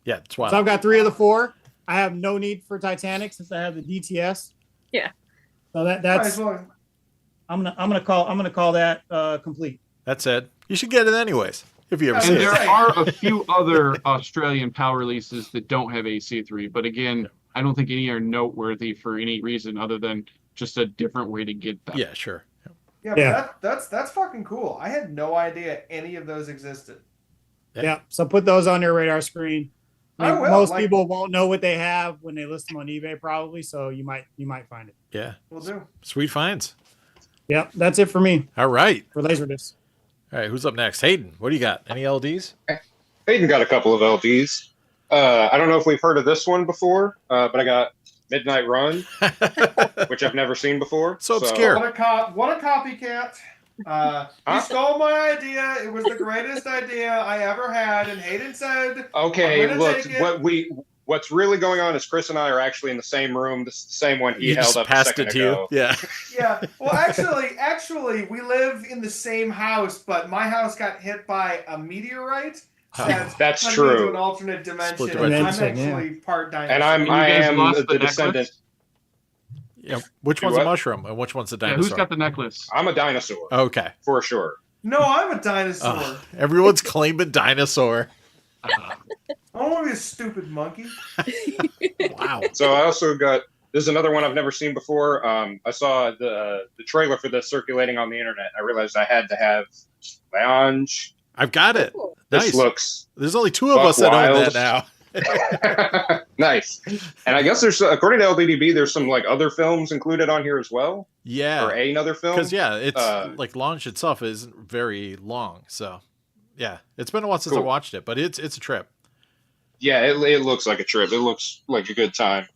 Yeah, it's wild. So I've got 3 of the 4. I have no need for Titanic since I have the DTS. Yeah. So Might that's as well. I'm gonna call that complete. That's it. You should get it anyways if you ever see And there it. are a few other Australian PAL releases that don't have AC3, but again, I don't think any are noteworthy for any reason other than just a different way to get them. Yeah, sure. Yeah, Yeah. but that's fucking cool. I had no idea any of those existed. Yeah. Yeah. So put those on your radar screen. I will, Most like- people won't know what they have when they list them on eBay, probably. So you might find it. Yeah. We'll do. Sweet finds. Yep, that's it for me All right. for LaserDisc. All right. Who's up next? Hayden, what do you got? Any LDs? Hayden got a couple of LDs. I don't know if we've heard of this one before, but I got Midnight Run, which I've never seen before. So obscure. What a copycat. He stole my idea. It was the greatest idea I ever had. And Hayden said, Okay, I'm gonna look, take it. what's really going on is Chris and I are actually in the same room. This is the same one he You held just up a passed second it to ago. you. Yeah. yeah. Well, actually, we live in the same house, but my house got hit by a meteorite. That's turned me true. into an alternate dimension. Split And I'm dimension, yeah. actually part dinosaur. And And you I guys am lost the necklace? descendant. Yeah. Which Do one's a what? mushroom and which one's a Yeah, dinosaur? who's got the necklace? I'm a dinosaur, Okay. for sure. No, I'm a dinosaur. Everyone's claiming dinosaur. I don't want to be a stupid monkey. Wow. So I also got, this is another one I've never seen before. I saw the trailer for this circulating on the internet. I realized I had to have Lounge. I've got it. Cool. This Nice. looks There's only 2 of Buck us that own Wild. that now. nice. And I guess there's, according to LDDB, there's some like other films included on here as well, Yeah. or another film. Because it's Uh, like launch itself isn't very long, so yeah, it's been a while since I Cool. watched it, but it's a trip. Yeah, it looks like a trip. It looks like a good time.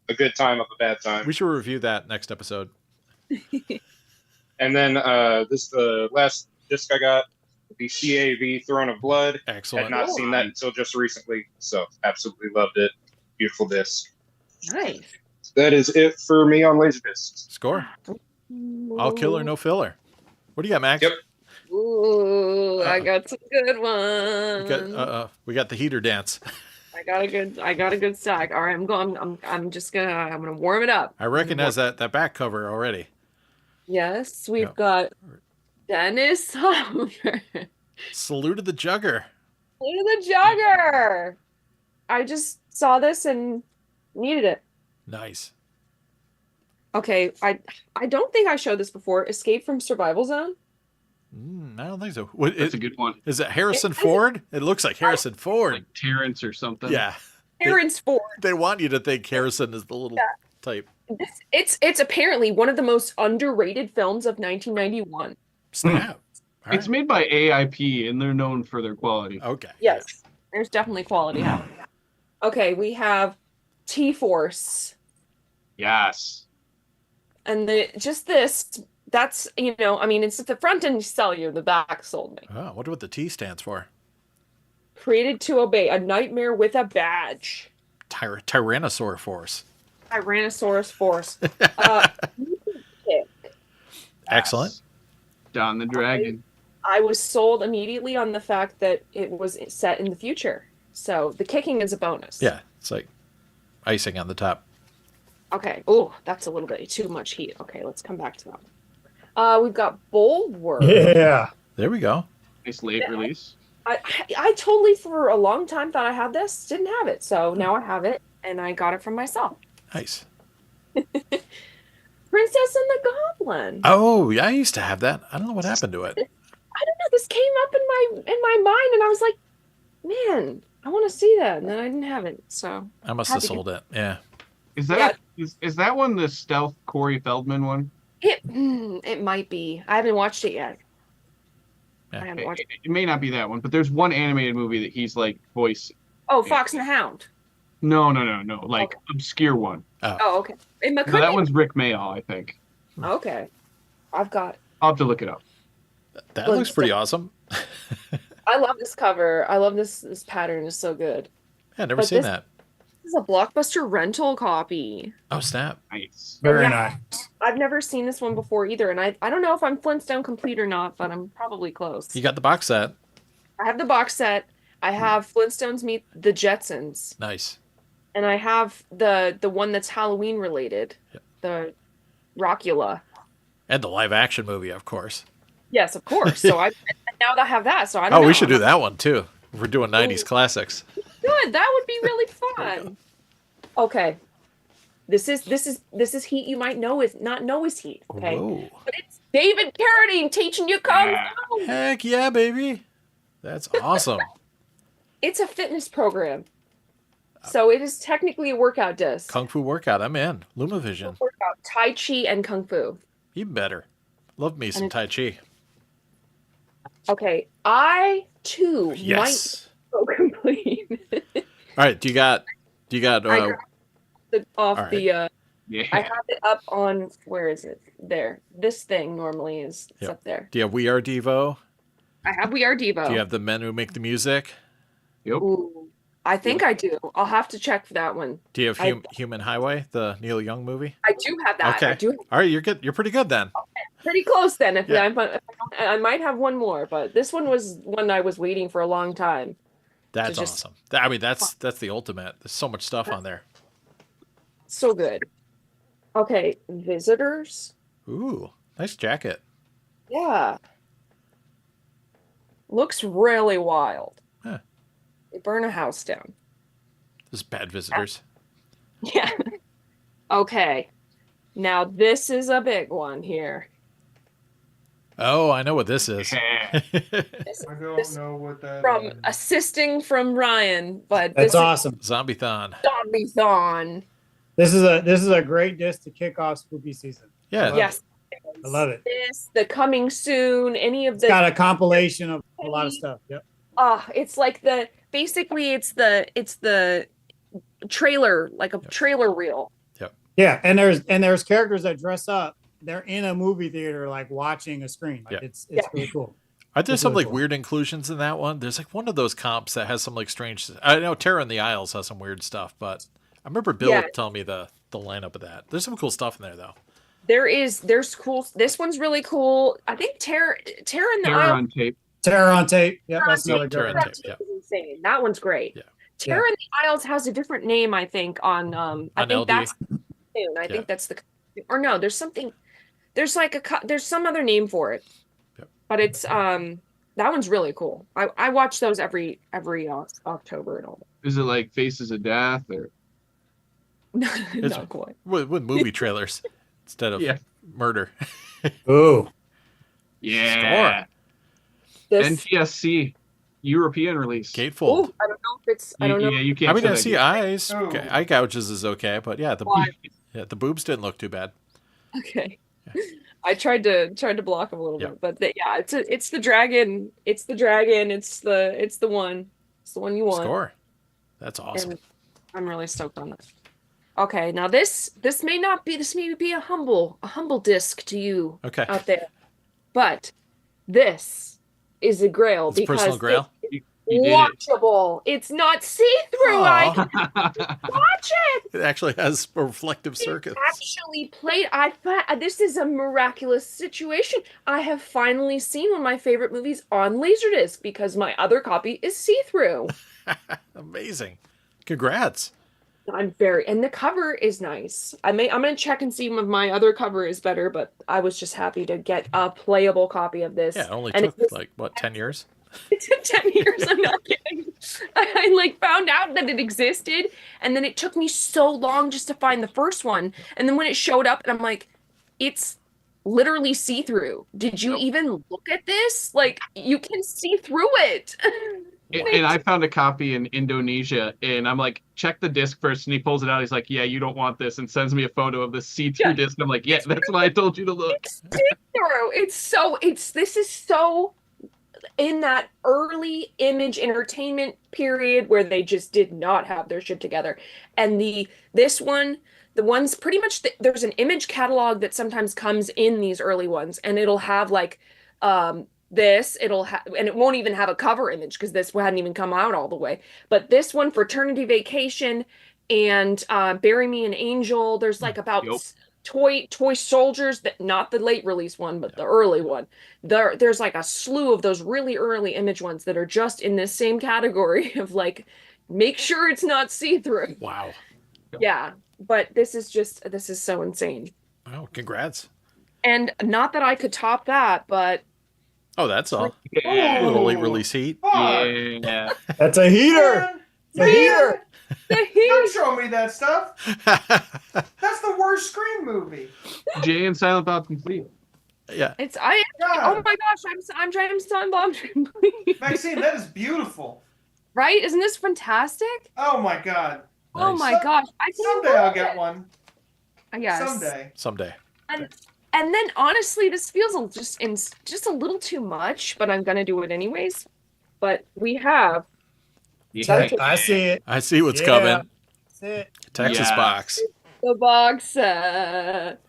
A good time of a bad time. We should review that next episode. And then this the last disc I got, the CAV Throne of Blood. Had Excellent. not seen that until just recently, so absolutely loved it. Beautiful disc. Nice. That is it for me on Laserdiscs. Score. All killer, no filler. What do you got, Max? Yep. Ooh, I got some good We ones. got, we got the heater dance. I got a good stack. All right, I'm gonna warm it up. I recognize that back cover already. Yes, we've Yeah. got Dennis Hopper. Salute to the Jugger. Look at the jogger. I just saw this and needed it. Nice. Okay, I don't think I showed this before. Escape from Survival Zone. I don't think so. What, That's a good one. is it Harrison Ford? It looks like Harrison Ford. Like Terrence or something. Yeah. Terrence Ford. They want you to think Harrison is the little type. It's apparently one of the most underrated films of 1991. Snap. All It's right. made by AIP, and they're known for their quality. Okay. Yes, there's definitely quality happening. Okay, we have T-Force, Yes. and that's I mean, it's at the front end sell you, the back sold me. Oh, I wonder what the T stands for. Created to obey, a nightmare with a badge. Tyrannosaur Force. Tyrannosaurus Force. Excellent. Don the Dragon. I was sold immediately on the fact that it was set in the future. So the kicking is a bonus. Yeah, it's like icing on the top. Okay. Oh, that's a little bit too much heat. Okay, let's come back to that one. We've got Bulwark. Yeah. There we go. Nice late release. I totally for a long time thought I had this, didn't have it. So now I have it, and I got it from myself. Nice. Princess and the Goblin. Oh, yeah, I used to have that. I don't know what happened to it. I don't know. This came up in my mind, and I was like, man, I want to see that, and then I didn't have it. So I must have sold it. Yeah. Is that is that one the stealth Corey Feldman one? it might be. I haven't watched it yet. Yeah. I haven't watched it. It may not be that one, but there's one animated movie that he's like voice. Oh, Fox and the Hound. No. Like obscure one. Oh, okay. No, that one's Rick Mayall, I think. Okay. I'll have to look it up. That looks pretty awesome. I love this cover. I love this pattern. Is so good. Yeah, never seen that. This is a Blockbuster rental copy. Oh, snap. Nice. Very nice. I've never seen this one before either, and I don't know if I'm Flintstone complete or not, but I'm probably close. You got the box set. I have the box set. I have Flintstones Meet the Jetsons. Nice. And I have the one that's Halloween related. Yep. The Rockula. And the live action movie, of course. Yes, of course. So now that I have that, so I don't know. Oh, we should do that one too. We're doing 90s classics. Good. That would be really fun. Okay. This is heat you might not know is heat. Okay. Whoa. But it's David Carradine teaching you Kung Fu. Heck yeah, baby. That's awesome. It's a fitness program. So it is technically a workout disc. Kung Fu workout. I'm in. LumaVision. Workout, Tai Chi and Kung Fu. Even better. Love me some Tai Chi. Okay. I too Yes. might go complete. All right. Do you got I Yeah. have it up on, where is it? There. This thing normally is it's up there. Do you have We Are Devo? I have We Are Devo. Do you have The Men Who Make the Music? Yep. Ooh, I think I do. I'll have to check for that one. Do you have Human Highway, the Neil Young movie? I do have that. Okay. I do have All right, you're good. You're pretty good then. pretty close then. If Yeah. I might have one more, but this one was one I was waiting for a long time. That's awesome. I mean, that's the ultimate. There's so much stuff on there. So good. Okay, Visitors. Ooh, nice jacket. Yeah. Looks really wild. Huh. They burn a house down. This is Bad Visitors. Yeah. Okay. Now this is a big one here. Oh, I know what this is. I don't know what that From is. assisting from Ryan, but That's this awesome. Zombie-thon. is Zombie-thon. This is a great disc to kick off spooky season. Yeah. Yes. I love it. This, the coming soon, any of It's the got a compilation of a lot of stuff. Yep. it's like basically it's the trailer, like a trailer reel. Yeah, and there's characters that dress up. They're in a movie theater, like watching a screen. Like, Yeah. it's really cool. Are there It's some really like cool. weird inclusions in that one? There's like one of those comps that has some like strange. I know Terror in the Isles has some weird stuff, but I remember Bill telling me the lineup of that. There's some cool stuff in there though. There's cool. This one's really cool. I think Terror in the Terror Isle. on tape. Terror on Tape. Yep, that's Tape. another Terror good on one. Tape. Yeah. is insane. That one's great. Yeah. Terror in the Isles has a different name, I think. On I On think LD. that's soon. I think that's the, or no, there's something. There's like there's some other name for it. Yep. But it's that one's really cool. I watch those every October and all. Is it like Faces of Death or? Not quite. With movie trailers instead of murder. Ooh. Yeah. This, NTSC European release. Gatefold. I don't know if it's. I don't know. Yeah, you can't. I mean, say I that see yet. eyes. Oh. Okay. Eye gouges is okay, but yeah, Why? the boobs didn't look too bad. Okay. I tried to block him a little Yeah. bit, but it's the dragon. It's the dragon. It's the one. It's the one you want. Score. That's awesome. And I'm really stoked on that. Okay, now this may be a humble disc to you Okay. out there, but this is a grail It's a because personal grail. You it's did it. watchable. It's not see-through. I Aw. can watch it. It actually has reflective circuits. Actually played. This is a miraculous situation. I have finally seen one of my favorite movies on LaserDisc because my other copy is see-through. Amazing. Congrats. And the cover is nice. I'm gonna check and see if my other cover is better, but I was just happy to get a playable copy of this. Yeah, it only and took it was, like what, 10 years? It took 10 years. I'm not kidding. I like found out that it existed, and then it took me so long just to find the first one. And then when it showed up, and I'm like, it's literally see-through. Did you even look at this? Like, you can see through it. And I found a copy in Indonesia, and I'm like, check the disc first. And he pulls it out. He's like, yeah, you don't want this, and sends me a photo of the see-through disc. I'm like, yeah, that's why I told you to look. It's see-through. This is so in that early image entertainment period where they just did not have their shit together. And the ones pretty much there's an image catalog that sometimes comes in these early ones, and it'll have like and it won't even have a cover image because this hadn't even come out all the way. But this one, Fraternity Vacation and Bury Me an Angel, there's like about toy soldiers, that not the late release one, but the early one. There's like a slew of those really early image ones that are just in this same category of like, make sure it's not see-through. Wow. Yeah, but this is so insane. Oh, congrats. And not that I could top that, but oh, that's all. Yeah. A little late release heat. Yeah. That's a heater. It's a heater. Don't show me that stuff. That's the worst Scream movie. Jay and Silent Bob Complete. Yeah. Oh my gosh, I'm trying to Silent Bob. Maxine, that is beautiful. Right? Isn't this fantastic? Oh my god. Oh Nice. my gosh. Someday I'll get one. Yes. Someday. And then honestly, this feels just a little too much, but I'm gonna do it anyways. But we have I see it. I see what's Yeah. coming. That's it. Texas Yeah. box. the box.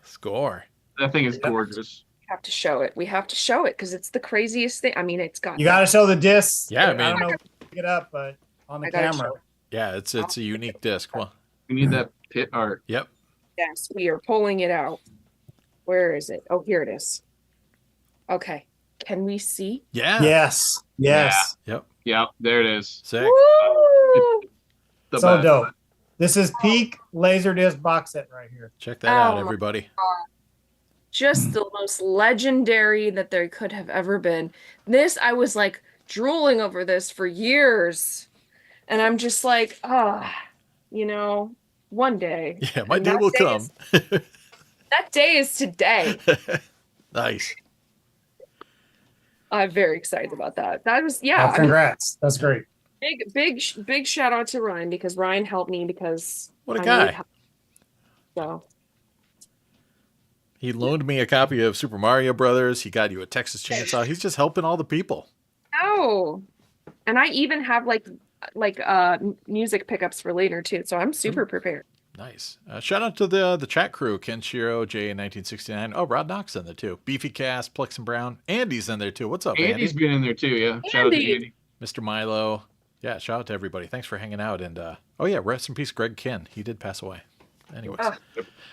Score. That thing is gorgeous. Have to show it. We have to show it because it's the craziest thing. I mean, it's got You got to show the disc. Yeah, I I don't mean- know if you can pick it up, but on the I gotta camera. show it. Yeah, it's a unique disc. Well, We need that pit art. yep. Yes, we are pulling it out. Where is it? Oh, here it is. Okay. Can we see? Yeah. Yes. Yes. Yep. Yeah, there it is. Sick. Woo! The So best. dope. This is peak LaserDisc box set right here. Check that out, Oh, everybody. Just the most legendary that there could have ever been. This, I was like drooling over this for years. And I'm just like, one day. Yeah, my And day that will day come. That day is today. Nice. I'm very excited about that. That was, Oh, congrats. That's great. big shout out to Ryan because Ryan helped me because What a I guy. need help. So He loaned me a copy of Super Mario Brothers. He got you a Texas Chainsaw. He's just helping all the people. oh, and I even have like music pickups for later too. So I'm super prepared. Nice. Shout out to the chat crew. Kenshiro, Jay in 1969. Oh, Rod Knox in there too. Beefy Cast, Plex and Brown. Andy's in there too. What's up, Andy's Andy? been in there too, yeah. Shout out to Andy. Andy. Mr. Milo. Yeah, shout out to everybody. Thanks for hanging out. And oh yeah, rest in peace, Greg Kinn. He did pass away. Anyways.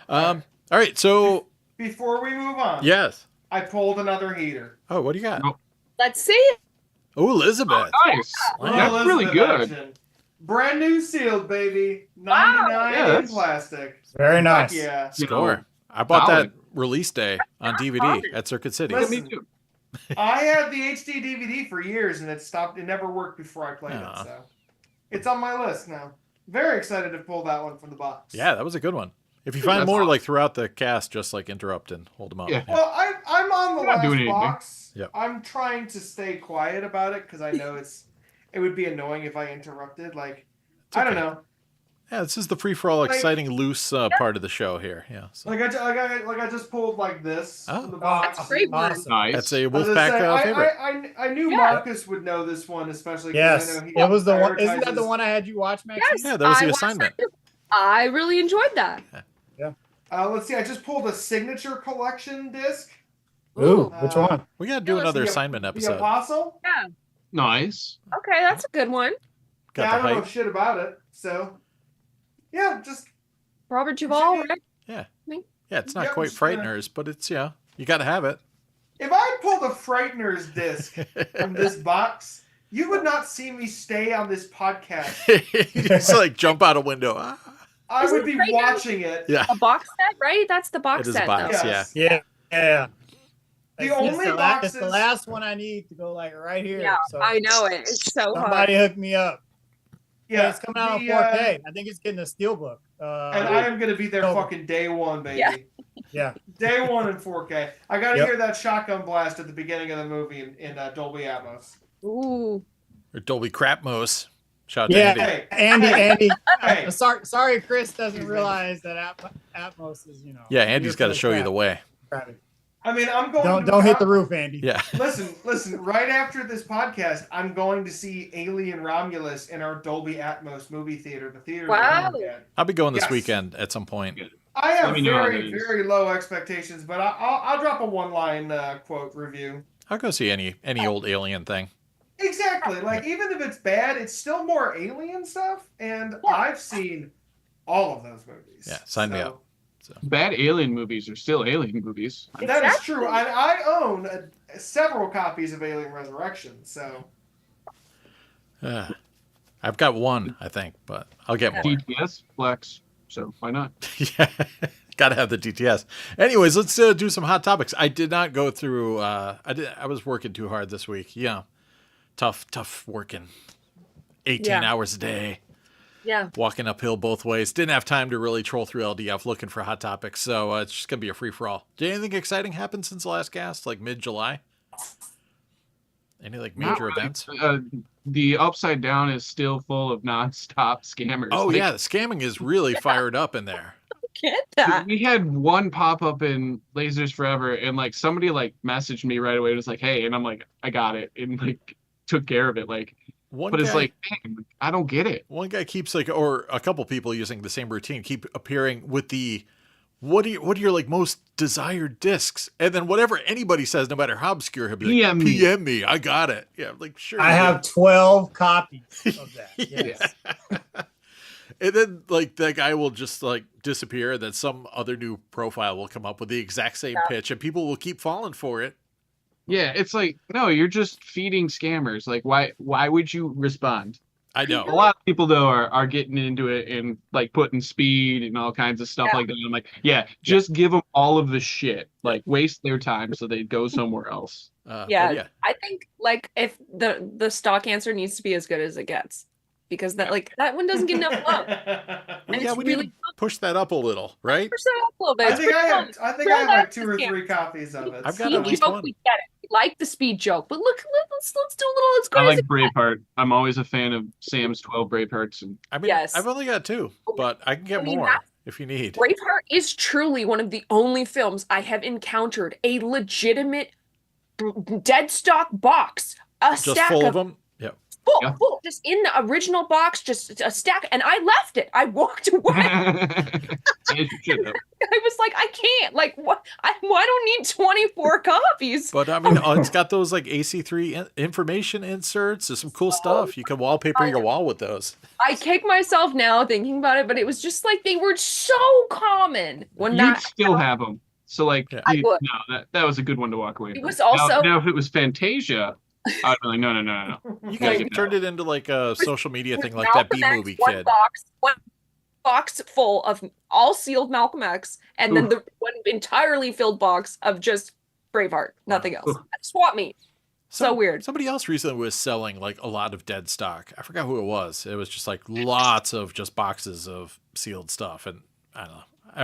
Ah. All right, so Before we move on, yes. I pulled another heater. Oh, what do you got? Nope. Let's see it. Oh, Elizabeth. Nice. Wow. That's really good. Action. Brand new sealed, baby. 99 Yeah, in that's- plastic. Very nice. Fuck yeah. Score. I bought solid. that release day on DVD at Circuit City. Yeah, Listen, me too. I had the HD DVD for years and it stopped. It never worked before I played Aw. it. So it's on my list now. Very excited to pull that one from the box. Yeah, that was a good one. If you find That's more awesome. like throughout the cast, just like interrupt and hold them up. Yeah. Well, I'm on the You're not doing last anything. box. Yep. I'm trying to stay quiet about it because I know it would be annoying if I interrupted. Like, It's I don't okay. know. Yeah, this is the free for all, Like- exciting, loose part of the show here. Yeah, so. Like I just pulled like this Oh. from the box. That's great. Awesome. Nice. That's a I was gonna Wolfpack say, favorite. I knew Yeah. Marcus would know this one, especially. 'cause Yes. I know he It was the one. Isn't that the prioritizes- one I had you watch, Maxine? Yes. Yeah, that was I the watched assignment. that. I really enjoyed that. Let's see. I just pulled a signature collection disc. Ooh, which Uh, one? We got to do Yeah, another The- assignment The episode. Apostle. Yeah. Nice. Okay, that's a good one. Got Yeah, I the don't know hype. shit about it. So, yeah, just Robert Duvall, right? Yeah, it's not Yeah, quite just gonna- Frighteners, but it's, you got to have it. if I pulled a Frighteners disc from this box, you would not see me stay on this podcast. It's like jump out a window. Ah. I would it be right now watching it. Yeah. a box set, right? That's the box It is a set. box, though. Yes. Yeah. The only boxes. It's the last one I need to go like right here. Yeah, So I know it. It's so somebody hard. hook me up. Yeah, It's coming out on the, 4K. I think it's getting a steelbook. and I am going to be there October. fucking day one, baby. Yeah. Yeah. Day one in 4K. I got to Yep. hear that shotgun blast at the beginning of the movie in Dolby Atmos. Ooh. Or Dolby Crapmos. Shout out to Yeah. Andy. Hey, Andy. Hey. Sorry, Chris doesn't realize that Atmos is, Yeah, Andy's got to show you the way. I mean, I'm going. Don't hit the roof, Andy. Yeah. Listen. Right after this podcast, I'm going to see Alien Romulus in our Dolby Atmos movie theater. The theater. Wow. I'll be going this Yes. weekend at some point. I have Let me know how very, that is. very low expectations, but I'll drop a one-line quote review. I'll go see any old Alien thing. Exactly. Like, even if it's bad, it's still more Alien stuff, and I've seen all of those movies. Yeah, sign me up. Bad alien movies are still alien movies. That is true. I own several copies of Alien Resurrection, so. I've got one, I think, but I'll get more. DTS Flex, so why not? Yeah, got to have the DTS. Anyways, let's do some hot topics. I did not go through. I was working too hard this week. Yeah, tough working. 18 hours a day. Yeah. Walking uphill both ways. Didn't have time to really troll through LDF looking for hot topics, so it's just gonna be a free for all. Did anything exciting happen since the last cast, like mid-July? Any like major events? The Upside Down is still full of nonstop scammers. Oh Like, yeah, the scamming is really fired up in there. Get that. we had one pop up in Lasers Forever, and like somebody like messaged me right away. It was like, "Hey," and I'm like, "I got it," and like took care of it. Like, but it's like, dang, I don't get it. One guy keeps like, or a couple people using the same routine keep appearing with the, what are your like most desired discs? And then whatever anybody says, no matter how obscure, he'll be like, PM me, I got it. Yeah, like sure. I have 12 copies of that. Yes. And then like that guy will just like disappear, and then some other new profile will come up with the exact same pitch, and people will keep falling for it. Yeah, it's like, no, you're just feeding scammers. Like, why would you respond? I know. A lot of people though are getting into it and like putting speed and all kinds of stuff like that. And I'm like, just give them all of the shit. Like, waste their time so they go somewhere else. Yeah, I think like if the stock answer needs to be as good as it gets, because that one doesn't get enough love. And Yeah, we need to push that up a little, right? Push that up a little bit. I think I have like 2 or 3 copies of it. I've got Speed at least joke, one. we get it. We like the speed joke, but look, let's do a little as good I as like it Braveheart. I'm always a fan of Sam's 12 Bravehearts. And I mean, Yes. I've only got 2, but I can get more if you need. Braveheart is truly one of the only films I have encountered a legitimate dead stock box, a Just stack full of them. Yeah. full, just in the original box, just a stack, and I left it. I walked away. I was like, I can't. Like, what? I don't need 24 copies. But I mean, it's got those like AC3 information inserts. There's some cool stuff. You can wallpaper your wall with those. I kick myself now thinking about it, but it was just like they were so common when You'd that still have them. So like, I would. no, that was a good one to walk away from. It was also now if it was Fantasia, I'd be like, no. You gotta guys get turned it into like a social media thing, like Malcolm that B X, movie one kid. box full of all sealed Malcolm X, and then the one entirely filled box of just Braveheart, nothing else. Swap meet. So weird. Somebody else recently was selling like a lot of dead stock. I forgot who it was. It was just like lots of just boxes of sealed stuff, and I don't know.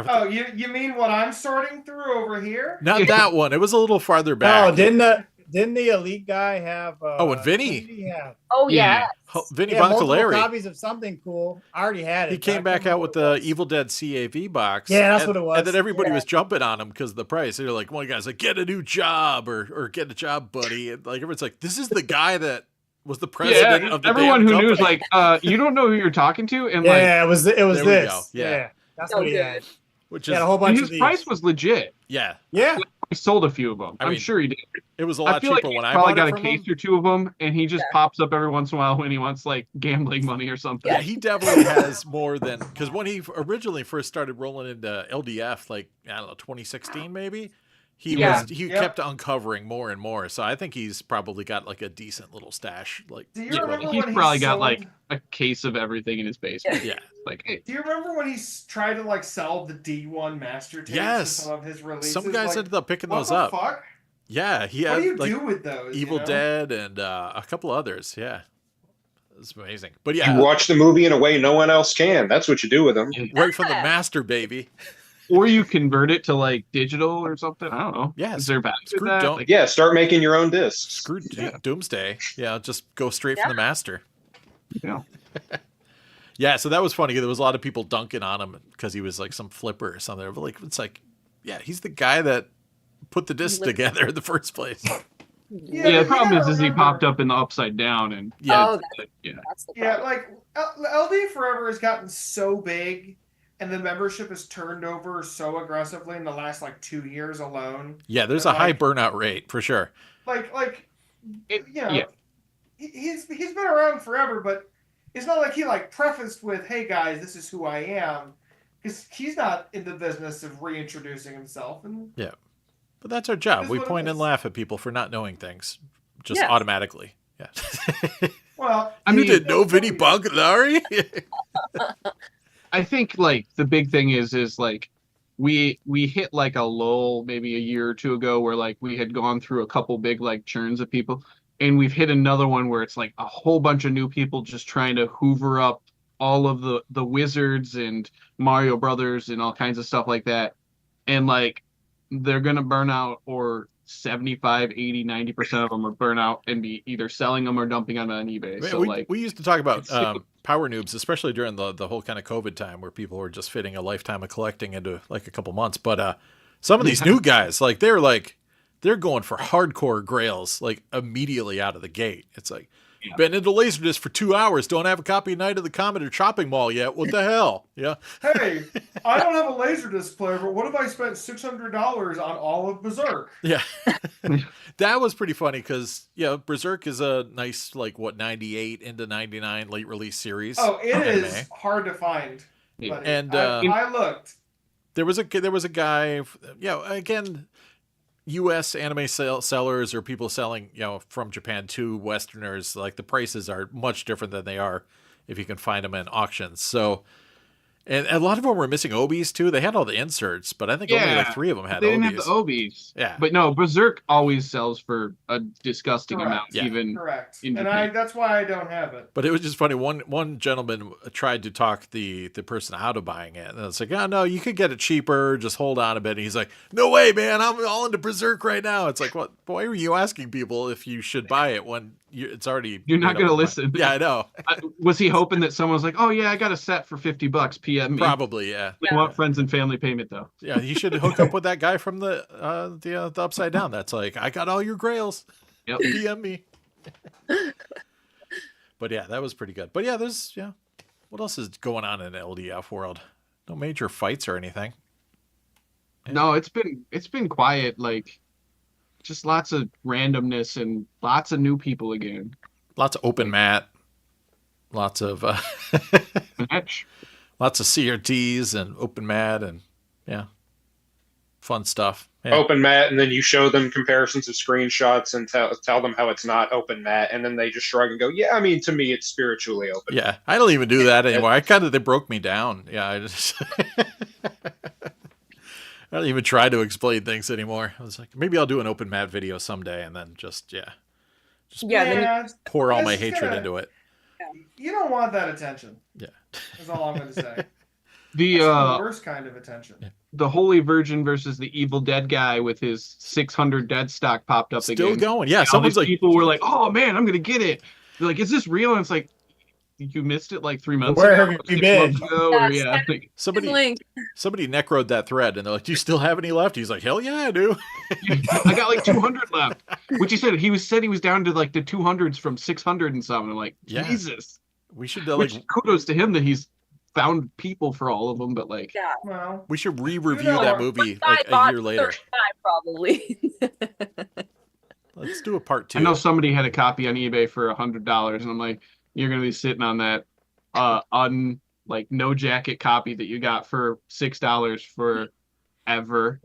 Oh, you mean what I'm sorting through over here? Not that one. It was a little farther back. Oh, didn't the elite guy have? And Vinny. What did he have? Oh yeah. Vinny multiple Boncaleri. copies of something cool. I already had it. He came back out with the Evil Dead CAV box. Yeah, that's what it was. And then everybody was jumping on him because of the price. They're like, one guy's like, get a new job or get a job, buddy. And like everyone's like, this is the guy that was the president of the everyone damn who knew was company. like, you don't know who you're talking to, and it was There we this. go. Yeah. That's So what he good. had. Which He is had a whole bunch of his these. price was legit. yeah, Yeah. He sold a few of them. I I'm mean, sure he did. it was a I lot feel cheaper like when he I probably bought got it a from case him. or 2 of them, and he just pops up every once in a while when he wants like gambling money or something. Yeah, he definitely has more than, because when he originally first started rolling into LDF, like I don't know, 2016 maybe, he Yeah. kept uncovering more and more. So I think he's probably got like a decent little stash. Like, Do you remember He's when he probably got sold... like a case of everything in his basement. yeah. Like, hey, Do you remember when he tried to like sell the D1 master tapes Yes. to some of his releases? Some guys like, ended up picking what those the up. Fuck? Yeah, he What had do you like do with those? Evil you know? Dead and a couple others. Yeah, it's amazing. But yeah, You watch the movie in a way no one else can. That's what you do with them. right from the master, baby. or you convert it to like digital or something. I don't know. Yeah, Is there value to screw that? don't- Like, Yeah, start making your own discs. Screw Doomsday. Yeah, just go straight from the master. yeah. Yeah, so that was funny. There was a lot of people dunking on him because he was like some flipper or something. But like, it's like, yeah, he's the guy that put the disc together in the first place. Yeah, the problem is he remember- popped up in the upside down and Yeah, That's the Yeah, problem. like LD Forever has gotten so big, and the membership has turned over so aggressively in the last like 2 years alone. yeah. There's But, a high like- burnout rate for sure. You know, he's been around forever, but it's not like he like prefaced with, "Hey guys, this is who I am," because he's not in the business of reintroducing himself. And Yeah, but that's our job. It is We what it point and is. laugh at people for not knowing things, just Yes. automatically. Yeah. well, I You mean, didn't know Vinny Bongalari? I think like the big thing is like we hit like a lull maybe a year or two ago where like we had gone through a couple big like churns of people, and we've hit another one where it's like a whole bunch of new people just trying to hoover up all of the wizards and Mario Brothers and all kinds of stuff like that, and like they're gonna burn out, or 75, 80, 90% of them are burn out and be either selling them or dumping them on eBay. So like we used to talk about it's- power noobs, especially during the whole kind of COVID time where people were just fitting a lifetime of collecting into like a couple months. But some of these new guys, like they're going for hardcore grails like immediately out of the gate. It's like, been into LaserDisc for 2 hours, don't have a copy of Night of the Comet or Chopping Mall yet. What the hell? Yeah. hey, I don't have a LaserDisc player, but what if I spent $600 on all of Berserk? Yeah. That was pretty funny because, Berserk is a nice, like, 98 into 99 late release series. Oh, it anime. is hard to find. Yeah. Buddy. And, I looked. There was a guy, again, U.S. anime sellers or people selling, from Japan to Westerners, like the prices are much different than they are if you can find them in auctions. So, and a lot of them were missing obies too. They had all the inserts, but I think only like 3 of them had they didn't obies. have the obies. Yeah. But no, Berserk always sells for a disgusting Correct. amount, Yeah. even Correct. in And Japan. that's why I don't have it. But it was just funny. One gentleman tried to talk the person out of buying it. And it's like, oh, no, you could get it cheaper. Just hold on a bit. And he's like, no way, man. I'm all into Berserk right now. It's like, what? Why are you asking people if you should buy it when it's already... You're not made up going to of money? listen. Yeah, I know. Was he hoping that someone's like, oh yeah, I got a set for $50, PM me. Probably, yeah. We want friends and family payment though. Yeah, you should hook up with that guy from the Upside Down. That's like, I got all your grails. Yep. DM me. But yeah, that was pretty good. But yeah, what else is going on in the LDF world? No major fights or anything. No, it's been quiet, like just lots of randomness and lots of new people again. Lots of open mat. Lots of Match. lots of CRTs and open mat and fun stuff. Yeah. Open mat, and then you show them comparisons of screenshots and tell them how it's not open mat, and then they just shrug and go, "Yeah, I mean, to me, it's spiritually open." Yeah, I don't even do that anymore. They broke me down. Yeah, I just I don't even try to explain things anymore. I was like, maybe I'll do an open mat video someday, and then just Yeah, then Yeah, pour all That's my just hatred gonna- into it. you don't want that attention. Yeah. Is all I'm going to say. That's The the worst kind of attention. the Holy Virgin versus the Evil Dead guy with his 600 dead stock popped up Still again. going. Yeah, All someone's these like, people were like, "Oh man, I'm gonna get it." They're like, "Is this real?" And it's like, you missed it like 3 months Where ago, have you 6 been? months ago, or Yes. yeah. Like, somebody necroed that thread, and they're like, "Do you still have any left?" He's like, "Hell yeah, I do." I got like 200 left, which he said he was down to like the 200s from 600 and something. I'm like, Yeah. Jesus. We should Which kudos to him that he's found people for all of them, but like, yeah. Well, we should re-review You know, that movie I like a bought year later. 35 probably. Let's do a part 2. I know somebody had a copy on eBay for $100, and I'm like, you're gonna be sitting on that like no jacket copy that you got for $6 for ever.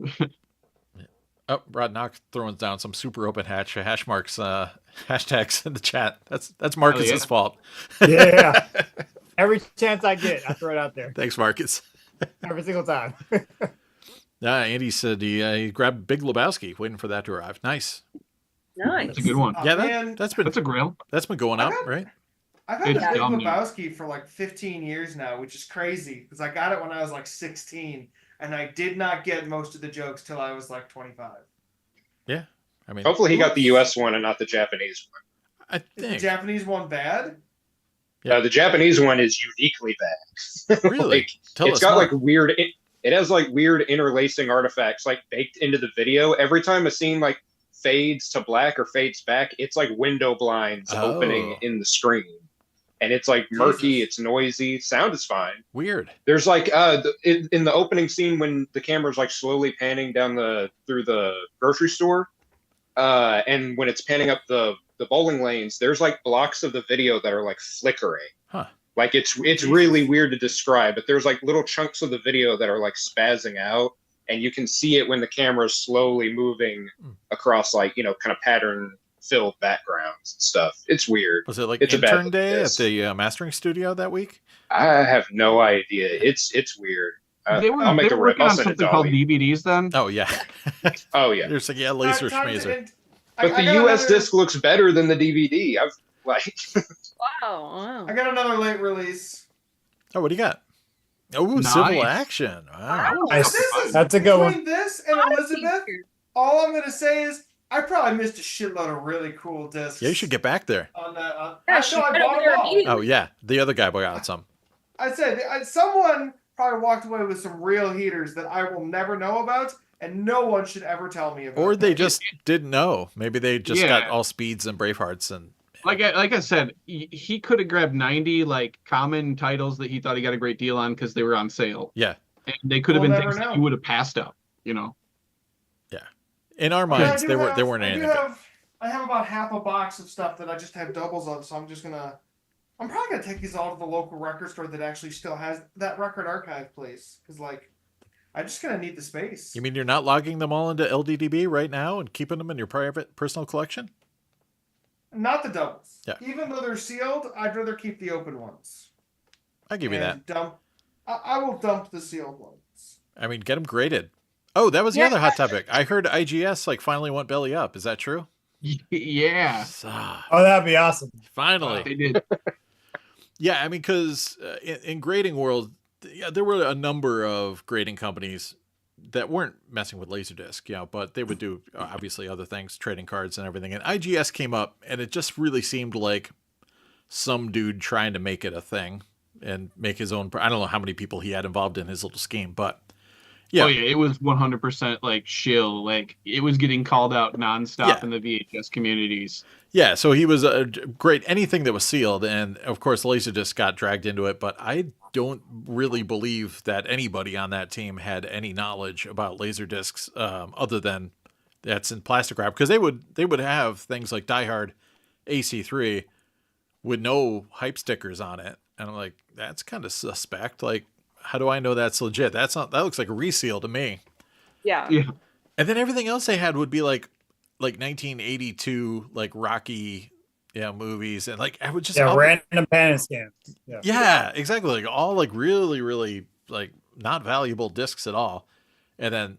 Oh, Rod Knock throwing down some super open hash marks, hashtags in the chat. That's Marcus's fault. Yeah. Every chance I get, I throw it out there. Thanks, Marcus. Every single time. Andy said he grabbed Big Lebowski, waiting for that to arrive. Nice. Nice. That's a good one. Yeah, Man, that's That's a grail. been going out, right? I've had It's the Big dumb, dude. Lebowski for like 15 years now, which is crazy because I got it when I was like 16, and I did not get most of the jokes till I was like 25. Yeah, I mean, Hopefully, he got the U.S. one and not the Japanese one. I Is the think Japanese one bad? Yeah. The Japanese one is uniquely bad. really. Tell It's us got more. like weird. It has like weird interlacing artifacts like baked into the video. Every time a scene like fades to black or fades back, it's like window blinds opening in the screen, and it's like murky. Jesus. It's noisy. Sound is fine. Weird. There's like in the opening scene when the camera's like slowly panning down through the grocery store, and when it's panning up the bowling lanes, there's like blocks of the video that are like flickering. Huh. Like it's really weird to describe, but there's like little chunks of the video that are like spazzing out, and you can see it when the camera's slowly moving across like, kind of pattern filled backgrounds and stuff. It's weird. Was it like It's a bad intern day at disc. the mastering studio that week? I have no idea. It's weird. They were, I'll make they a were rip. working I'll on send it something to called Ollie. DVDs then. Oh yeah. Oh yeah. You're just like, yeah, laser Time to schmazer. end. But the I got US another- disc looks better than the DVD. I've like Wow. I got another late release. Oh, what do you got? Oh, Nice. civil action. Wow. Nice. This is That's a good one. between this and Elizabeth. All I'm gonna say is I probably missed a shitload of really cool discs. Yeah, you should get back there. on that. Yeah, I she know I went bought over them there all. immediately. Oh yeah, the other guy got some. I said someone probably walked away with some real heaters that I will never know about, and no one should ever tell me about. Or they just didn't know. Maybe they just Yeah. got all speeds and Bravehearts and Like I said, he could have grabbed 90 like common titles that he thought he got a great deal on because they were on sale, yeah. and they could have We'll been never things that know. you would have passed up. In our Yeah, I minds, do they have- weren't I do anything. I have about half a box of stuff that I just have doubles on, so I'm probably gonna take these all to the local record store that actually still has that record archive place, because like, I'm just gonna need the space. You mean you're not logging them all into LDDB right now and keeping them in your private personal collection? Not the doubles. Yeah. Even though they're sealed, I'd rather keep the open ones. I give you that. And dump. I will dump the sealed ones. I mean, get them graded. Oh, that was the Yeah. other hot topic. I heard IGS like finally went belly up. Is that true? Yeah, Ah, Oh, that'd be awesome. finally. they did. Yeah, I mean, because in grading world, yeah, there were a number of grading companies that weren't messing with LaserDisc, but they would do obviously other things, trading cards and everything. And IGS came up, and it just really seemed like some dude trying to make it a thing and make his own. I don't know how many people he had involved in his little scheme, but yeah, Oh yeah, it was 100% like shill. Like it was getting called out nonstop Yeah. in the VHS communities. yeah. So he was great. Anything that was sealed, and of course, LaserDisc got dragged into it. But I don't really believe that anybody on that team had any knowledge about LaserDiscs other than that's in plastic wrap, because they would have things like Die Hard AC3 with no hype stickers on it, and I'm like, that's kind of suspect. Like, how do I know that's legit? That looks like a reseal to me. Yeah. Yeah. And then everything else they had would be like 1982 like Rocky movies, and like I would just Yeah, all- random pan and scans. Yeah. yeah, exactly, like all like really really like not valuable discs at all. And then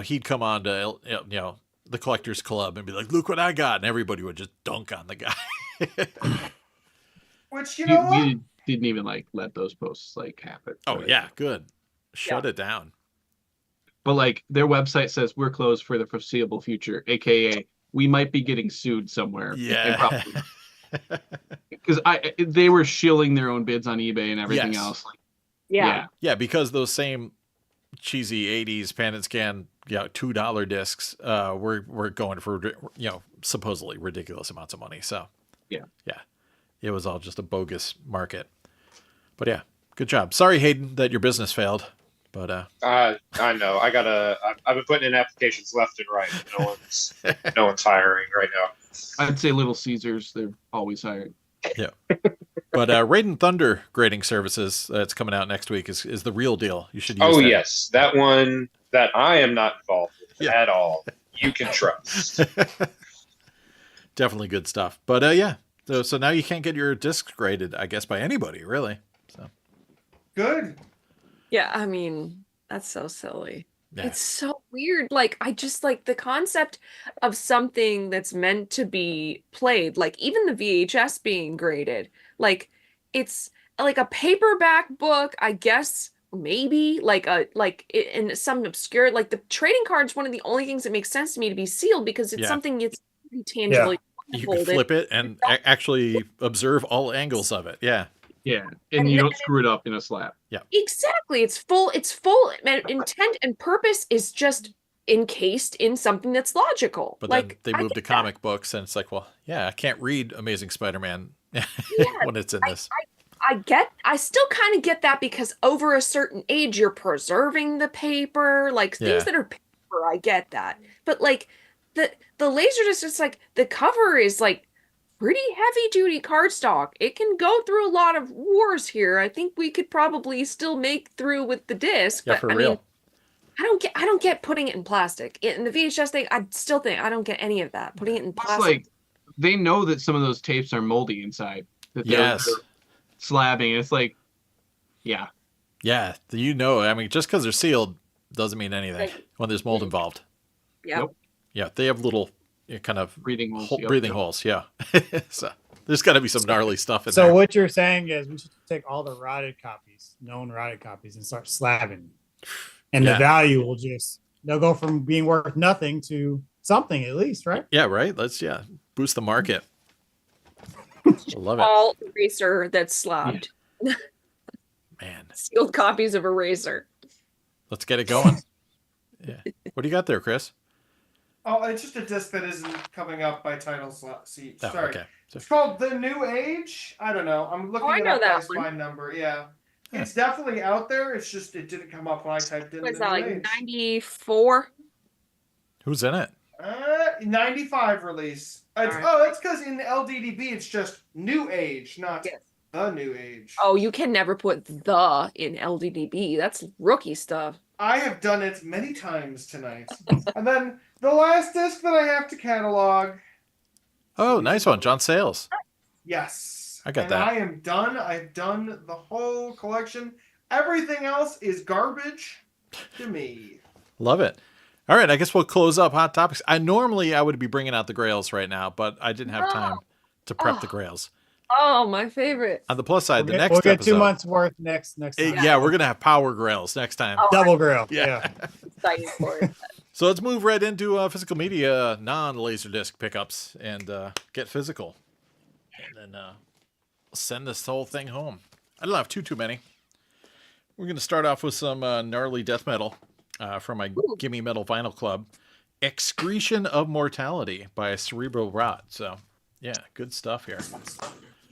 he'd come on to the collectors club and be like, look what I got, and everybody would just dunk on the guy. Which you know what? We didn't even like let those posts like happen. Oh But- yeah, good. Shut it down. But like their website says we're closed for the foreseeable future, aka we might be getting sued somewhere. Yeah. Because they were shilling their own bids on eBay and everything Yes. else. Like, Yeah. Yeah, because those same cheesy 80s pan and scan $2 discs were going for supposedly ridiculous amounts of money. So yeah, it was all just a bogus market. But yeah, good job. Sorry, Hayden, that your business failed. But I know I've been putting in applications left and right. No one's hiring right now. I'd say Little Caesars, they're always hiring. But Raiden Thunder grading services that's coming out next week is the real deal. You should use Oh that. yes, that one that I am not involved with at all. You can trust. Definitely good stuff. But yeah, so now you can't get your discs graded, I guess, by anybody, really. So Good. Yeah, I mean, that's so silly. yeah. It's so weird. Like, I just like the concept of something that's meant to be played, like even the VHS being graded. Like, it's like a paperback book, I guess, maybe in some obscure, like the trading card's one of the only things that makes sense to me to be sealed because it's something it's tangibly. You can flip it and actually observe all angles of it. Yeah. Yeah, and you don't screw it up in a slab. Yeah. Exactly. It's full intent and purpose is just encased in something that's logical. But like then they moved to comic books and it's like, well, yeah, I can't read Amazing Spider-Man when it's in this. I still kind of get that because over a certain age you're preserving the paper, like things that are paper, I get that. But like the LaserDisc, it's like the cover is like pretty heavy duty cardstock. It can go through a lot of wars here. I think we could probably still make through with the disc. Yeah, but for I real. mean, I don't get putting it in plastic. In the VHS thing, I still think I don't get any of that. Putting it in Plus, plastic. like, they know that some of those tapes are moldy inside. That they're slabbing. It's like, yeah. Yeah, you know, I mean, just because they're sealed doesn't mean anything when there's mold involved. Yeah. Nope. Yeah, they have little kind of breathing holes. Breathing holes, yeah. So there's got to be some gnarly stuff in So there. what you're saying is we should take all the known rotted copies, and start slabbing. And the value will they'll go from being worth nothing to something at least, right? Yeah, right? Let's boost the market. I love it. All eraser that's slabbed. Man. Sealed copies of Eraser. Let's get it going. Yeah. What do you got there, Chris? Oh, it's just a disc that isn't coming up by title seat. Oh, Sorry. okay. It's called The New Age. I don't know. I'm looking I it know up by that spine number. Yeah. It's definitely out there. It's just it didn't come up when I typed in Was The that New like Age. 94? Who's in it? 95 release. It's, All right. Oh, it's because in LDDB it's just New Age, not The New Age. Oh, you can never put the in LDDB. That's rookie stuff. I have done it many times tonight. And then the last disc that I have to catalog. Oh, nice one. John Sayles. Yes. I got and that. I am done. I've done the whole collection. Everything else is garbage to me. Love it. All right, I guess we'll close up Hot Topics. I would be bringing out the Grails right now, but I didn't have time to prep the Grails. Oh, my favorite. On the plus side, We'll next get episode, 2 months worth next time. Yeah, we're going to have Power Grails next time. Oh, Double Grail. Yeah. Excited for it. So let's move right into physical media, non-LaserDisc pickups, and get physical. And then send this whole thing home. I don't have too many. We're going to start off with some gnarly death metal from my Gimme Metal Vinyl Club. Excretion of Mortality by Cerebral Rot. So, yeah, good stuff here.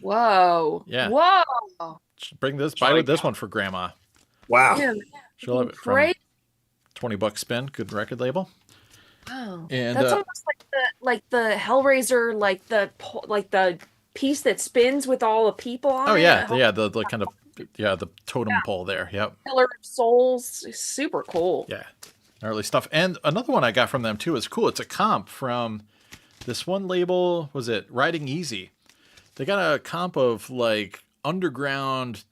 Whoa. Yeah. Whoa. Buy this one for Grandma. Wow. Yeah, She'll have it from great. $20 spin. Good record label. Wow. And That's almost like the Hellraiser, like the piece that spins with all the people on it. Oh yeah, the kind of the totem pole there. Yep. Pillar of Souls. Super cool. Yeah. Gnarly stuff. And another one I got from them too is cool. It's a comp from this one label. Was it Riding Easy? They got a comp of like underground,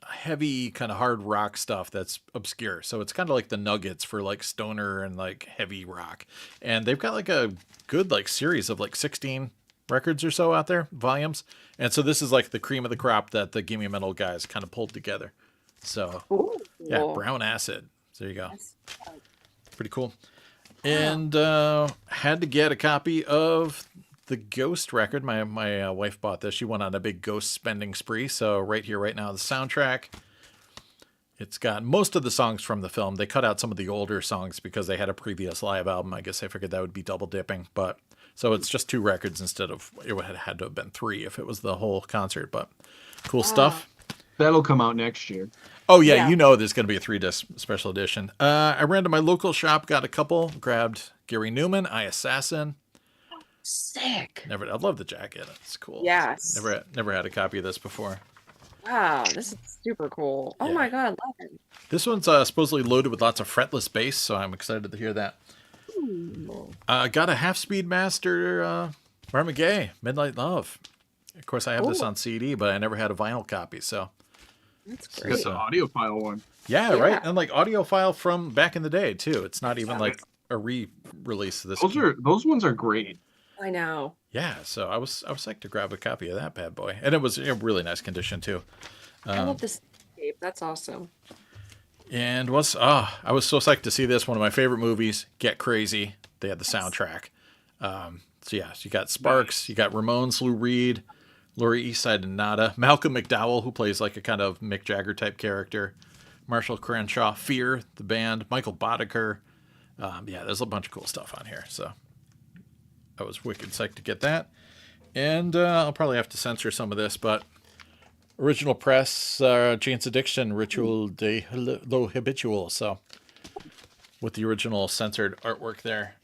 heavy kind of hard rock stuff that's obscure. So it's kind of like the nuggets for like stoner and like heavy rock. And they've got like a good like series of like 16 records or so out there, volumes. And so this is like the cream of the crop that the Gimme Metal guys kind of pulled together. So yeah, Brown Acid. There you go. Pretty cool. And had to get a copy of the Ghost record. My wife bought this. She went on a big Ghost spending spree. So right here, right now, the soundtrack. It's got most of the songs from the film. They cut out some of the older songs because they had a previous live album. I guess I figured that would be double dipping. But so it's just 2 records instead of it had to have been 3 if it was the whole concert. But cool stuff. That'll come out next year. Oh, yeah, you know there's going to be a 3-disc special edition. I ran to my local shop, got a couple, grabbed Gary Newman, I Assassin. Sick. I love the jacket. It's cool. Yes. Never had a copy of this before. Wow, this is super cool. Oh Yeah. my god, love it. This one's supposedly loaded with lots of fretless bass, so I'm excited to hear that. Ooh. Got a half-speed master, Marvin Gaye, Midnight Love. Of course, I have this Ooh. on CD, but I never had a vinyl copy, so. That's It's great. the audiophile one. Yeah, Yeah. right? And like audiophile from back in the day, too. It's not even like a re-release of this. Those ones are great. I know. Yeah, so I was psyched to grab a copy of that bad boy. And it was in really nice condition, too. I love this tape. That's awesome. And I was so psyched to see this. One of my favorite movies, Get Crazy. They had the soundtrack. So you got Sparks, you got Ramones, Lou Reed, Laurie Eastside and Nada, Malcolm McDowell, who plays like a kind of Mick Jagger type character, Marshall Crenshaw, Fear, the band, Michael Boddicker. There's a bunch of cool stuff on here. So I was wicked psyched to get that. And I'll probably have to censor some of this, but original press, Jane's Addiction, Ritual de lo Habitual. So with the original censored artwork there.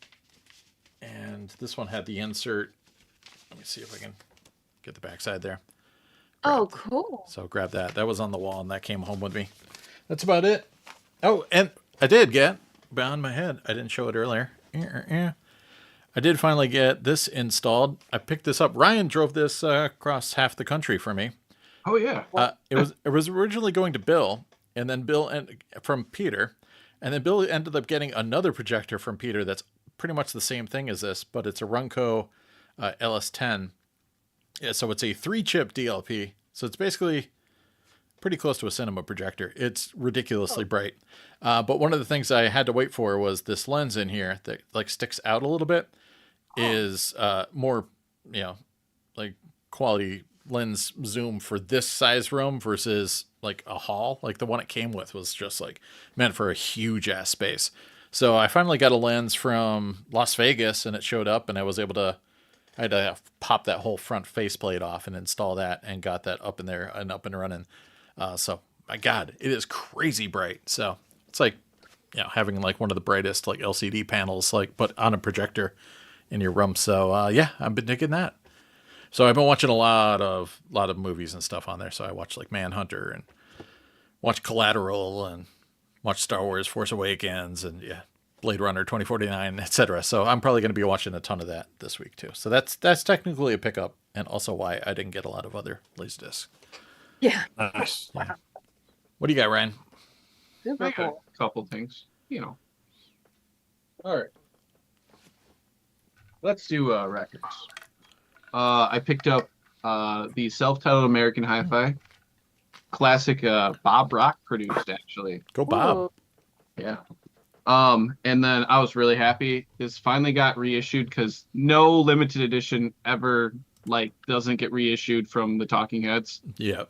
And this one had the insert. Let me see if I can get the backside there. Oh, cool. So grab that. That was on the wall and that came home with me. That's about it. Oh, and I did get, beyond my head, I didn't show it earlier. I did finally get this installed. I picked this up. Ryan drove this across half the country for me. Oh yeah. It was originally going to Bill, and then from Peter, and then Bill ended up getting another projector from Peter that's pretty much the same thing as this, but it's a Runco LS10. Yeah, so it's a 3-chip DLP. So it's basically pretty close to a cinema projector. It's ridiculously bright. But one of the things I had to wait for was this lens in here that like sticks out a little bit. Is more, like quality lens zoom for this size room versus like a hall. Like the one it came with was just like meant for a huge ass space. So I finally got a lens from Las Vegas and it showed up and I was able to, I had to pop that whole front faceplate off and install that and got that up in there and up and running. So my God, it is crazy bright. So it's like, having like one of the brightest like LCD panels, like, but on a projector in your room. So I've been digging that. So I've been watching a lot of movies and stuff on there. So I watched like Manhunter and watched Collateral and watched Star Wars Force Awakens and Blade Runner 2049, etc. So I'm probably going to be watching a ton of that this week too. So that's technically a pickup and also why I didn't get a lot of other LaserDiscs. Yeah. Nice. Yeah. What do you got, Ryan? Super I got cool. a couple things. All right. Let's do records. I picked up the self-titled American Hi-Fi classic Bob Rock produced actually. Go Bob. Ooh. Yeah. And then I was really happy. This finally got reissued because no limited edition ever doesn't get reissued from the Talking Heads. Yeah.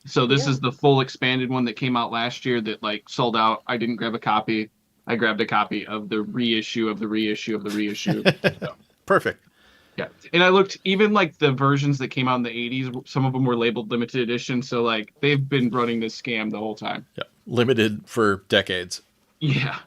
So this is the full expanded one that came out last year that sold out. I didn't grab a copy. I grabbed a copy of the reissue of the reissue of the reissue. So, Perfect. yeah. And I looked even the versions that came out in the 80s, some of them were labeled limited edition. So they've been running this scam the whole time. Yeah. Limited for decades. Yeah.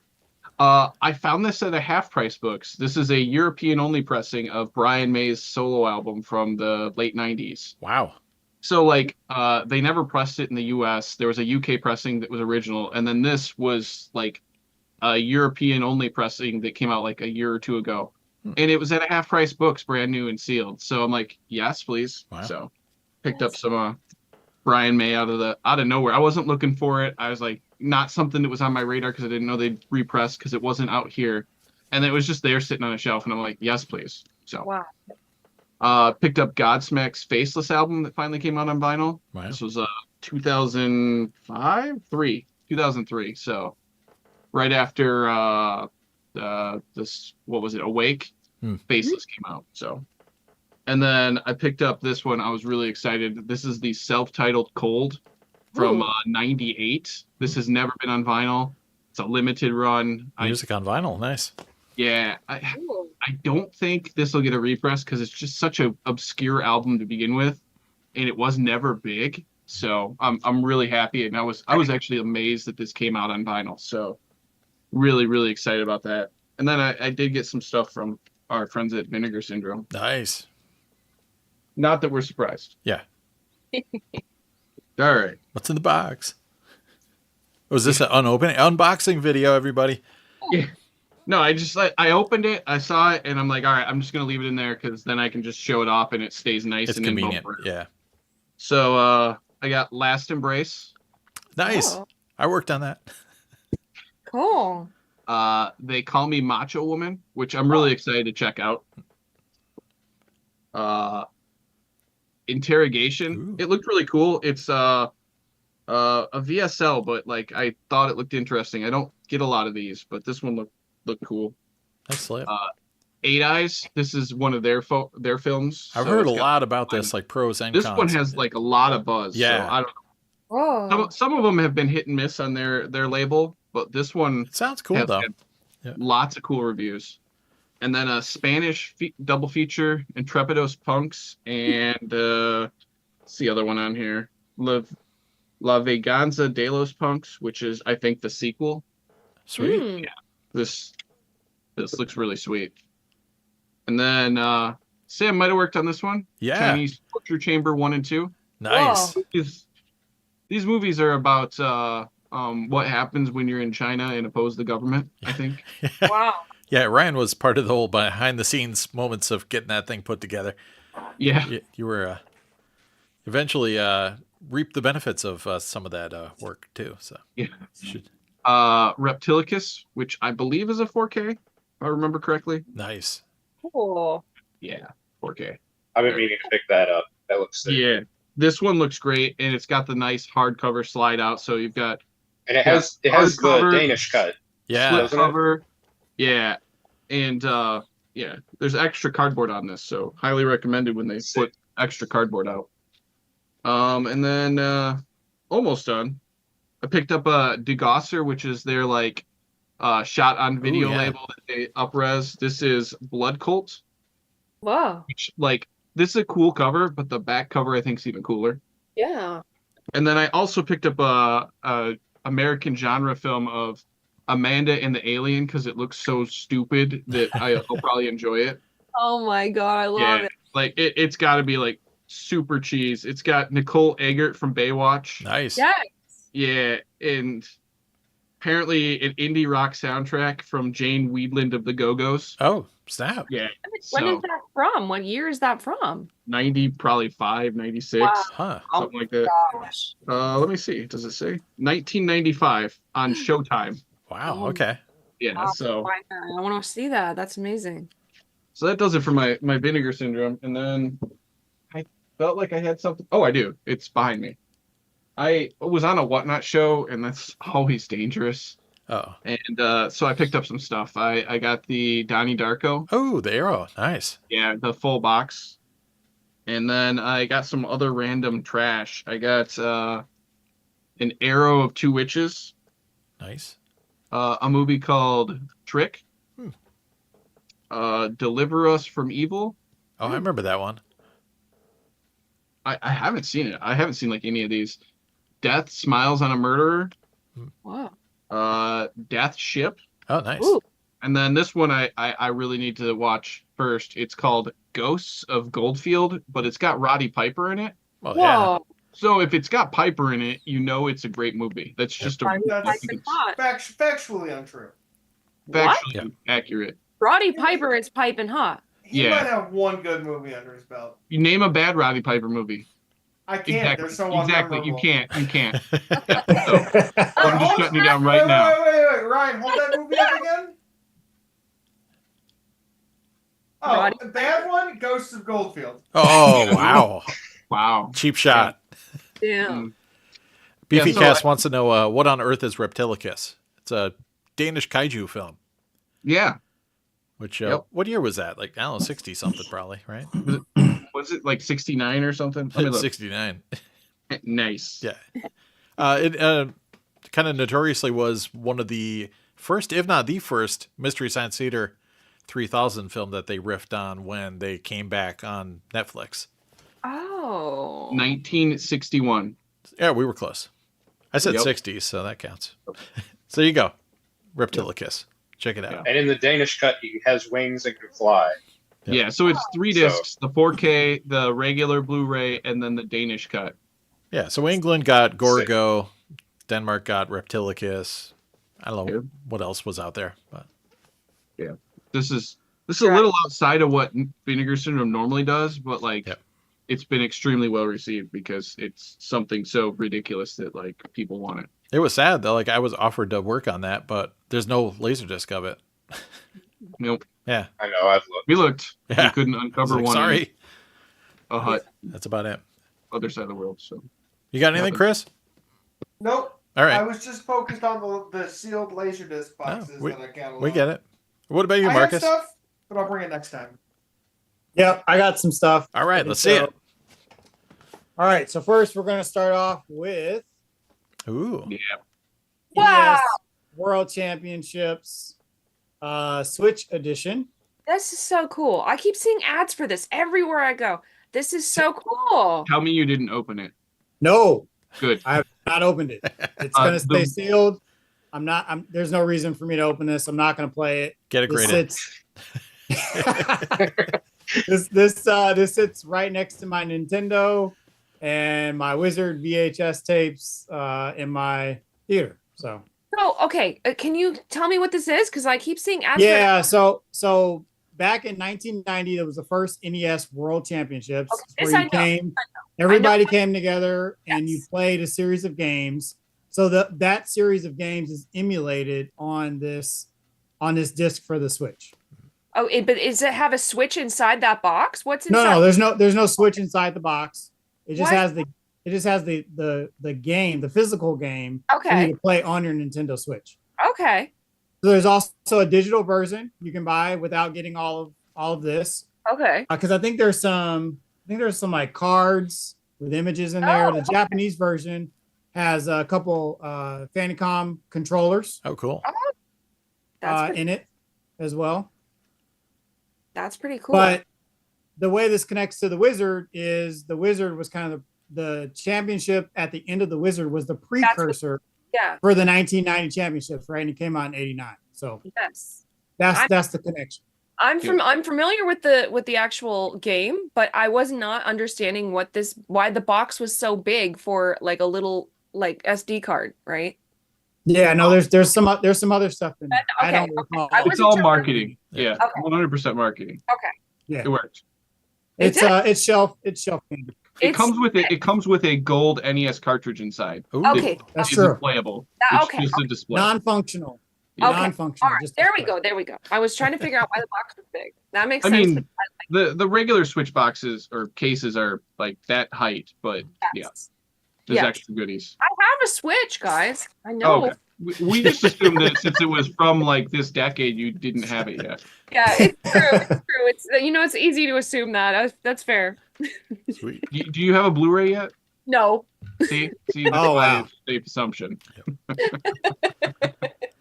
I found this at a Half Price Books. This is a European only pressing of Brian May's solo album from the late 90s. Wow. So they never pressed it in the US. There was a UK pressing that was original, and then this was a European only pressing that came out a year or two ago. And it was at a Half Price Books, brand new and sealed. So I'm like, yes, please. Wow. So picked up some Brian May out of nowhere. I wasn't looking for it. I was not something that was on my radar because I didn't know they'd repress because it wasn't out here. And it was just there sitting on a shelf, and I'm like, yes, please. So Wow. picked up Godsmack's Faceless album that finally came out on vinyl. Wow. This was 2003. So right after this, what was it, Awake? Faceless came out. So, and then I picked up this one. I was really excited. This is the self-titled Cold from '98. This has never been on vinyl. It's a limited run. Music on vinyl. Nice. Yeah, I don't think this will get a repress because it's just such an obscure album to begin with, and it was never big. So I'm really happy, and I was actually amazed that this came out on vinyl. So really, really excited about that. And then I did get some stuff from our friends at Vinegar Syndrome. Nice. Not that we're surprised. Yeah. All right. What's in the box? Was this an unboxing video, everybody? Yeah. No, I opened it, I saw it, and I'm like, all right, I'm just gonna leave it in there because then I can just show it off and it stays nice It's and convenient. in bumper. Yeah. So I got Last Embrace. Nice. Oh. I worked on that. Cool. They Call Me Macho Woman, which I'm really excited to check out. Interrogation. Ooh. It looked really cool. It's a VSL, but like I thought it looked interesting. I don't get a lot of these, but this one looked cool. Nice slip. Eight Eyes. This is one of their films. I've so heard a it's got- lot about this, like pros and This cons. one has like a lot of buzz. Yeah. So I don't Whoa. know. Some of them have been hit and miss on their label, but this one It sounds cool has though. had Yeah. lots of cool reviews. And then a Spanish double feature, Intrepidos Punks, and what's the other one on here? La Veganza de los Punks, which is I think the sequel. Sweet. Mm. This looks really sweet. And then Sam might have worked on this one. Yeah. Chinese Torture Chamber 1 and 2. Nice. Whoa. These movies are about what happens when you're in China and oppose the government, I think. Wow. Yeah, Ryan was part of the whole behind the scenes moments of getting that thing put together. Yeah. You were eventually reaped the benefits of some of that work too. So Yeah. should Reptilicus, which I believe is a 4K, if I remember correctly. nice. Cool. Yeah, 4K. I've been meaning to pick that up. That looks sick. Yeah. This one looks great, and it's got the nice hardcover slide out. So you've got And it has the hardcover, Danish cut. Yeah. split Doesn't it? cover. Yeah. And yeah, there's extra cardboard on this, so highly recommended when they Sick. put extra cardboard out. And then almost done. I picked up a Degosser, which is their like shot on video Ooh, yeah. label that they upres. This is Blood Cult, Whoa. which like this is a cool cover, but the back cover I think is even cooler. Yeah. And then I also picked up a American genre film of Amanda and the Alien because it looks so stupid that I'll probably enjoy it. Oh my god, I love it. Like it's got to be like super cheese. It's got Nicole Eggert from Baywatch. Nice. Yes. Yeah, and apparently an indie rock soundtrack from Jane Weedland of the Go-Go's. Oh, snap. Yeah, When is so that from? What year is that from? 90, probably 96, Wow. Huh. something like that. Gosh. Let me see. Does it say 1995 on Showtime? Wow. Oh. Okay. Yeah, Wow, so I want to see that. That's amazing. that does it for my Vinegar Syndrome. And then I felt like I had something. Oh, I do. It's behind me. I was on a Whatnot show, and that's always dangerous. Oh. And so I picked up some stuff. I got the Donnie Darko. Oh, the arrow. Nice. Yeah, the full box. And then I got some other random trash. I got an Arrow of Two Witches, Nice. a movie called Trick, Hmm. Deliver Us from Evil. Oh, I remember that one. I haven't seen it. I haven't seen like any of these. Death Smiles on a Murderer, Wow. Death Ship. Oh, nice. Ooh. And then this one I really need to watch first. It's called Ghosts of Goldfield, but it's got Roddy Piper in it. Well, yeah. Whoa. So if it's got Piper in it, you know it's a great movie. That's just a That's Hot. factually untrue. What? factually accurate. Roddy Piper is piping hot. He Yeah. might have one good movie under his belt. You name a bad Roddy Piper movie. I can't. Exactly. They're so Exactly. You unmemorable. can't. You can't. Alright, I'm just shutting you down right wait, now. Wait, Ryan, hold that movie up again. Oh, Roddy- the bad one, Ghosts of Goldfield. Oh, wow. Wow. Cheap shot. Damn. Mm. Beefy Yeah, so Cast wants to know what on earth is Reptilicus? It's a Danish kaiju film. Yeah. Which, Yep. what year was that? Like, I don't know, 60 something probably, right? Was it like 69 or something? Let me look. 69. Nice. Yeah. It kind of notoriously was one of the first, if not the first, Mystery Science Theater 3000 film that they riffed on when they came back on Netflix. Oh. 1961. Yeah, we were close. I said Yep. 60s, so that counts. So there you go. Reptilicus. Check it out. And in the Danish cut, he has wings and can fly. Yep. Yeah, so it's 3 So- discs, the 4K, the regular Blu-ray, and then the Danish cut. Yeah, so England got Gorgo, Denmark got Reptilicus. I don't know what else was out there, but This is a little outside of what Vinegar Syndrome normally does, but like it's been extremely well received because it's something so ridiculous that like people want it. it was sad though. Like I was offered to work on that, but there's no LaserDisc of it. Nope. Yeah, I know. I've looked. We looked. Yeah. We couldn't I was uncover like, one. sorry. In a hut, That's about it. other side of the world. So You got anything, Chris? Nope. All right. I was just focused on the sealed LaserDisc boxes that I cataloged. We get it. What about you, I Marcus? have stuff, but I'll bring it next time. Yep, I got some stuff. All right, let's see it. All right, so first we're going to start off with Ooh. Wow. NES World Championships Switch Edition. This is so cool. I keep seeing ads for this everywhere I go. This is so cool. tell me you didn't open it. No, Good. I have not opened it. It's going to stay sealed. There's no reason for me to open this. I'm not going to play it. Get it graded. This sits right next to my Nintendo and my Wizard VHS tapes in my theater. So Okay. Can you tell me what this is? Because I keep seeing ads. yeah, so back in 1990, there was the first NES World Championships where everybody came together and you played a series of games. So that series of games is emulated on this disc for the Switch. Oh, but does it have a Switch inside that box? What's inside? No, there's no Switch inside the box. It just has the game, the physical game for you to play on your Nintendo Switch. Okay. So there's also a digital version you can buy without getting all of this. Okay. Because I think there's some like cards with images in there. The Japanese version has a couple Famicom controllers. Oh, cool. In it as well. That's pretty cool. But the way this connects to the Wizard is the Wizard was kind of the championship at the end of the Wizard was the precursor for the 1990 championships, right? And it came out in 89. So that's the connection. I'm familiar with the actual game, but I was not understanding why the box was so big for like a little like SD card, right? Yeah, no, there's some other stuff in there. I don't recall. It's all marketing. Yeah, 100% marketing. Okay. Yeah, it worked. It's shelf candy. It comes with a gold NES cartridge inside. Ooh. Okay, that's true. Playable. It's just a display. Non-functional. Okay. Non-functional. All right. There we go. I was trying to figure out why the box was big. That makes sense. I mean, the regular Switch boxes or cases are like that height, but there's extra goodies. I have a Switch, guys. I know. Okay. We just assumed that since it was from like this decade, you didn't have it yet. Yeah, it's true. It's it's easy to assume that. That's fair. Sweet. Do you have a Blu-ray yet? No. See, wow. Safe assumption.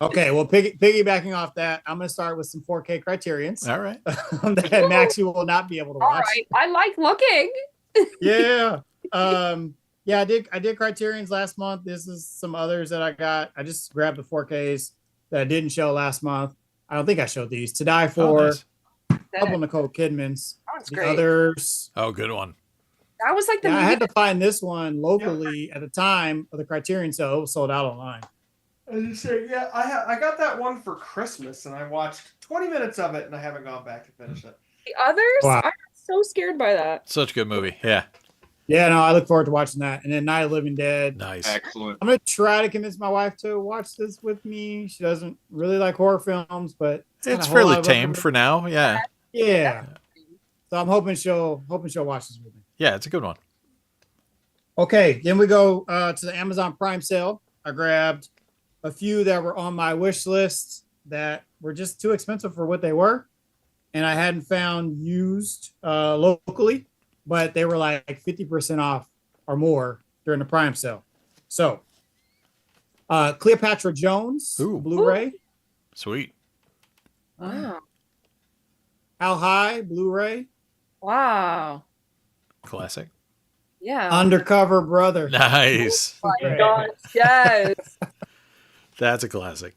Okay, well, piggybacking off that, I'm going to start with some 4K Criterions. All right. That Max, you will not be able to watch. All right. I like looking. Yeah. Yeah, I did Criterions last month. This is some others that I got. I just grabbed the 4Ks that I didn't show last month. I don't think I showed these. To Die For, a couple Nicole Kidmans. The great. Others. Oh, good one. That was like I had to find this one locally at the time of the Criterion sale. It was sold out online. I was just saying, I got that one for Christmas, and I watched 20 minutes of it, and I haven't gone back to finish it. The others? Wow. I'm so scared by that. Such a good movie. Yeah. Yeah, no, I look forward to watching that. And then Night of the Living Dead. Nice. Excellent. I'm going to try to convince my wife to watch this with me. She doesn't really like horror films, but it's fairly tame for now. Yeah. Yeah. So I'm hoping she'll watch this with me. Yeah, it's a good one. Okay, then we go to the Amazon Prime sale. I grabbed a few that were on my wish list that were just too expensive for what they were. And I hadn't found used locally, but they were like 50% off or more during the Prime sale. So, Cleopatra Jones, Blu-ray. Sweet. Wow. How High, Blu-ray. Wow. Classic. Yeah. Undercover Brother. Nice. Oh my gosh, yes. That's a classic.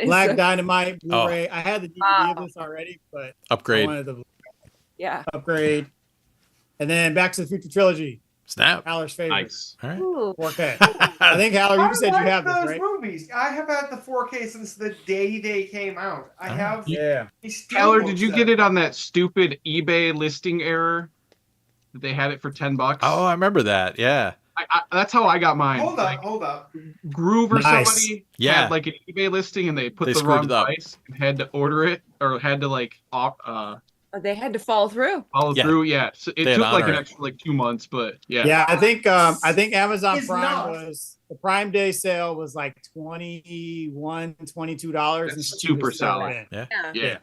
Black Dynamite, Blu-ray. I had the DVD of this already, but upgrade. I wanted the Upgrade. And then Back to the Future trilogy. Snap. Haller's favorite. Nice. All right. Ooh. 4K. I think Haller, you said you like have this, those right? movies. I have had the 4K since the day they came out. I have Yeah. a Tyler, steelbook did you set. get it on that stupid eBay listing error? That they had it for $10. Oh, I remember that. Yeah. That's how I got mine. Hold Like, up, hold up. Groove or Nice. somebody Yeah. had like an eBay listing and they put They the screwed wrong it up. price and had to order it or had to like They had to follow through. follow Yeah. through. Yeah, so it They had took to like honor an it. extra like 2 months, but yeah. Yeah, I think Amazon Is Prime not. was the Prime Day sale was like $21, $22. That's and super was selling solid. it. Yeah. Yeah. Yeah.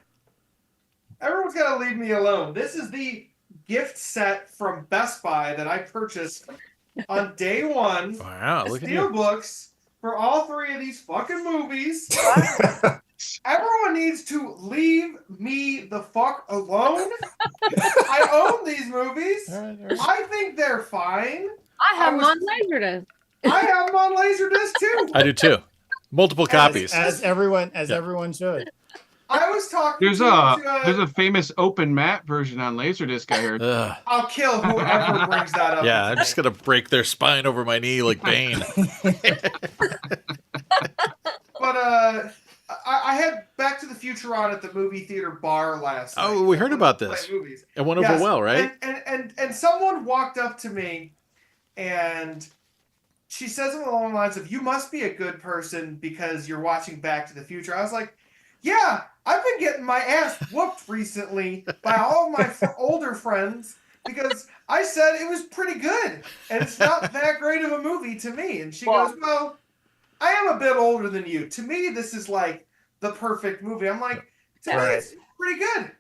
Everyone's got to leave me alone. This is the gift set from Best Buy that I purchased on day one. Wow. Look at you. Steelbooks for all 3 of these fucking movies. Everyone needs to leave me the fuck alone. I own these movies. All right, all right. I think they're fine. I have I them was- on LaserDisc. I have them on LaserDisc too. I do too. Multiple copies. As everyone Yeah. should. I was talking There's a famous open mat version on LaserDisc I heard. Ugh. I'll kill whoever brings that up. Yeah, I'm just gonna break their spine over my knee like Bane. But I had Back to the Future on at the movie theater bar last night. Oh, we heard about Play this. Movies. It went over Yes, well, right? And someone walked up to me and she says along the lines of, "You must be a good person because you're watching Back to the Future." I was like, "Yeah, I've been getting my ass whooped recently by all of my older friends because I said it was pretty good and it's not that great of a movie to me." And she goes, "Well, I am a bit older than you. To me, this is like the perfect movie." I'm like, "To me, it's pretty good."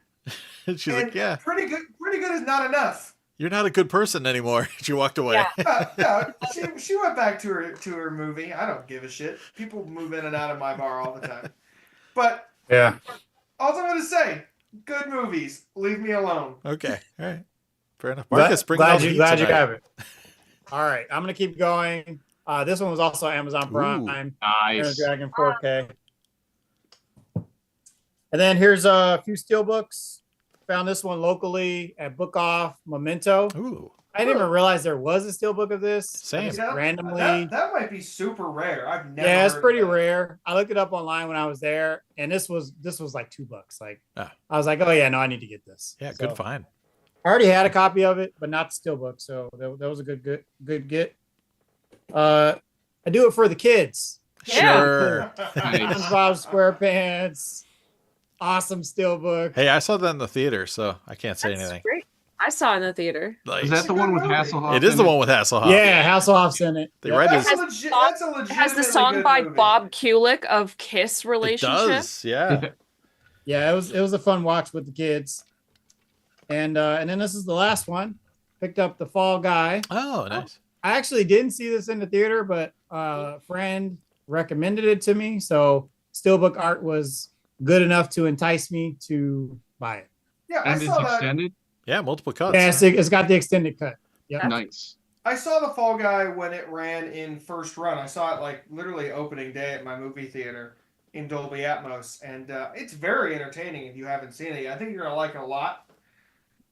And she's And like, "Yeah, pretty good is not enough. you're not a good person anymore." She walked away. Yeah. No, she went back to her movie. I don't give a shit. People move in and out of my bar all the time. But Yeah. all I'm gonna say, good movies. Leave me alone. Okay, all right, fair enough. Marcus, bring glad it you have it. All right, I'm gonna keep going. This one was also Amazon Prime. Iron Nice. Dragon 4K. And then here's a few steelbooks. Found this one locally at Book Off Memento. Ooh, I didn't even realize there was a steelbook of this. Same. I just Yeah, randomly. that might be super rare. I've never. Yeah, it's heard of pretty that. rare. I looked it up online when I was there, and this was like $2. Like, Ah. I was like, oh yeah, no, I need to get this. yeah, So, good find. I already had a copy of it, but not the steelbook, so that was a good get. I do it for the kids. Yeah. Sure. SpongeBob SquarePants, awesome steelbook. Hey, I saw that in the theater, so I can't say That's anything. great. I saw it in the theater. Like, Is that the one with Hasselhoff? it is the in one with Hasselhoff. Yeah, Hasselhoff's in it. They Yep. read That's his. a legit. That's a legit. It has the song by Bob Kulick of Kiss It Relationship. does. Yeah. Yeah, it was a fun watch with the kids. And then this is the last one. Picked up The Fall Guy. Oh, nice. I actually didn't see this in the theater, but a friend recommended it to me. So steelbook art was good enough to entice me to buy it. Yeah, I And it's saw that. extended. Yeah, multiple cuts. Yeah, it's got the extended cut. Yep. Nice. I saw the Fall Guy when it ran in first run. I saw it like literally opening day at my movie theater in Dolby Atmos, and it's very entertaining if you haven't seen it. I think you're gonna like it a lot.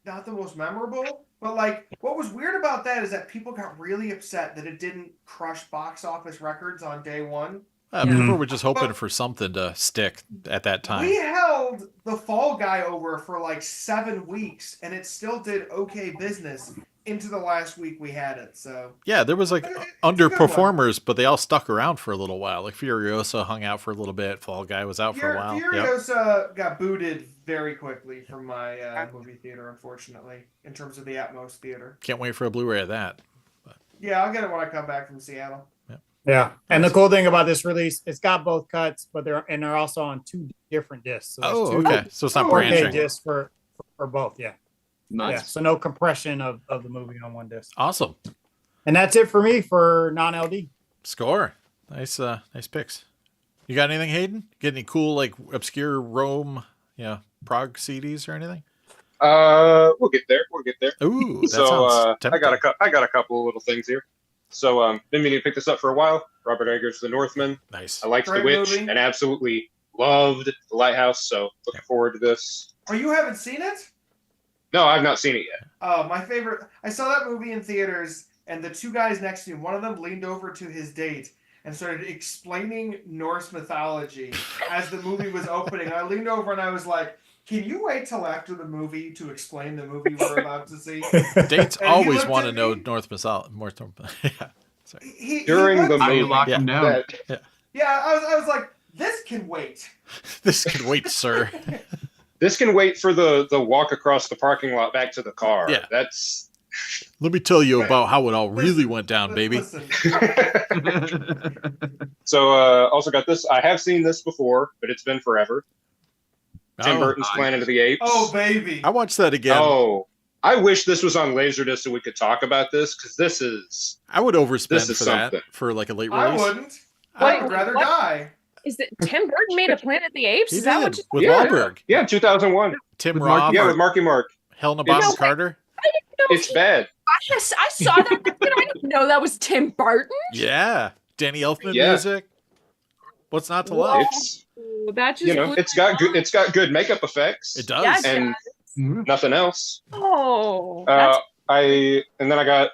Not the most memorable, but like what was weird about that is that people got really upset that it didn't crush box office records on day one. People were just hoping for something to stick at that time. We held the Fall Guy over for like 7 weeks, and it still did okay business into the last week we had it. So Yeah, there was like It's a good one. underperformers, but they all stuck around for a little while. Like Furiosa hung out for a little bit. Fall Guy was out for a while. Yep. Furiosa got booted very quickly from my movie theater, unfortunately, in terms of the Atmos theater. Can't wait for a Blu-ray of that. Yeah, I'll get it when I come back from Seattle. Yeah. And the cool thing about this release, it's got both cuts, but they're also on 2 different discs. So there's Oh, 2 okay. So it's not 4K branching. discs for both. Yeah. Nice. Yeah. So no compression of the movie on one disc. Awesome. And that's it for me for non-LD. Score. Nice nice picks. You got anything, Hayden? Get any cool like obscure Rome, prog CDs or anything? We'll get there. Ooh, that So sounds I got tempting. I got a couple of little things here. So been meaning to pick this up for a while. Robert Eggers' The Northman. Nice. I liked The Great Witch movie. and absolutely loved The Lighthouse. So looking forward to this. Oh, you haven't seen it? No, I've not seen it yet. Oh, my favorite. I saw that movie in theaters, and the two guys next to him, one of them leaned over to his date and started explaining Norse mythology as the movie was opening. I leaned over and I was like, can you wait till after the movie to explain the movie we're about to see? Dates And he always looked want to at know me. North mythology. Yeah. Sorry. During the How you movie, lock him down. Yeah, I was like, this can wait. This can wait, sir. this can wait for the walk across the parking lot back to the car. Yeah. That's Let me tell you about how it all really went down, baby. Listen, so. Also got this. I have seen this before, but it's been forever. Tim Burton's Planet of the Apes. oh, baby. I watched that again. Oh, I wish this was on Laserdisc so we could talk about this, because this is. I would overspend This is for something. that for like a late I release. wouldn't. I would rather what? die. Is that Tim Burton made a Planet of the Apes? He Is that did what you with Yeah. Wahlberg, Yeah, 2001. Tim With Roth, Marky Yeah, with Marky Mark. Helena Bonham It's- Carter. know? It's bad. I saw that. I didn't know that was Tim Burton. Yeah, Danny Elfman Yeah. music. What's not to love? It's That just you know, blew it's my got good. mind. It's got good makeup effects. It does. Yes. And Mhm. nothing else. Oh, that's And then I got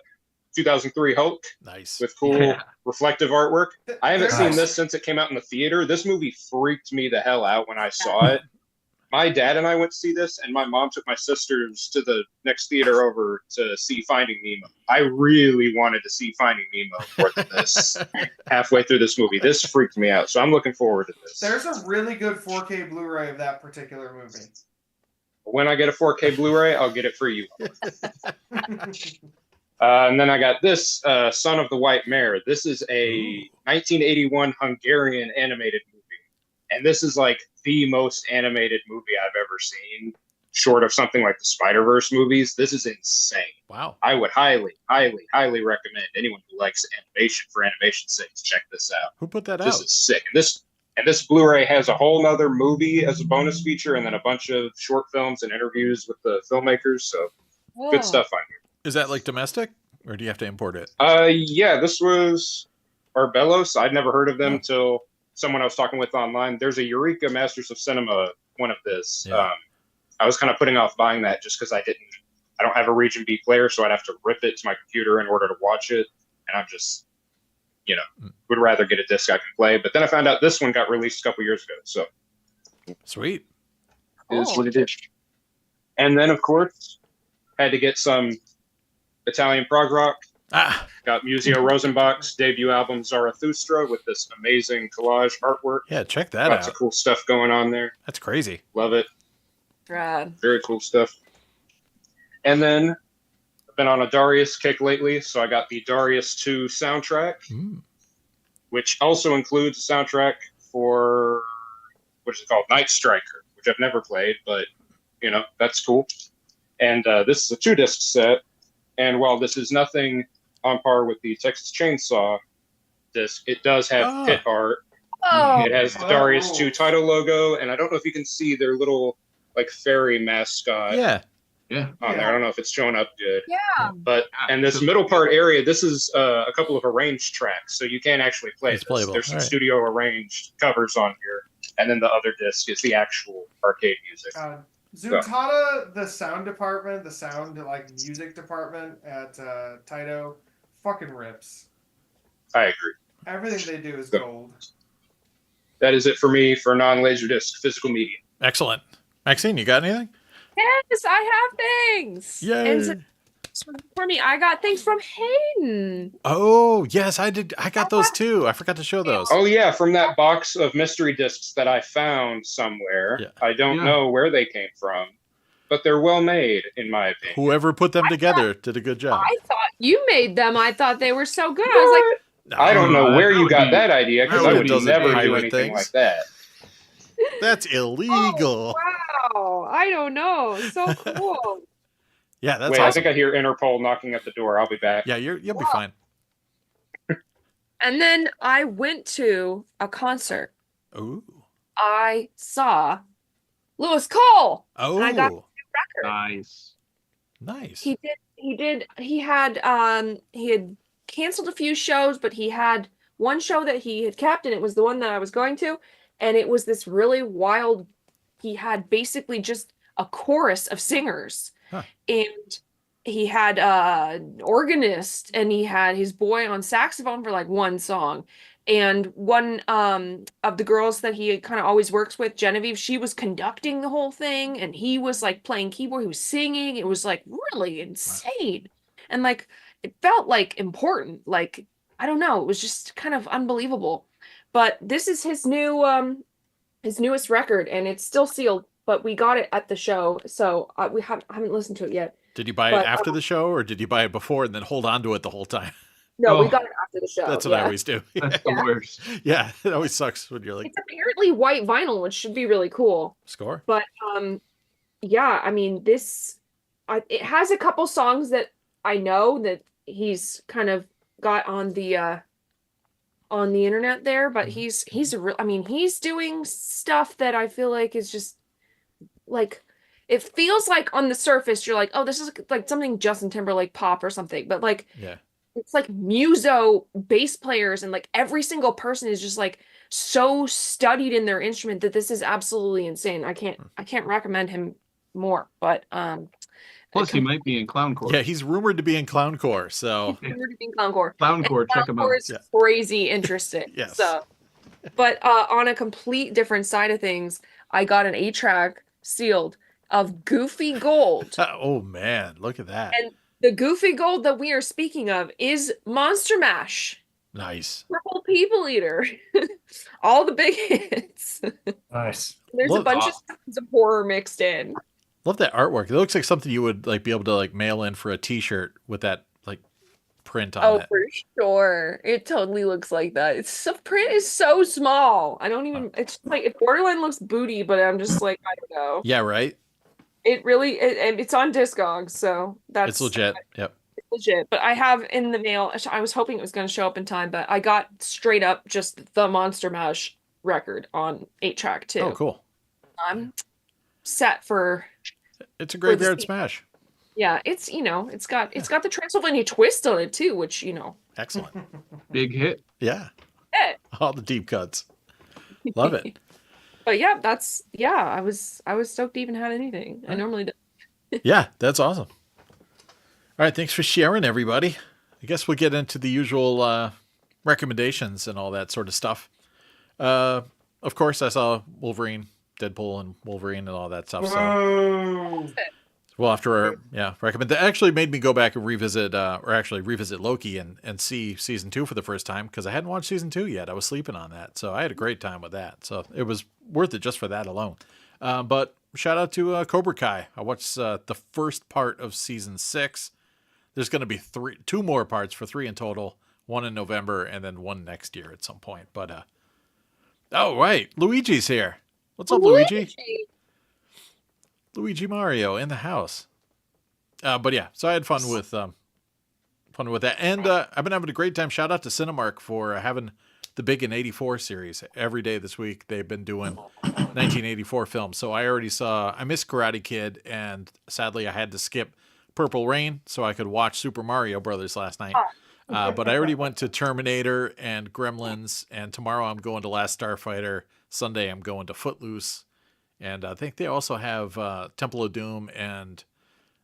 2003 Hulk Nice. with cool Yeah. reflective artwork. I haven't There's- seen this since it came out in the theater. This movie freaked me the hell out when I saw it. My dad and I went to see this, and my mom took my sisters to the next theater over to see Finding Nemo. I really wanted to see Finding Nemo more than this. Halfway through this movie, this freaked me out. So I'm looking forward to this. There's a really good 4K Blu-ray of that particular movie. When I get a 4K Blu-ray, I'll get it for you. And then I got this, Son of the White Mare. This is a 1981 Hungarian animated movie. And this is like the most animated movie I've ever seen, short of something like the Spider-Verse movies. This is insane. Wow. I would highly, highly, highly recommend anyone who likes animation for animation's sake to check this out. Who put that This out? is sick. And this Blu-ray has a whole nother movie as a bonus feature, and then a bunch of short films and interviews with the filmmakers. So good stuff on here. Is that like domestic, or do you have to import it? Yeah, this was Barbelos. I'd never heard of them till someone I was talking with online. There's a Eureka Masters of Cinema one of this. Yeah. I was kind of putting off buying that just because I don't have a Region B player, so I'd have to rip it to my computer in order to watch it. And I'm just, would rather get a disc I can play. But then I found out this one got released a couple years ago. So Sweet. it is what it is. And then, of course, had to get some Italian prog rock. Ah, Got Muzio Rosenbach's debut album Zarathustra with this amazing collage artwork. yeah. Check that Lots out. of cool stuff going on there. That's crazy. Love it. rad. Very cool stuff. And then I've been on a Darius kick lately, so I got the Darius 2 soundtrack, which also includes a soundtrack for what is it called? Night Striker, which I've never played, but that's cool. And this is a 2-disc set. And while this is nothing on par with the Texas Chainsaw disc, it does have pit art. Oh, It has the Darius 2 title logo, and I don't know if you can see their little like fairy mascot Yeah. Yeah. on there. I don't know if it's showing up good. yeah. But and this middle part area, this is a couple of arranged tracks, so you can't actually play It's this. playable. There's some All right. studio arranged covers on here, and then the other disc is the actual arcade music. Zutada, the sound department, the sound music department at Taito, fucking rips. I agree. Everything they do is So- gold. That is it for me for non-laserdisc physical media. Excellent. Maxine, you got anything? Yes, I have things. Yay. And for me, I got things from Hayden. Oh, yes, I did. I got those too. I forgot to show those. Oh yeah, from that box of mystery discs that I found somewhere. Yeah. I don't Yeah. know where they came from, but they're well made in my opinion. Whoever put them together did a good job. I thought you made them. I thought they were so good. I was I don't know where that you would got be- that idea because that I would would doesn't never do pirate anything things. like that. That's illegal. like, wow, I don't know. So cool. Yeah, that's Wait, I awesome. think I hear Interpol knocking at the door. I'll be back. Yeah, you'll be Wow. fine. And then I went to a concert. Ooh. I saw Lewis Cole. Oh. I got- Record. Nice. Nice. He had canceled a few shows, but he had one show that he had kept, and it was the one that I was going to, and it was this really wild. He had basically just a chorus of singers, Huh. and he had organist, and he had his boy on saxophone for like one song. And one of the girls that he kind of always works with, Genevieve, she was conducting the whole thing, and he was like playing keyboard, he was singing. It was like really insane. And like it felt like important. Like, I don't know, it was just kind of unbelievable. But this is his newest record, and it's still sealed, but we got it at the show, so we haven't listened to it yet. Did you buy it after the show, or did you buy it before and then hold on to it the whole time? No, we got it after the show. That's what I always do. That's the worst. Yeah, it always sucks when you're like, it's apparently white vinyl, which should be really cool. Score. But yeah, I mean, it has a couple songs that I know that he's kind of got on the internet there, but he's doing stuff that I feel like is just like, it feels like on the surface you're like, oh, this is like something Justin Timberlake pop or something, but like, yeah, it's like muso bass players, and like every single person is just like so studied in their instrument that this is absolutely insane. I can't recommend him more, but plus he might be in Clowncore. Yeah, he's rumored to be in Clowncore, so rumored to be in Clowncore. Clowncore, check him out. Is crazy interesting. Yes. So, but on a complete different side of things, I got an 8-track sealed of Goofy Gold. Oh man, look at that. And the Goofy Gold that we are speaking of is Monster Mash. Nice. Purple People Eater. All the big hits. Nice. There's a bunch of sounds of horror mixed in. Love that artwork. It looks like something you would like be able to like mail in for a t-shirt with that like print on it. Oh, for sure. It totally looks like that. Print is so small. I don't even, it's like, it borderline looks booty, but I'm just like, I don't know. Yeah, right? It really, and it's on Discogs, so that's... It's legit. Yep. It's legit. But I have in the mail, I was hoping it was going to show up in time, but I got straight up just the Monster Mash record on 8-track too. Oh, cool. I'm set for... It's a graveyard smash. Yeah, it's, it's got the Transylvania twist on it too, which, Excellent. Big hit. Yeah. Yeah. All the deep cuts. Love it. But yeah, I was stoked to even have anything. I normally do. Yeah, that's awesome. All right, thanks for sharing, everybody. I guess we'll get into the usual recommendations and all that sort of stuff. Of course, I saw Wolverine, Deadpool, and Wolverine and all that stuff. So we'll have to recommend. That actually made me go back and revisit Loki and see season 2 for the first time, because I hadn't watched season 2 yet. I was sleeping on that, so I had a great time with that. So it was worth it just for that alone. But shout out to Cobra Kai. I watched the first part of season 6. There's going to be 2 more parts for 3 in total. 1 in November and then 1 next year at some point. But oh right, Luigi's here. What's up, Luigi? Luigi Mario in the house. But yeah, so I had fun with that, and I've been having a great time. Shout out to Cinemark for having the Big in 84 series every day this week. They've been doing 1984 films. So I missed Karate Kid, and sadly I had to skip Purple Rain so I could watch Super Mario Brothers last night. But I already went to Terminator and Gremlins, and tomorrow I'm going to Last Starfighter. Sunday I'm going to Footloose. And I think they also have Temple of Doom and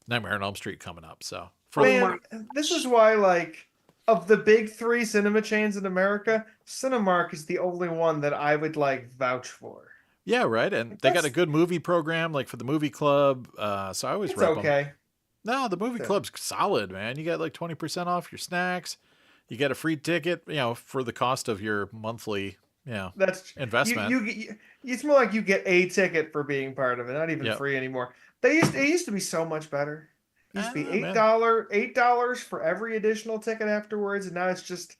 Nightmare on Elm Street coming up. So this is why, like, of the big 3 cinema chains in America, Cinemark is the only one that I would like vouch for. Yeah, right. And they got a good movie program, like for the movie club. So I always rep them. No, the movie club's solid, man. You get like 20% off your snacks. You get a free ticket, for the cost of your monthly, that's investment. It's more like you get a ticket for being part of it, not even free anymore. It used to be so much better. It used to be $8 for every additional ticket afterwards, and now it's just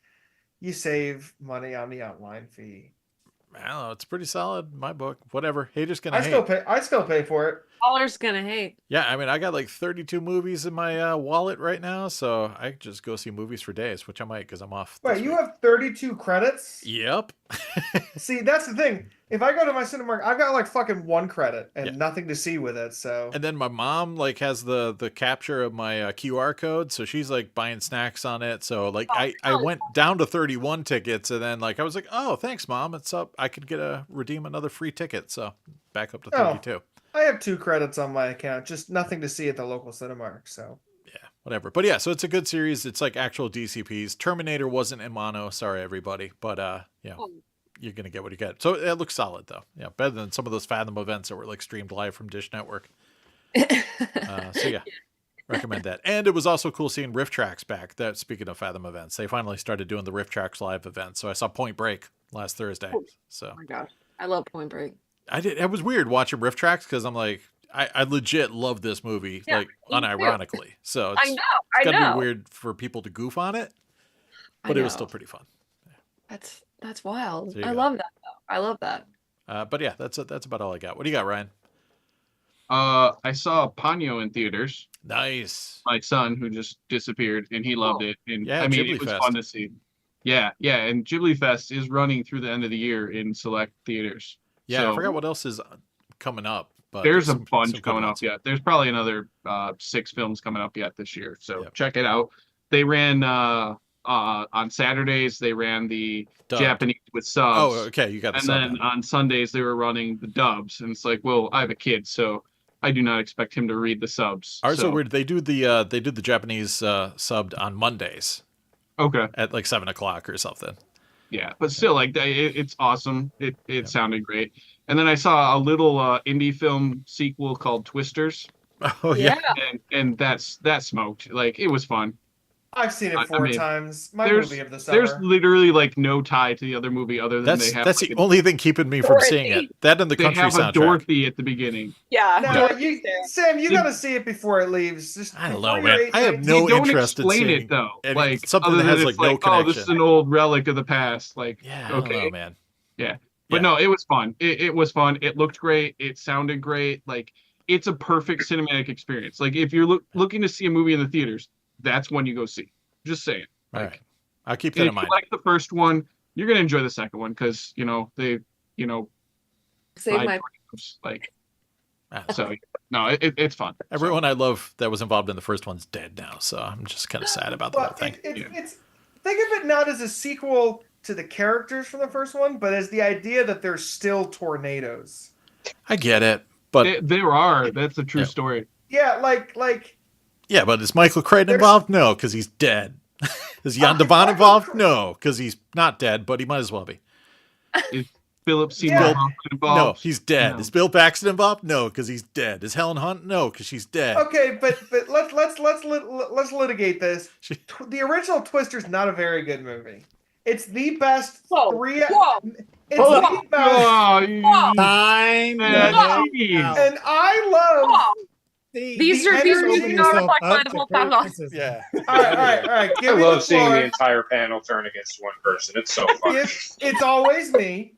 you save money on the online fee. I don't know. It's pretty solid in my book. Whatever. Haters gonna hate. I still pay for it. Dollar's gonna hate. Yeah, I mean, I got like 32 movies in my wallet right now, so I just go see movies for days, which I might because I'm off. Wait, you have 32 credits? Yep. See, that's the thing. If I go to my Cinemark, I've got like fucking 1 credit and nothing to see with it. So. And then my mom like has the capture of my QR code, so she's like buying snacks on it. So like I went down to 31 tickets, and then like I was like, oh, thanks, Mom. It's up. I could redeem another free ticket. So back up to 32. I have 2 credits on my account, just nothing to see at the local Cinemark. So. Yeah. whatever. But yeah, so it's a good series. It's like actual DCPs. Terminator wasn't in mono. Sorry, everybody. But you're going to get what you get. So it looks solid, though. Yeah, better than some of those Fathom events that were like streamed live from Dish Network. So yeah, recommend that. And it was also cool seeing Riff Tracks back. That speaking of Fathom events, they finally started doing the Riff Tracks live event. So I saw Point Break last Thursday. So oh my gosh, I love Point Break. I did. It was weird watching Riff Tracks because I'm like, I legit love this movie, like unironically. So it's gotta be weird for people to goof on it, but it was still pretty fun. That's wild. I love that though. I love that. But yeah, that's about all I got. What do you got, Ryan? I saw Ponyo in theaters. Nice. My son, who just disappeared, and he loved it. And yeah, I mean, Ghibli it was Fest. fun to see. Yeah, and Ghibli Fest is running through the end of the year in select theaters. Yeah, so I forgot what else is coming up. But there's a some bunch good coming ones. up yet. There's probably another 6 films coming up yet this year. So check it out. They ran on Saturdays. They ran the Dubbed. Japanese with subs. Oh, okay, you got the and sub then now. on Sundays they were running the dubs. And it's like, well, I have a kid, so I do not expect him to read the subs. Ours are weird. They do the Japanese subbed on Mondays. Okay. At like 7:00 or something. Yeah, but still, like it's awesome. It sounded great. And then I saw a little indie film sequel called Twisters. Oh yeah. And that smoked. Like it was fun. I've seen it 4 times. My there's, movie of the summer. There's literally like no tie to the other movie other than that's the only thing keeping me from seeing it. That and the country have soundtrack. a Dorothy at the beginning. Yeah. No, Sam, you gotta see it before it leaves. Just I don't before know, you're man. I have 18. no don't interest in explain seeing it though. Like something other that has than like it's no like, connection. oh, this is an old relic of the past. Like, yeah, I okay, don't know, man. Yeah, but no, it was fun. It was fun. It looked great. It sounded great. Like it's a perfect cinematic experience. Like if you're looking to see a movie in the theaters, that's one you go see. Just saying. All right. I'll keep that in mind. If you like the first one, you're gonna enjoy the second one because they save my like. So no, it's fun. Everyone I love that was involved in the first one's dead now, so I'm just kind of sad about the whole thing. It's think of it not as a sequel to the characters from the first one, but as the idea that there's still tornadoes. I get it, but there are. That's a true story. Yeah, like. Yeah, but is Michael Crichton involved? No, because he's dead. Is Jan Devon involved? No, because he's not dead, but he might as well be. Is Philip Seymour Hoffman involved? No, he's dead. No. Is Bill Paxton involved? No, because he's dead. Is Helen Hunt? No, because she's dead. Okay, but let's litigate this. The original Twister's not a very good movie. It's the best three. It's the best. Time. And I love. These are not reflected by the whole panel. Yeah. All right. I love seeing the entire panel turn against one person. It's so fun. It's always me.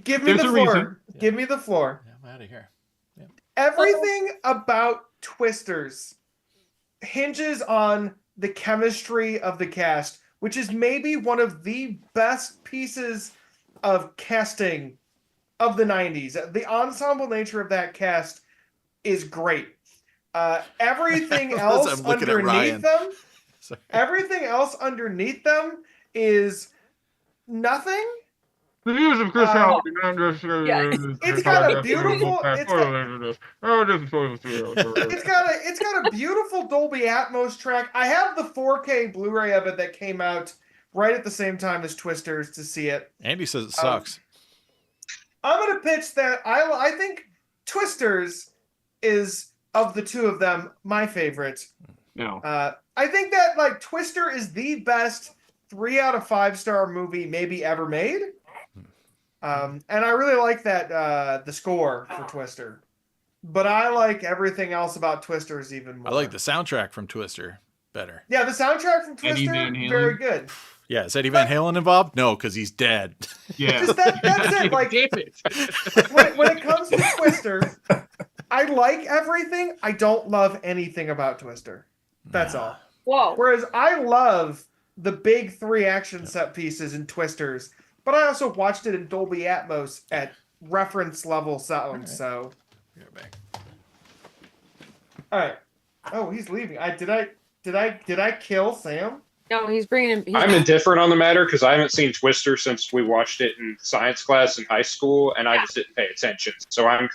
Give me the floor. Give me the floor. I'm out of here. Yeah. Everything about Twisters hinges on the chemistry of the cast, which is maybe one of the best pieces of casting of the 90s. The ensemble nature of that cast is great. Everything else underneath them, is nothing. The views of Chris Halpy. It's got a beautiful. It's got a beautiful Dolby Atmos track. I have the 4K Blu-ray of it that came out right at the same time as Twisters to see it. Andy says it sucks. I'm gonna pitch that I think Twisters is, of the two of them, my favorite. No. I think that like Twister is the best 3 out of 5 star movie maybe ever made. And I really like that the score for Twister. But I like everything else about Twisters even more. I like the soundtrack from Twister better. Yeah, the soundtrack from Twister, very good. Yeah, is Eddie Van Halen involved? No, because he's dead. Yeah. That's it. Like, when it comes to Twister, I like everything. I don't love anything about Twister. That's all. Whoa. Whereas I love the big 3 action set pieces in Twisters, but I also watched it in Dolby Atmos at reference level sound. Right. So, all right. Oh, he's leaving. Did I kill Sam? No, he's bringing him. I'm indifferent on the matter because I haven't seen Twister since we watched it in science class in high school, and I just didn't pay attention. So I'm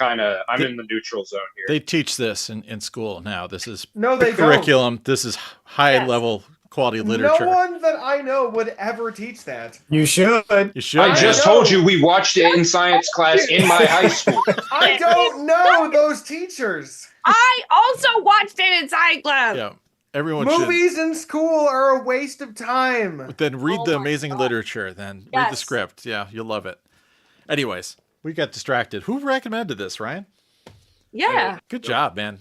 in the neutral zone here. They teach this in school now. This is they curriculum. don't. This is high level quality literature. No one that I know would ever teach that. You should. You should. I just told you we watched it in science class in my high school. I don't know those teachers. I also watched it in science class. Yeah. Everyone Movies in school are a waste of time. Then read the amazing literature. Then read the script. Yeah, you'll love it. Anyways, we got distracted. Who recommended this, Ryan? Yeah. Good job, man.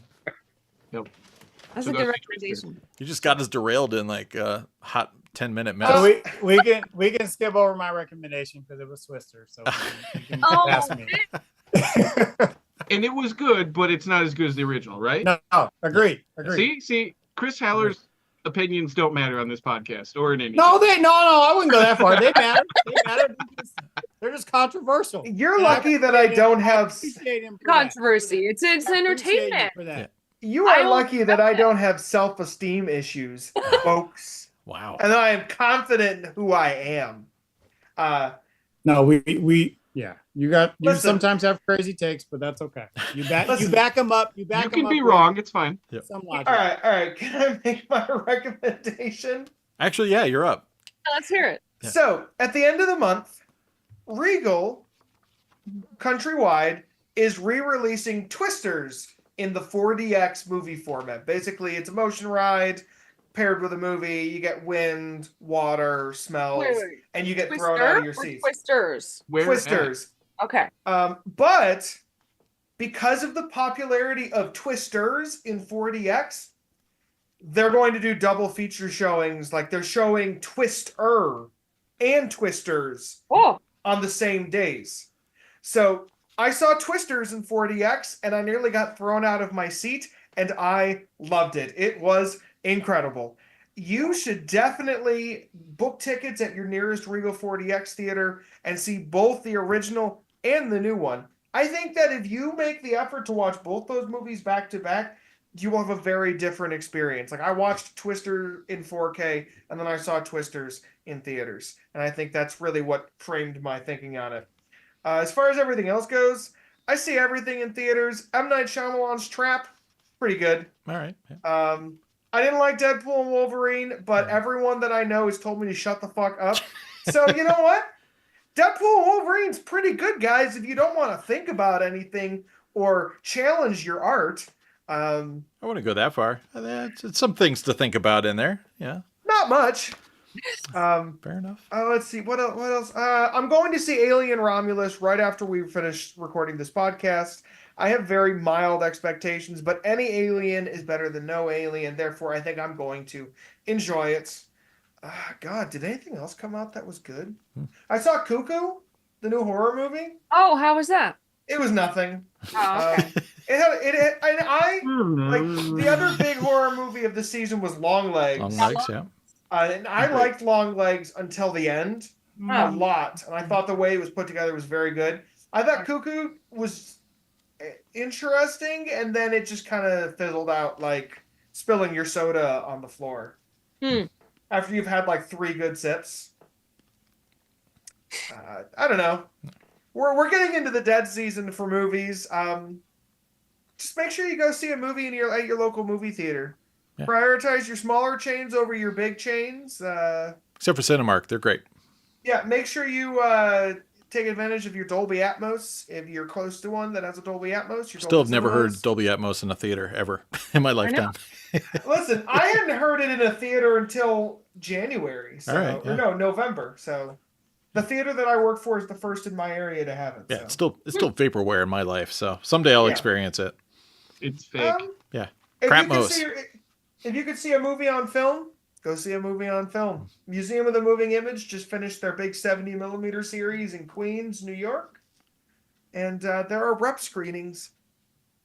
Yep. That's a good recommendation. You just got us derailed in like a hot 10-minute mess. So we can skip over my recommendation because it was Twister. So you can pass me. And it was good, but it's not as good as the original, right? No, agreed. See, Chris Haller's opinions don't matter on this podcast or in any. No, I wouldn't go that far. They matter. They're just controversial. You're lucky that I don't have controversy. It's entertainment. For that. You are lucky that I don't have self-esteem issues, folks. Wow. And I am confident in who I am. No, we you sometimes have crazy takes, but that's okay. You back them up. You can be wrong. It's fine. Yep. Some logic. All right. Can I make my recommendation? Actually, yeah, you're up. Let's hear it. Yeah. So at the end of the month, Regal countrywide is re-releasing Twisters in the 4DX movie format. Basically, it's a motion ride paired with a movie. You get wind, water, smells, and you get thrown out of your seats. Twisters. Twisters. Okay. But because of the popularity of Twisters in 4DX, they're going to do double feature showings. Like they're showing Twister and Twisters on the same days. So I saw Twisters in 4DX and I nearly got thrown out of my seat and I loved it. It was incredible. You should definitely book tickets at your nearest Regal 4DX theater and see both the original and the new one. I think that if you make the effort to watch both those movies back to back, you will have a very different experience. Like I watched Twister in 4K and then I saw Twisters in theaters. And I think that's really what framed my thinking on it. As far as everything else goes, I see everything in theaters. M. Night Shyamalan's Trap, pretty good. All right. Yeah. I didn't like Deadpool and Wolverine, but everyone that I know has told me to shut the fuck up. So you know what? Deadpool and Wolverine's pretty good, guys, if you don't want to think about anything or challenge your art. I wouldn't go that far. It's some things to think about in there. Yeah. Not much. Fair enough. Let's see. What else? I'm going to see Alien Romulus right after we finish recording this podcast. I have very mild expectations, but any alien is better than no alien. Therefore, I think I'm going to enjoy it. God, did anything else come out that was good? I saw Cuckoo, the new horror movie. Oh, how was that? It was nothing. Oh, okay. The other big horror movie of the season was Long Legs. Long Legs, yeah. And I liked Long Legs until the end a lot, and I thought the way it was put together was very good. I thought Cuckoo was interesting, and then it just kind of fizzled out like spilling your soda on the floor after you've had like 3 good sips. I don't know. We're getting into the dead season for movies. Just make sure you go see a movie at your local movie theater. Yeah. Prioritize your smaller chains over your big chains. Except for Cinemark, they're great. Yeah, make sure you take advantage of your Dolby Atmos if you're close to one that has a Dolby Atmos. Still have never heard Dolby Atmos in a theater ever in my lifetime. Listen, I hadn't heard it in a theater until January. So, all right, yeah. Or no, November. So the theater that I work for is the first in my area to have it. Yeah, so. it's still vaporware in my life. So someday I'll experience it. It's fake. Yeah. If you could see a movie on film, go see a movie on film. Museum of the Moving Image just finished their big 70mm series in Queens, New York. And there are rep screenings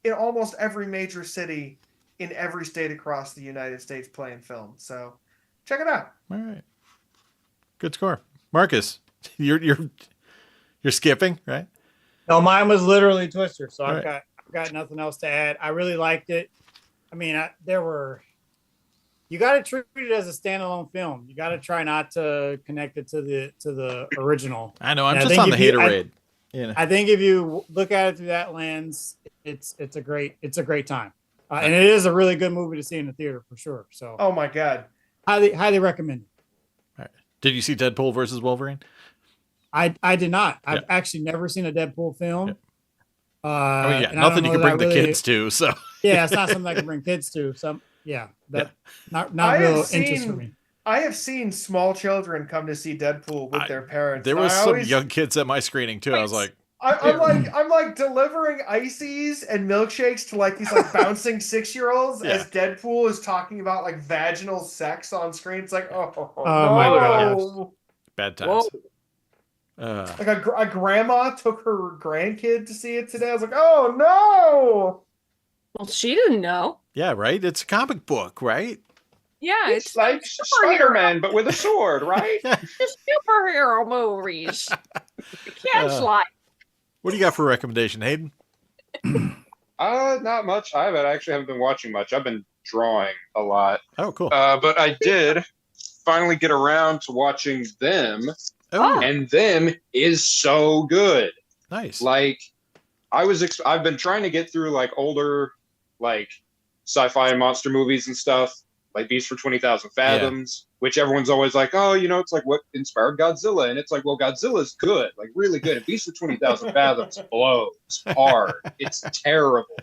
in almost every major city in every state across the United States playing film. So check it out. All right. Good score. Marcus, you're skipping, right? No, mine was literally Twister, so All I've got nothing else to add. I really liked it. I mean, you got to treat it as a standalone film. You got to try not to connect it to the original. I know. I'm And I just think on the if you- haterade. Yeah. I think if you look at it through that lens, it's a great time, and it is a really good movie to see in the theater for sure. So, Oh my god. highly recommend it. All right. Did you see Deadpool versus Wolverine? I did not. I've actually never seen a Deadpool film. I mean, yeah, and I don't nothing you know can that bring I the really- kids to. So Yeah, it's not something I can bring kids to. So yeah, that not I real have interest for seen- me. I have seen small children come to see Deadpool with their parents. there and was I some always- young kids at my screening too. I was like, I'm like delivering ices and milkshakes to like these like bouncing 6-year-olds Yeah. as Deadpool is talking about like vaginal sex on screen. It's like, oh my no. bad times. Like a grandma took her grandkid to see it today. I was like, oh no. Well, she didn't know. Yeah, right. It's a comic book, right? Yeah, It's like Spider-Man, but with a sword, right? superhero movies. The kids like. What do you got for a recommendation, Hayden? Not much. I haven't been watching much. I've been drawing a lot. Oh, cool. But I did finally get around to watching Them, Oh, and Them is so good. nice. Like, I've been trying to get through like older, like sci-fi and monster movies and stuff, like Beast for 20,000 Fathoms, which everyone's always like, oh, it's like what inspired Godzilla, and it's like, well, Godzilla's good, like really good, and Beast for 20,000 Fathoms blows hard. It's terrible,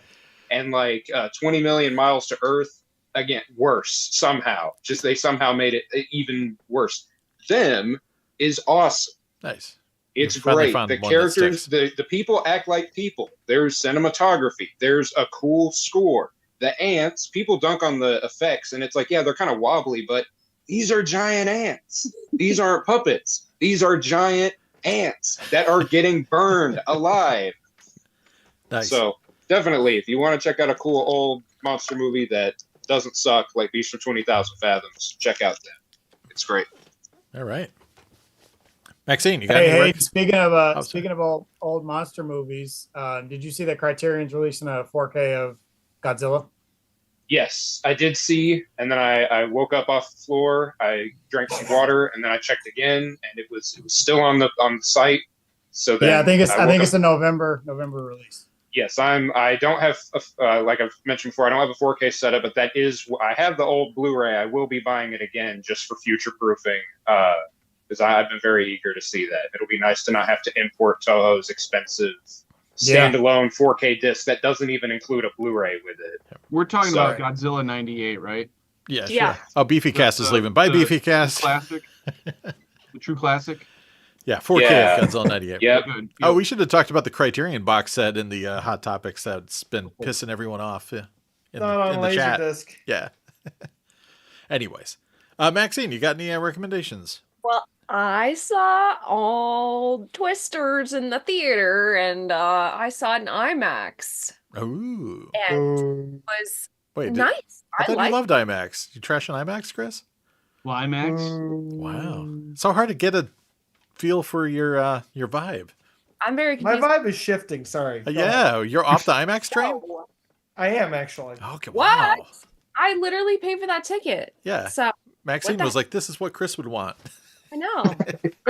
and like 20 Million Miles to Earth, again, worse somehow. Just they somehow made it even worse. Them is awesome. Nice. It's You finally great. found The one that characters, sticks. the people act like people. There's cinematography. There's a cool score. The ants, people dunk on the effects, and it's like, yeah, they're kind of wobbly, but these are giant ants. These aren't puppets. These are giant ants that are getting burned alive. Nice. So definitely, if you want to check out a cool old monster movie that doesn't suck like Beast for 20,000 Fathoms, check out that. It's great. All right. Maxine, you got Hey, any hey, rec- speaking of sorry. speaking of old monster movies, did you see that Criterion's releasing a 4K of Godzilla? Yes, I did see, and then I woke up off the floor. I drank some water, and then I checked again, and it was still on the site. So then Yeah, I think it's woke up- a November release. Yes, I don't have like I've mentioned before. I don't have a 4K setup, but I have the old Blu-ray. I will be buying it again just for future proofing, because I've been very eager to see that. It'll be nice to not have to import Toho's expensive standalone 4K disc that doesn't even include a Blu-ray with it. We're talking Sorry. about Godzilla '98, right? Yeah, Yeah. sure. Oh, Beefy Cast is leaving. Bye, the Beefy Cast. Classic. The true classic. Yeah, 4K Yeah. of Godzilla 98. Yep. Good. Oh, we should have talked about the Criterion box set in the Hot Topics that's been pissing everyone off in Not on the chat. LaserDisc. Yeah. Anyways, Maxine, you got any recommendations? Well, I saw all Twisters in the theater, and I saw it in IMAX, Ooh. and it was Wait, nice. I thought liked you loved IMAX. You trash on IMAX, Chris? Climax. Wow. So hard to get a feel for your vibe. I'm very My confused. vibe is shifting. Sorry. Go ahead. Yeah, you're off the IMAX train? No, I am actually. Okay, What? wow. I literally paid for that ticket. Yeah. So Maxine What the- was like, this is what Chris would want. I know. I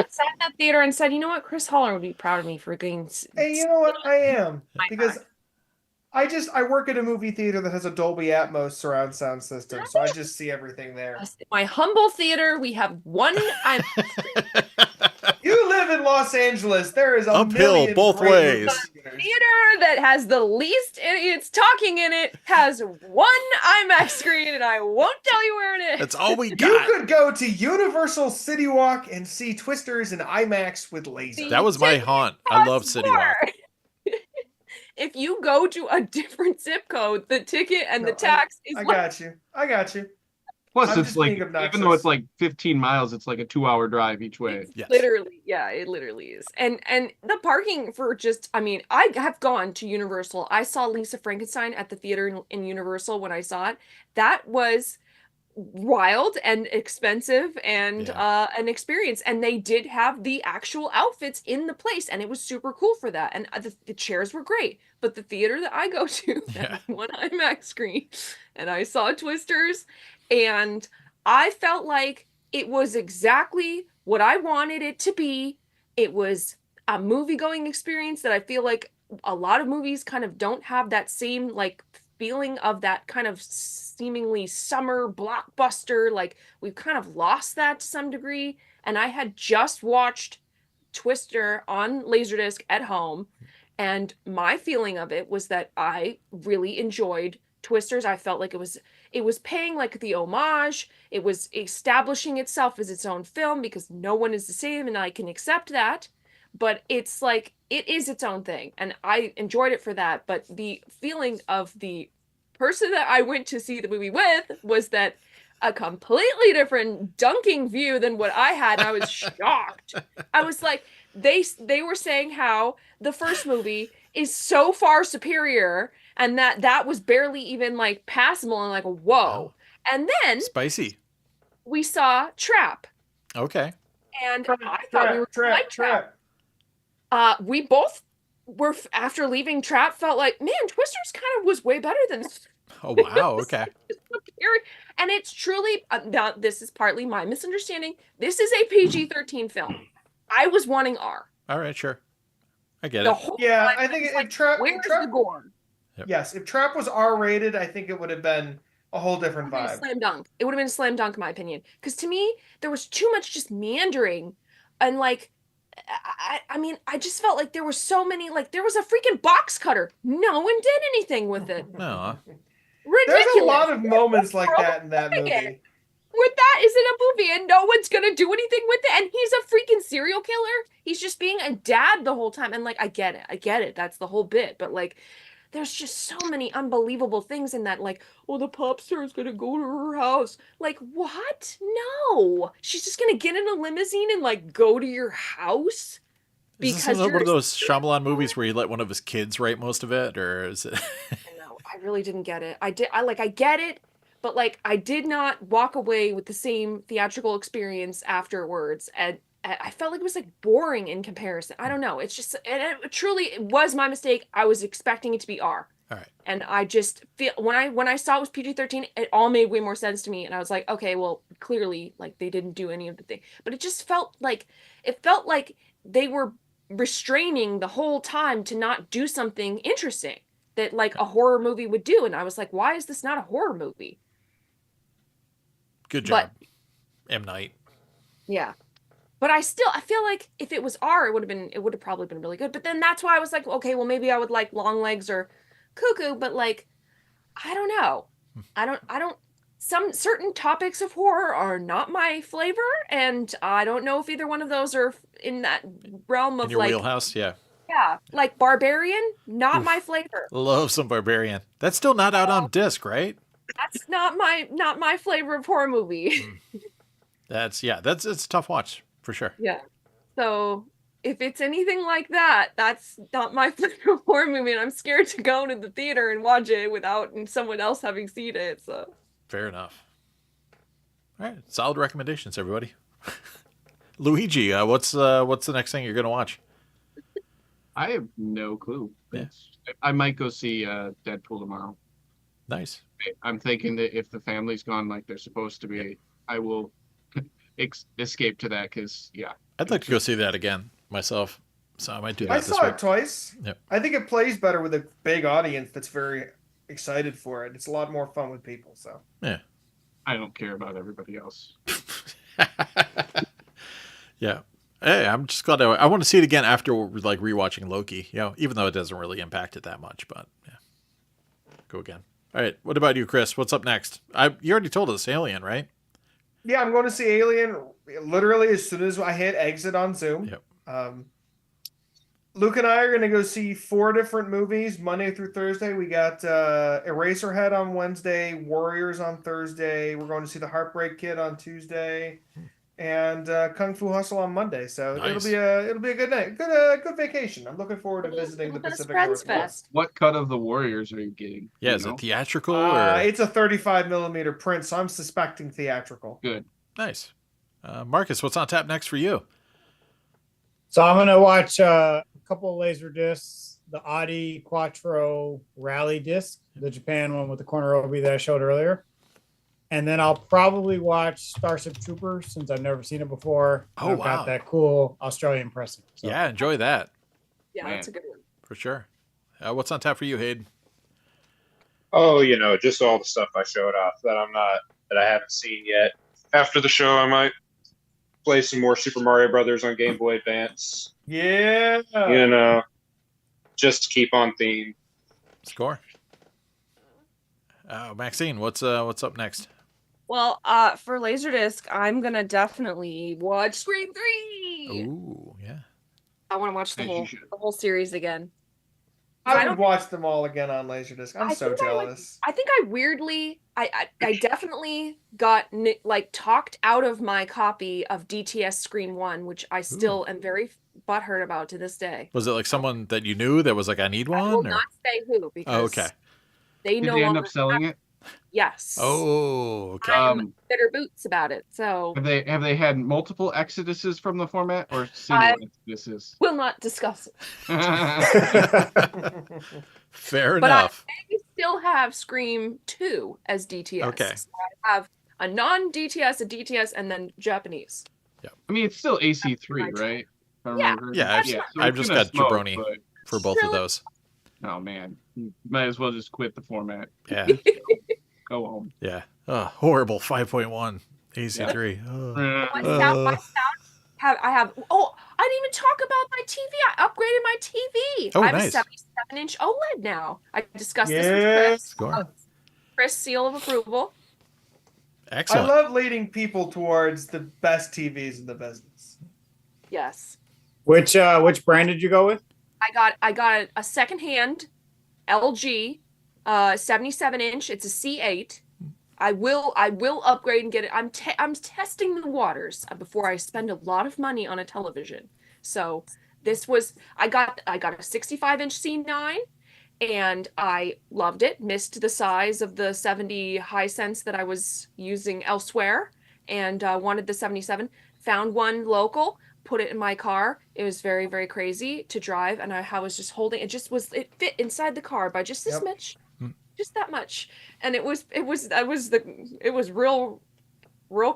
sat in that theater and said, you know what? Chris Holler would be proud of me for getting. Hey, you know what? I am My because I work at a movie theater that has a Dolby Atmos surround sound system, so I just see everything there. My humble theater, we have one. You live in Los Angeles. There is a Uphill million both great ways. movie theaters. theater that has the least idiots talking in it has one IMAX screen, and I won't tell you where it is. That's all we You got. could go to Universal City Walk and see Twisters in IMAX with laser. That was my haunt. I love City Walk. More. If you go to a different zip code, the ticket and No, the tax is I like got you. I got you. Plus, I'm it's just like being obnoxious. even though it's like 15 miles, it's like a 2-hour drive each way. Yes. literally, yeah, it literally is. And the parking for just, I mean, I have gone to Universal. I saw Lisa Frankenstein at the theater in Universal when I saw it. That was wild and expensive and an experience, and they did have the actual outfits in the place, and it was super cool for that, and the chairs were great. But the theater that I go to Yeah. had one IMAX screen, and I saw Twisters. And I felt like it was exactly what I wanted it to be. It was a movie going experience that I feel like a lot of movies kind of don't have that same like feeling of that kind of seemingly summer blockbuster. Like we've kind of lost that to some degree. And I had just watched Twister on Laserdisc at home, and my feeling of it was that I really enjoyed Twisters. I felt like it was paying like the homage. It was establishing itself as its own film because no one is the same, and I can accept that. But it's like it is its own thing, and I enjoyed it for that. But the feeling of the person that I went to see the movie with was that a completely different dunking view than what I had, and I was shocked. I was like, they were saying how the first movie is so far superior, and that was barely even like passable, and like, whoa. Wow. And then Spicy. we saw Trap, Okay. and I thought we were gonna like Trap. We both were after leaving Trap felt like, man, Twisters kind of was way better than this. Oh wow. Okay. And it's truly now this is partly my misunderstanding. This is a PG-13 film. I was wanting R. All right. Sure. I get The it. whole Yeah, time I think was if like, Trap, where's if Trap, the gore? Yep. yes, if Trap was R-rated, I think it would have been a whole It different would have been a vibe. slam dunk. It would have been a slam dunk, in my opinion. Because to me, there was too much just meandering, and like, I mean, I just felt like there were so many. Like, there was a freaking box cutter. No one did anything with it. No. Ridiculous. There's a lot of moments like that in that Again. movie. With that is in a movie, and no one's gonna do anything with it. And he's a freaking serial killer. He's just being a dad the whole time. And like, I get it. That's the whole bit. But like, there's just so many unbelievable things in that. Like, oh, the pop star is gonna go to her house. Like, what? No, she's just gonna get in a limousine and like go to your house. Is this one of those Shyamalan movies where he let one of his kids write most of it, or is it? No, I really didn't get it. I get it, but like I did not walk away with the same theatrical experience afterwards. And I felt like it was like boring in comparison. I don't know. It's just, and it truly was my mistake. I was expecting it to be R. All right. And I just feel when I saw it was PG-13, it all made way more sense to me. And I was like, okay, well, clearly like they didn't do any of the thing. But it felt like they were restraining the whole time to not do something interesting that like a horror movie would do. And I was like, why is this not a horror movie? Good job, M. Night. Yeah. But I feel like if it was R, it would have probably been really good. But then that's why I was like, okay, well maybe I would like Long Legs or Cuckoo, but like, I don't know. Some certain topics of horror are not my flavor, and I don't know if either one of those are in that realm of In your like wheelhouse, yeah. Yeah, like Barbarian, not my flavor. Love some Barbarian. That's still not out on disc, right? That's not my flavor of horror movie. It's a tough watch for sure. Yeah. So if it's anything like that, that's not my flavor of horror movie, and I'm scared to go to the theater and watch it without someone else having seen it. So fair enough. All right, solid recommendations, everybody. Luigi, what's the next thing you're gonna watch? I have no clue. Yeah. I might go see Deadpool tomorrow. Nice. I'm thinking that if the family's gone like they're supposed to be, I will escape to that because, yeah. I'd like to go see that again myself, so I might do that I this saw week. it twice. Yep. I think it plays better with a big audience that's very excited for it. It's a lot more fun with people. So Yeah. I don't care about everybody else. Yeah. Hey, I'm just glad I want to see it again after like rewatching Loki. Even though it doesn't really impact it that much, but yeah, go again. All right. What about you, Chris? What's up next? You already told us Alien, right? yeah, I'm going to see Alien literally as soon as I hit exit on Zoom. Yep. Luke and I are going to go see 4 different movies Monday through Thursday. We got Eraserhead on Wednesday, Warriors on Thursday. We're going to see The Heartbreak Kid on Tuesday, and Kung Fu Hustle on Monday. So Nice. it'll be a good night, good vacation. I'm looking forward to visiting the Pacific Friends Northwest. Fest. What cut of the Warriors are you getting? Yeah, You is know? it theatrical or It's a 35mm print, so I'm suspecting theatrical. Good. nice? Marcus, what's on tap next for you? So I'm gonna watch a couple of laser discs, the Audi Quattro Rally disc, the Japan one with the corner obi that I showed earlier, And then I'll probably watch Starship Troopers since I've never seen it before. Oh, I've wow. got that cool Australian pressing. So. Yeah, enjoy that Yeah, Man. that's a good one. for sure. What's on tap for you, Hayden? Oh, just all the stuff I showed off that I haven't seen yet. After the show, I might play some more Super Mario Brothers on Game Boy Advance. Yeah. Just to keep on theme. Score. Maxine, what's up next? Well, for LaserDisc, I'm gonna definitely watch Scream 3. Ooh, yeah. I want to watch As you should. the whole series again. I would watch them all again on LaserDisc. I'm so jealous. I think I weirdly, I definitely got talked out of my copy of DTS Screen 1, which I still am very butthurt about to this day. Was it like someone that you knew that was like, I need one? I will not say who because okay. they Did no they end longer up selling it? Yes. Oh, okay. I'm bitter boots about it. So Have they had multiple exoduses from the format or single exoduses? we'll not discuss it. Fair But enough. I still have Scream 2 as DTS. Okay. So I have a non-DTS, a DTS, and then Japanese. I mean, it's still AC3, right? If I remember. Yeah, so I've it's just gonna got smoke, jabroni but- for both of those. Oh man, you might as well just quit the format. Yeah. Go home. Yeah. Horrible 5.1 AC3. I have. Oh, I didn't even talk about my TV. I upgraded my TV. Oh, I have nice. a 77-inch OLED now. I discussed this Yeah. with Chris. Score. Chris, seal of approval. Excellent. I love leading people towards the best TVs in the business. Yes, Which brand did you go with? I got a secondhand LG, 77-inch. It's a C8. I will upgrade and get it. I'm testing the waters before I spend a lot of money on a television. So this was I got a 65-inch C9, and I loved it. Missed the size of the 70 Hisense that I was using elsewhere, and wanted the 77. Found one local. Put it in my car. It was very, very crazy to drive, and I was just holding it. It fit inside the car by just this much, just that much, and it was real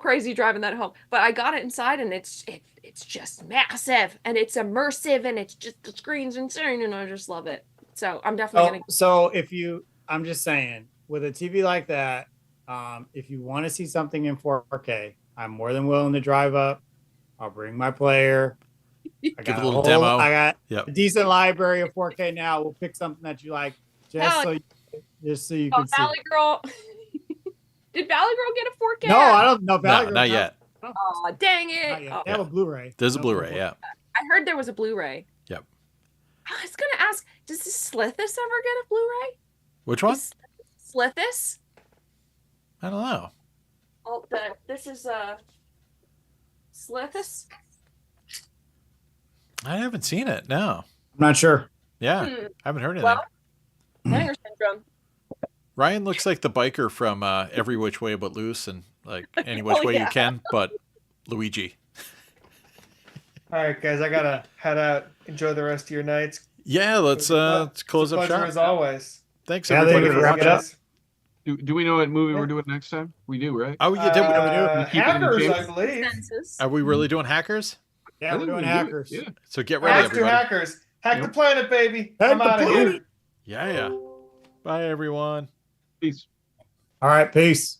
crazy driving that home. But I got it inside, and it's just massive, and it's immersive, and it's just the screen's insane, and I just love it. So I'm definitely gonna. So I'm just saying, with a TV like that, if you want to see something in 4K, I'm more than willing to drive up. I'll bring my player. I got a little demo. I got a decent library of 4K now. We'll pick something that you like, just so you can see. Valley Girl. Did Valley Girl get a 4K? No, I don't know. No, not yet. Oh, dang it. Not yet. Oh. They have a Blu-ray. There's a Blu-ray, yeah. I heard there was a Blu-ray. Yep. I was gonna ask, does Slithis ever get a Blu-ray? Which one? Slithis? I don't know. Oh, this is Slithis. I haven't seen it. No. I'm not sure. Yeah. I haven't heard anything. Well, Hanger syndrome. Ryan looks like the biker from Every Which Way But Loose and like Any Which Way You Can, but Luigi. All right, guys, I gotta head out. Enjoy the rest of your nights. Yeah, let's close up Pleasure shop. as always. Thanks Yeah, everybody they for wrap it up. Do we know what movie we're doing next time? We do, right? Oh, yeah, did we? keep it in Hackers, the I believe. Are we really doing hackers? Yeah, we're doing hackers. Yeah. So get ready, Let's do everybody. hackers. Hack the planet, baby. Hack I'm the out of here. planet. Yeah. Bye, everyone. Peace. All right, peace.